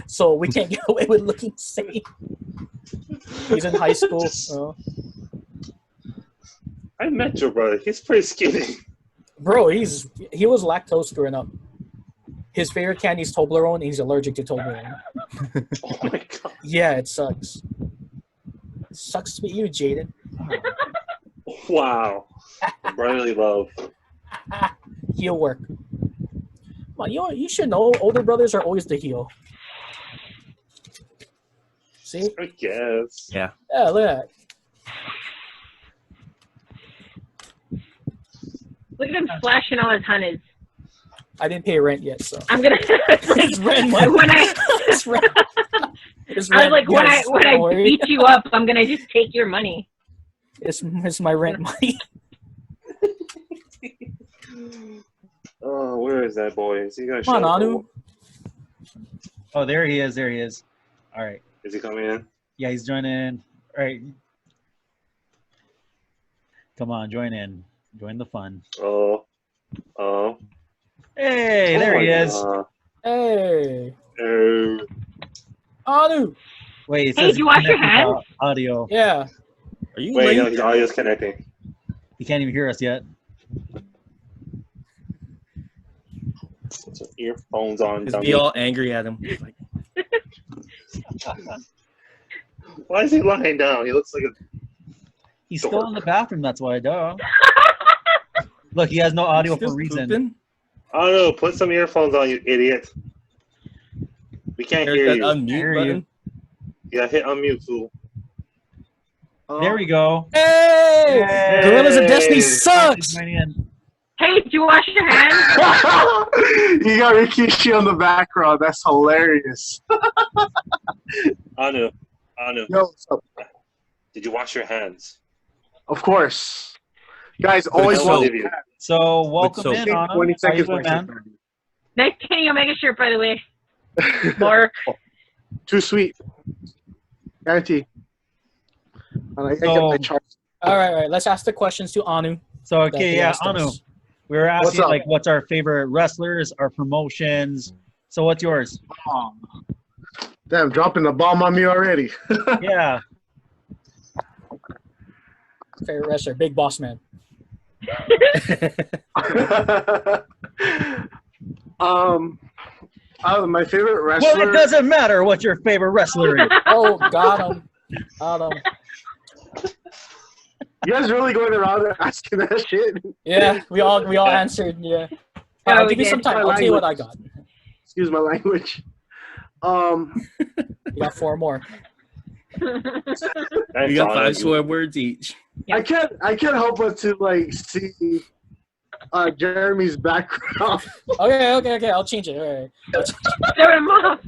so we can't get away with looking same. He's in high school. So. I met your brother. He's pretty skinny. Bro, he was lactose growing up. His favorite candy is Toblerone, and he's allergic to Toblerone. Oh my god. Yeah, it sucks. It sucks to be you, Jaden. Wow. Brotherly love. Heel work. Well, you should know older brothers are always the heel. See? I guess. Yeah. Yeah, look at that. Look at him splashing all his honeys. I didn't pay rent yet, so. I'm gonna. It's rent money. when I, It's rent. It's I was rent, like, guys, when don't I worry. beat you up, I'm gonna just take your money. It's my rent money. Oh, where is that boy? Is he gonna Come show on, up? Anu. Oh, there he is. There he is. All right. Is he coming in? Yeah, he's joining. All right. Come on, join in. Join the fun. Oh. Hey, there he is. Hey. Oh. Anu. Wait, it Hey, says did you wash your connected hands? to Audio. Yeah. Are you Wait, late? no, his audio's connecting. He can't even hear us yet. Put some earphones on. Just Dummy. be all angry at him. Like, Why is he lying down? He looks like a. He's still in the bathroom, that's why, duh. Look, he has no audio for a still reason. pooping? I don't know. Put some earphones on, you idiot. We can't There's hear that you. unmute Hear button. you. Yeah, hit unmute, fool. There we go. Hey! Hey! Gorillas of Destiny He's sucks! joining in. Hey, did you wash your hands? You got Rikishi on the background. That's hilarious. Anu. Yo, what's up? Did you wash your hands? Of course. Guys, always so- want you. So, welcome soap. in, Anna. 20 How you seconds. doing, man? Nice Kenny Omega shirt, by the way. Mark. Too sweet. Guarantee. And I So- get my charts. All right. Let's ask the questions to Anu. So, that okay, they yeah, asked Anu. us. We were asking, What's up? like, what's our favorite wrestlers, our promotions. So, what's yours? Damn, dropping the bomb on me already. Yeah. Favorite wrestler, Big Boss Man. My favorite Well, wrestler. it doesn't matter what your favorite wrestler is. Oh, got him. Got him. You guys really going around and asking that shit? Yeah, we all answered. Yeah. Yeah, I'll we give you did. some time. I'll tell you what I got. Excuse my language. You got 4 more. We got 5 swear words each. Yeah. I can't help but to like see Jeremy's background. Okay. I'll change it. All right. Throw him off.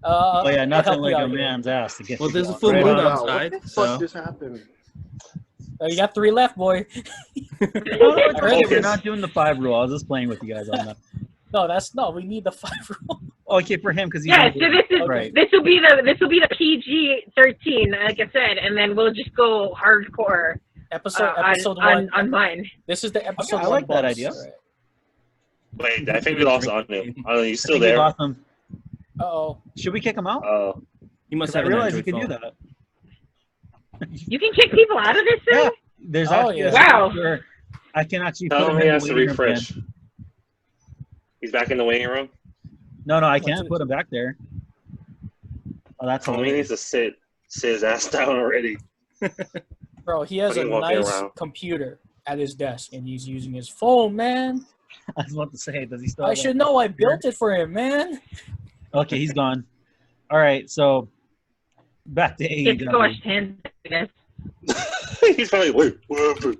Oh, yeah, nothing help me like a out here. man's ass to get Well, you there's a going, full right? moon Wow, outside, what the so- fuck just happened? You got 3 left, boy. Oh, it's okay. We're Focus. not doing the 5 rule. I was just playing with you guys on that. No. We need the 5 rule. Okay, for him because he's Yeah, so this is right. this will be the PG-13, like I said, and then we'll just go hardcore Episode 1. on mine. This is the episode. Okay, I 1 like that bonus. idea. All right. Wait, I think we lost Anu. Anu, you I still think we there? lost him. Uh-oh. Should we kick him out? Oh. You must 'Cause I have an realized you Android can do phone. that. You can kick people out of this thing? Yeah. There's Oh, actually yeah. a Wow. spot where I can actually Tell put him him he in has the to waiting room refresh. again. He's back in the waiting room. No, I What's can't it? put him back there. Oh, that's Tell him he needs hilarious. to sit his ass down already. Bro, he has a Fucking walking nice around. computer at his desk, and he's using his phone, man. I was about to say, does he still? I have should that? know. I built it for him, man. Okay, he's gone. All right, so back to Get AEW. squashed hands, I guess. He's probably wait. What happened?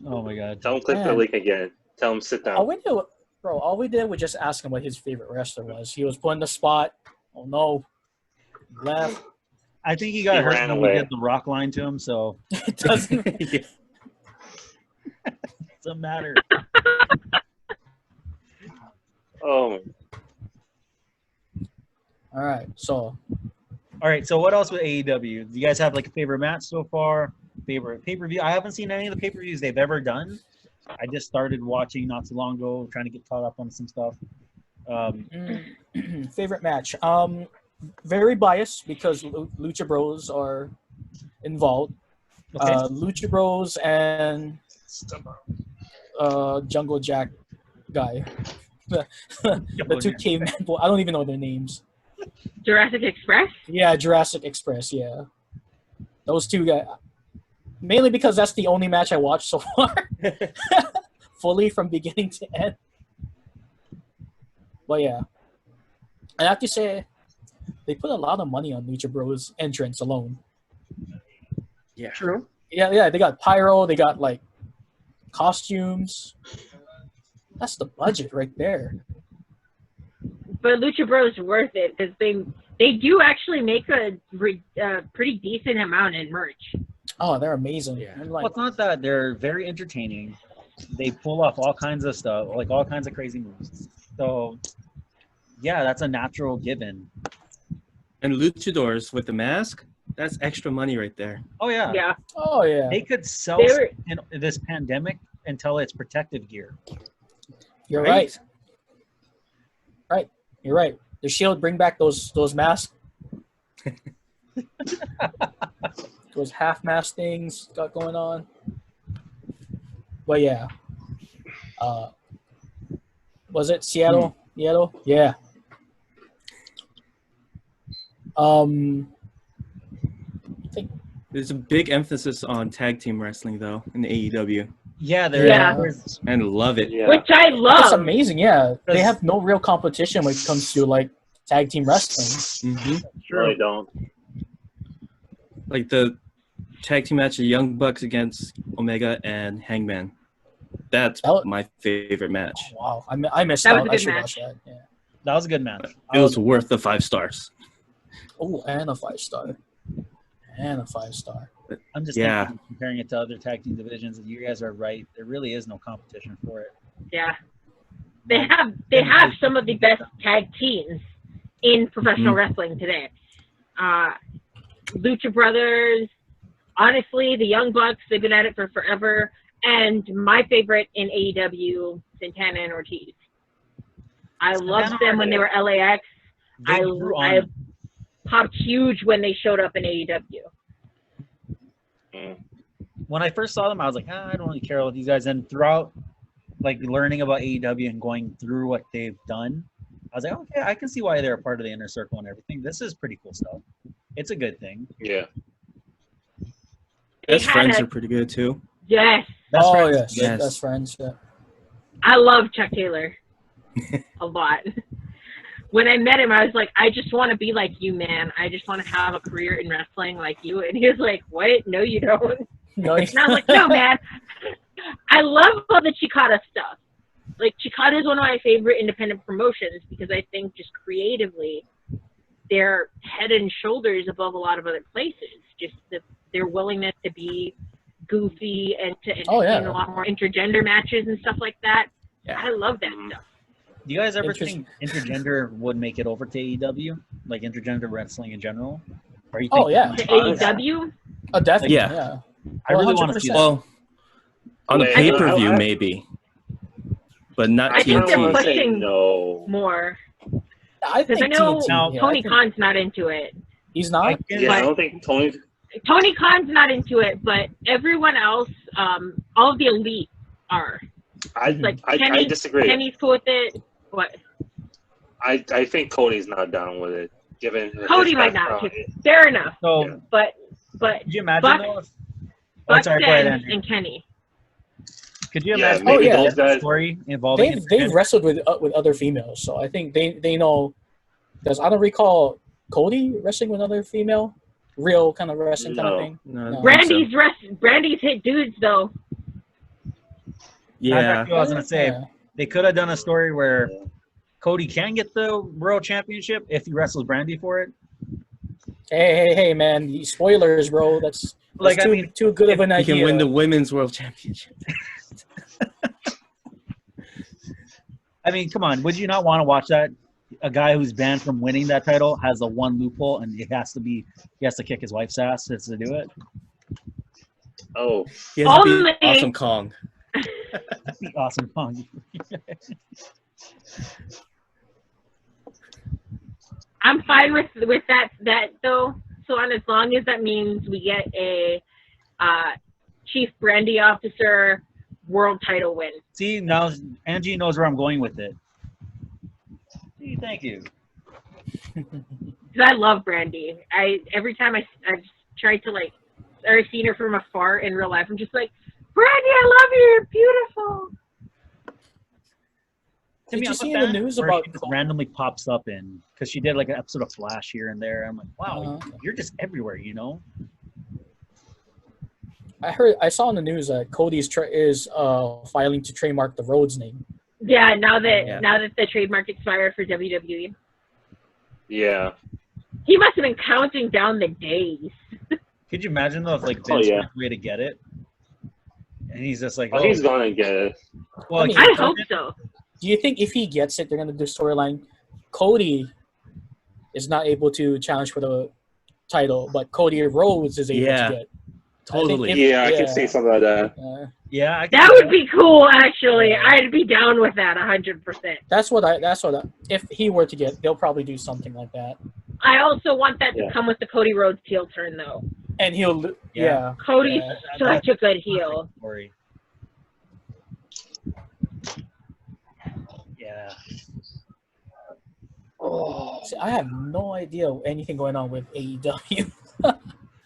Oh my god. Tell him click the Man. link again. Tell him sit down. All we did was just ask him what his favorite wrestler was. He was put in the spot. Oh no. Left. I think he got hurt when we did the rock line to him, so It doesn't. doesn't matter. Oh. All right, so All right, so what else with AEW? Do you guys have like a favorite match so far? Favorite pay-per-view? I haven't seen any of the pay-per-views they've ever done. I just started watching not too long ago, trying to get caught up on some stuff. favorite match. Very biased because Lucha Bros are involved. Okay. Lucha Bros and Jungle Jack guy. the two cavemen. I don't even know their names. Jurassic Express? Yeah, Jurassic Express. Yeah, those two guys. Mainly because that's the only match I watched so far, fully from beginning to end. But yeah, I have to say, they put a lot of money on Lucha Bros entrance alone. Yeah. True. Yeah, they got pyro, they got like costumes. That's the budget right there. But Lucha Bros worth it because they do actually make a pretty decent amount in merch. Oh, they're amazing. Yeah. And Well, like, it's not that. They're very entertaining. They pull off all kinds of stuff, like all kinds of crazy moves. So, yeah, that's a natural given. And luchadors with the mask, that's extra money right there. Oh, yeah. Yeah. oh yeah, They could sell in this pandemic until it's protective gear. you're right. Right, you're right. The Shield bring back those masks. Those half mask things got going on. But yeah. Was it Seattle? Seattle? Yeah. I think There's a big emphasis on tag team wrestling, though, in the AEW. Yeah, there's And love it. Yeah. Which I love. that's amazing. Yeah, they have no real competition when it comes to like tag team wrestling. Mm-hmm. Really don't. Like the tag team match of Young Bucks against Omega and Hangman. That's my favorite match. Wow, I missed That was out. a I good should match. watch that. Yeah. That was a good match. It was worth the 5 stars. Oh, and a 5-star. And a 5-star. I'm just thinking, comparing it to other tag team divisions, and you guys are right. There really is no competition for it. Yeah. They have some of the best tag teams in professional wrestling today. Lucha Brothers, honestly, the Young Bucks, they've been at it for forever. And my favorite in AEW, Santana and Ortiz. I loved them when they were LAX. I popped huge when they showed up in AEW. When I first saw them, I was like, I don't really care about these guys. And throughout, like, learning about AEW and going through what they've done, I was like, okay, I can see why they're a part of the Inner Circle and everything. This is pretty cool stuff. It's a good thing. Yeah. Best Friends are pretty good, too. Yes. Best friends. Yes. Yes. Best Friends. Yeah. I love Chuck Taylor a lot. When I met him, I was like, I just want to be like you, man. I just want to have a career in wrestling like you. And he was like, what? No, you don't. No, And I was like, no, man. I love all the Chikata stuff. Like, Chikata is one of my favorite independent promotions because I think just creatively, they're head and shoulders above a lot of other places. Just their willingness to be goofy and to entertain a lot more intergender matches and stuff like that. Yeah. I love that stuff. Do you guys ever think intergender would make it over to AEW? Like intergender wrestling in general? Or you think To AEW? Oh, definitely. Yeah. Yeah. I really want to see that. Well, on a pay-per-view, maybe. But not I think they're TNT. pushing No. more. I Because think I know TNT, Tony Khan's not into it. He's not? Yeah, I don't think Tony. Tony Khan's not into it, but everyone else, all of the elite are. I disagree. Kenny's cool with it. What? I think Cody's not down with it, given Cody his might not. background. Fair enough. So, But could you imagine Buck, though? Buck Sorry, go ahead, and, Andrew. and Kenny. Could you Yeah, imagine maybe a those guys. story involving They've wrestled with other females, so I think they know. Because I don't recall Cody wrestling with another female, real kind of wrestling kind of thing. No. Brandy's hit dudes though. Yeah. I was gonna say they could have done a story where Cody can get the world championship if he wrestles Brandy for it. Hey, man! These spoilers, bro. That's too good of an idea. He can win the women's world championship. I mean, come on. Would you not want to watch that? A guy who's banned from winning that title has the one loophole, and he has to kick his wife's ass to do it. Oh, he has to be Awesome Kong. Be Awesome Kong. I'm fine with that though. So on, as long as that means we get a chief brandy officer world title win. See, now Angie knows where I'm going with it. See, thank you. Because I love Brandy. Every time I've tried to or I've seen her from afar in real life, I'm just like, Brandy, I love you. You're beautiful. Did you see the news about she just randomly pops up in because she did like an episode of Flash here and there? I'm like, wow, you're just everywhere, you know. I saw in the news that Cody's is filing to trademark the Rhodes name. Yeah, now that the trademark expired for WWE. Yeah. He must have been counting down the days. Could you imagine though if like Vince went away to get it, and he's just like, he's gonna get it. Well, I hope so. Do you think if he gets it, they're gonna do storyline? Cody is not able to challenge for the title, but Cody Rhodes is able to get. Totally. I can see something like that. That would be cool. Actually, I'd be down with that 100%. That's what if he were to get, they'll probably do something like that. I also want that to come with the Cody Rhodes heel turn, though. And he'll, Cody's such a good heel. Yeah. See, I have no idea anything going on with AEW.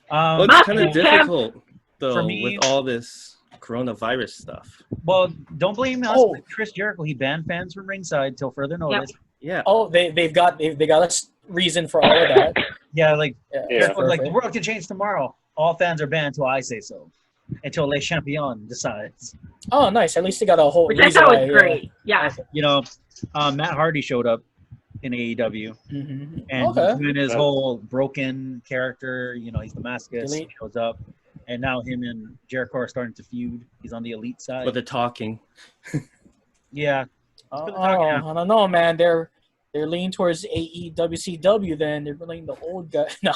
Well, it's kind of difficult though for me, with all this coronavirus stuff. Well, don't blame us. Chris Jericho, he banned fans from ringside till further notice. Yeah. Oh, they got a reason for all of that. Like the world can change tomorrow. All fans are banned until I say so. Until Le Champion decides. Oh, nice. At least they got a whole Which reason. I thought was great. Yeah. You know, Matt Hardy showed up in AEW, and he's doing his whole broken character. You know, he's the Damascus. He shows up, and now him and Jericho are starting to feud. He's on the elite side. But they're talking. Yeah. I don't know, man. They're leaning towards AEWCW. Then they're leaning the old guy. No.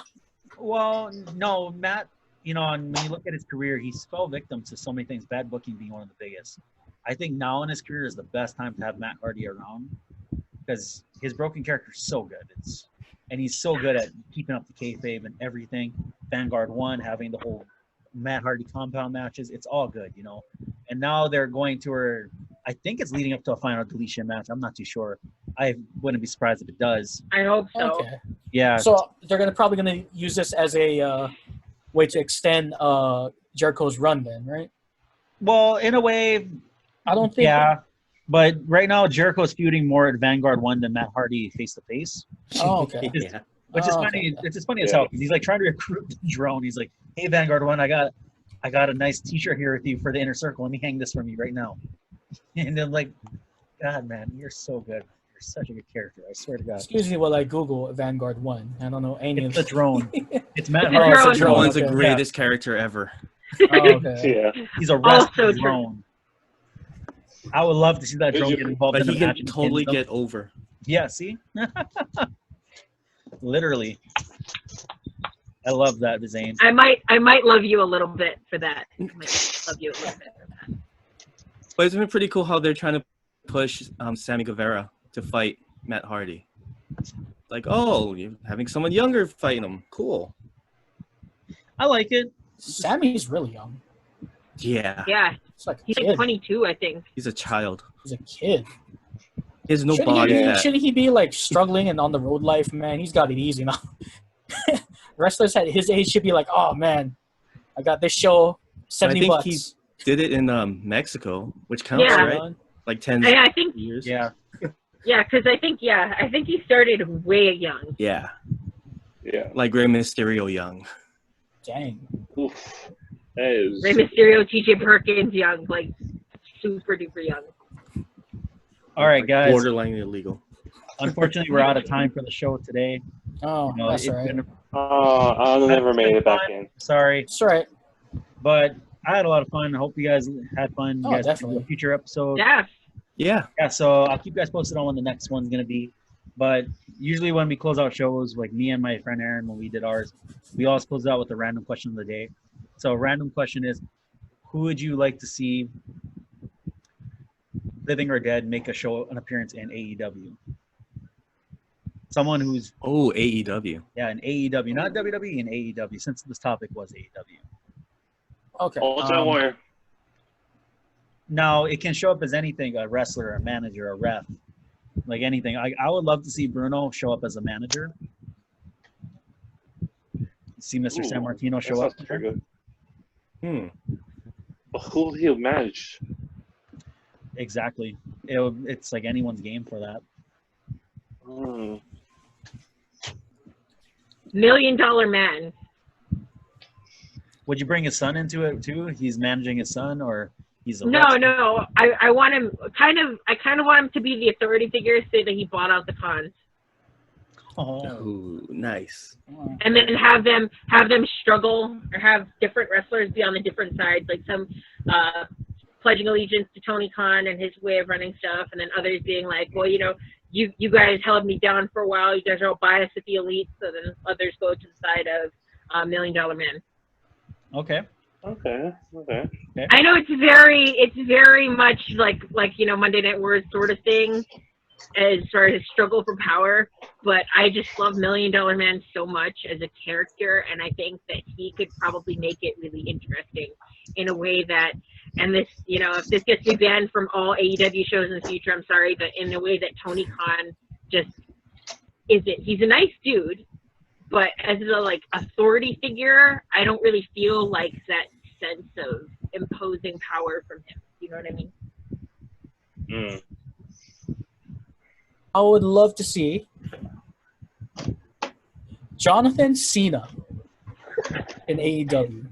Well, no, Matt. You know, and when you look at his career, he's fell victim to so many things. Bad booking being one of the biggest. I think now in his career is the best time to have Matt Hardy around because his broken character is so good. And he's so good at keeping up the kayfabe and everything. Vanguard 1, having the whole Matt Hardy compound matches. It's all good, you know. And now they're going to I think it's leading up to a final deletion match. I'm not too sure. I wouldn't be surprised if it does. I hope so. Okay. Yeah. So they're probably gonna use this as a way to extend Jericho's run, then, right? Well, in a way, I don't think. Yeah, but right now Jericho's feuding more at Vanguard 1 than Matt Hardy face to face. Oh, okay. Which is funny. It's just funny as hell. He's like trying to recruit the drone. He's like, "Hey, Vanguard 1, I got a nice T-shirt here with you for the inner circle. Let me hang this from you right now." And then like, God, man, you're so good. You're such a good character. I swear to God. Excuse me while I Google Vanguard 1. I don't know any of the drone. It's Matt Hardy. Hardy's the drone's the greatest character ever. Oh, okay. He's a wrestling drone. I would love to see that drone get involved in the match. He can totally get over. Yeah, see? Literally. I love that, Zane. I might love you a little bit for that. I might love you a little bit for that. But it's been pretty cool how they're trying to push Sammy Guevara to fight Matt Hardy. Like, oh, you're having someone younger fighting him. Cool. I like it. Sammy's really young. Yeah. Yeah. He's like 22, I think. He's a child. He's a kid. He has no body fat. Shouldn't he be like struggling and on the road life, man? He's got it easy now. Wrestlers at his age should be like, oh man, I got this show, $70. I think he did it in Mexico, which counts, right? Like 10 years. Yeah. Yeah, because I think he started way young. Yeah. Yeah. Like Rey Mysterio young. Dang. Oof. Rey Mysterio, TJ Perkins young, like super duper young. All right, guys. Borderline illegal. Unfortunately, we're out of time for the show today. Oh, that's all right. I never made it back in. Sorry. It's all right. But I had a lot of fun. I hope you guys had fun. You guys definitely. do a future episode. Yeah. Yeah, so I'll keep you guys posted on when the next one's going to be. But usually when we close out shows, like me and my friend Aaron, when we did ours, we always close out with a random question of the day. So a random question is, who would you like to see, living or dead, make an appearance in AEW? Someone who's... Oh, AEW. Yeah, in AEW. Not WWE, in AEW, since this topic was AEW. Okay. Ultimate Warrior. Now, it can show up as anything, a wrestler, a manager, a ref, like anything. I would love to see Bruno show up as a manager. See Mr. San Martino show up. Good. Who will he manage? Exactly. It's like anyone's game for that. $1 Million Man. Would you bring his son into it too? He's managing his son, or he's a No. I want him I kind of want him to be the authority figure, say that he bought out the cons. Oh, nice. And then have them struggle, or have different wrestlers be on the different sides, like some pledging allegiance to Tony Khan and his way of running stuff, and then others being like, well, you guys held me down for a while. You guys are all biased at the elite, so then others go to the side of $1 Million Man. Okay. I know it's very much like Monday Night Wars sort of thing, as far as struggle for power. But I just love $1 Million Man so much as a character, and I think that he could probably make it really interesting in a way that, and this, if this gets me banned from all AEW shows in the future, I'm sorry, but in a way that Tony Khan just isn't. He's a nice dude, but as a authority figure, I don't really feel like that sense of imposing power from him. You know what I mean? I would love to see Jonathan Cena in AEW.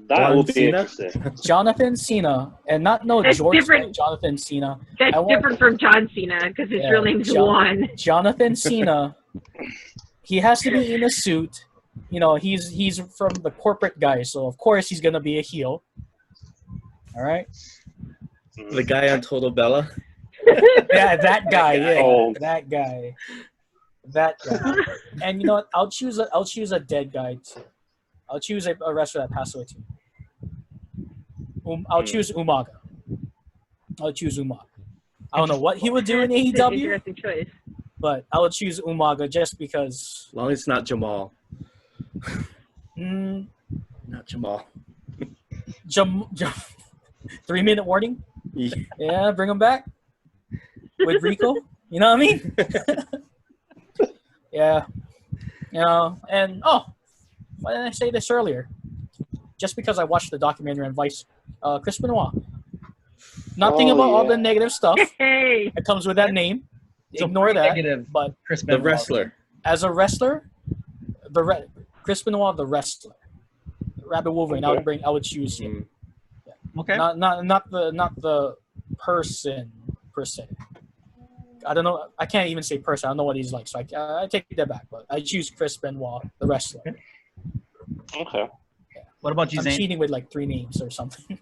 That would be interesting. Jonathan Cena, and not George different. Jonathan Cena. That's different from John Cena, because his real name's Juan. Jonathan Cena. He has to be in a suit. He's from the corporate guy, so of course he's gonna be a heel. All right. The guy on Total Bella. Yeah, that guy. Yeah, Oh. that guy. And you know what? I'll choose a dead guy too. I'll choose a wrestler that passed away too. I'll choose Umaga. I don't know what he would do in AEW. Interesting choice. But I would choose Umaga just because. As long as it's not Jamal. Not Jamal. 3-minute warning? Yeah, bring him back. With Rico. You know what I mean? Yeah. And why didn't I say this earlier? Just because I watched the documentary on Vice, Chris Benoit. Nothing about all the negative stuff that comes with that name. So ignore that. Negative, but Chris The Benoit. wrestler. As a wrestler, Chris Benoit, the wrestler, Rabbit Wolverine. Okay. I would choose him. Okay. Not the person per se. I don't know. I can't even say person. I don't know what he's like, so I take that back. But I choose Chris Benoit, the wrestler. Okay. What about you, I'm Zane? cheating with 3 names or something.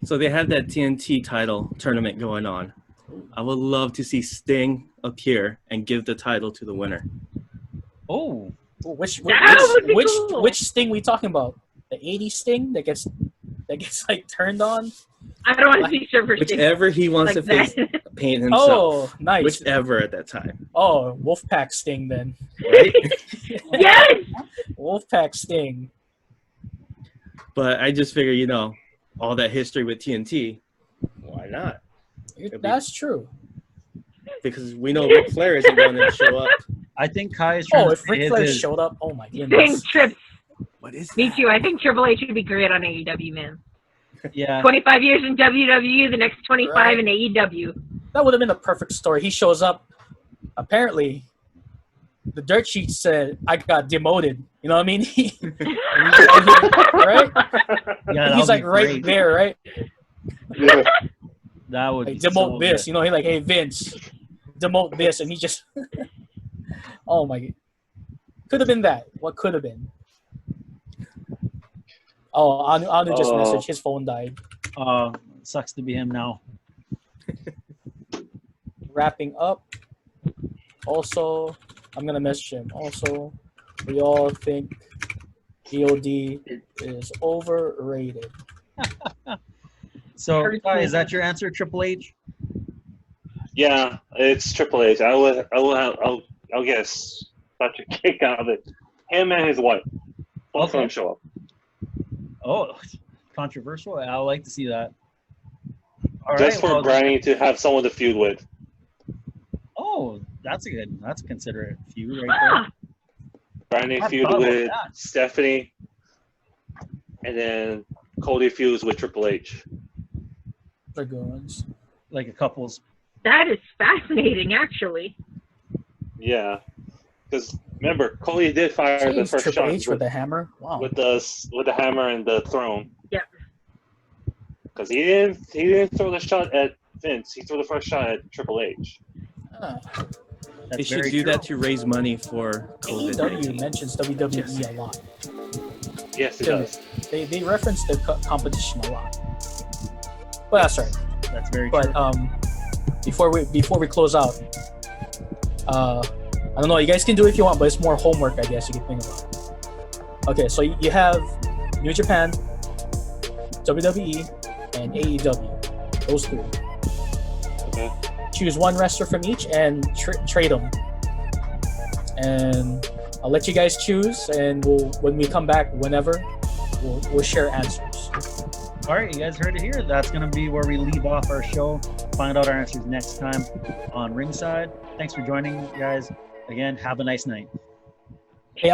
So they have that TNT title tournament going on. I would love to see Sting appear and give the title to the winner. Oh. Which cool. which Sting we talking about? The 80s Sting that gets turned on? I don't want to see Surfer Sting. Whichever he wants to face, paint himself. Oh, nice. Whichever at that time. Oh, Wolfpack Sting then. Right? Yes! Wolfpack Sting. But I just figure, all that history with TNT, why not? That's true. Because we know Ric Flair isn't going to show up. I think Kai is trying to if Ric Flair showed up, oh my Sting goodness. trips. What is Me that? too. I think Triple H would be great on AEW, man. Yeah. 25 years in WWE, the next 25 Right. in AEW. That would have been the perfect story. He shows up. Apparently, the dirt sheet said, I got demoted. You know what I mean? Right? Yeah, He's that would be right great. there, right? Yeah. That would Like, be demote so Vince. good. He's like, hey, Vince, demote this, and he just. Oh my god. Could have been that. What could have been? Oh, Anu just messaged. His phone died. Sucks to be him now. Wrapping up. Also, I'm gonna message him. Also, we all think EOD is overrated. So, is that your answer, Triple H? Yeah, it's Triple H. I'll guess such a kick out of it. Him and his wife. Both of them show up. Oh, controversial. I like to see that. Just for Brady to have someone to feud with. Oh, that's a considerate feud right there. Brady feud with Stephanie, and then Cody feuds with Triple H. The good ones. Like a couple's. That is fascinating, actually. Yeah, because remember, Cody did fire the first Triple shot H with the hammer. Wow. With the hammer and the throne. Yep. Because he didn't throw the shot at Vince. He threw the first shot at Triple H. They should do that to raise money for COVID. AEW mentions WWE a lot. Yes, it does. They reference the competition a lot. But that's right. That's very true. But before we close out, I don't know. You guys can do it if you want, but it's more homework, I guess you can think about. Okay, so you have New Japan, WWE, and AEW. Those three. Okay. Choose one wrestler from each and trade them. And I'll let you guys choose, and when we come back, whenever, we'll share answers. All right, you guys heard it here. That's going to be where we leave off our show. Find out our answers next time on Ringside. Thanks for joining, guys. Again, have a nice night. Hey,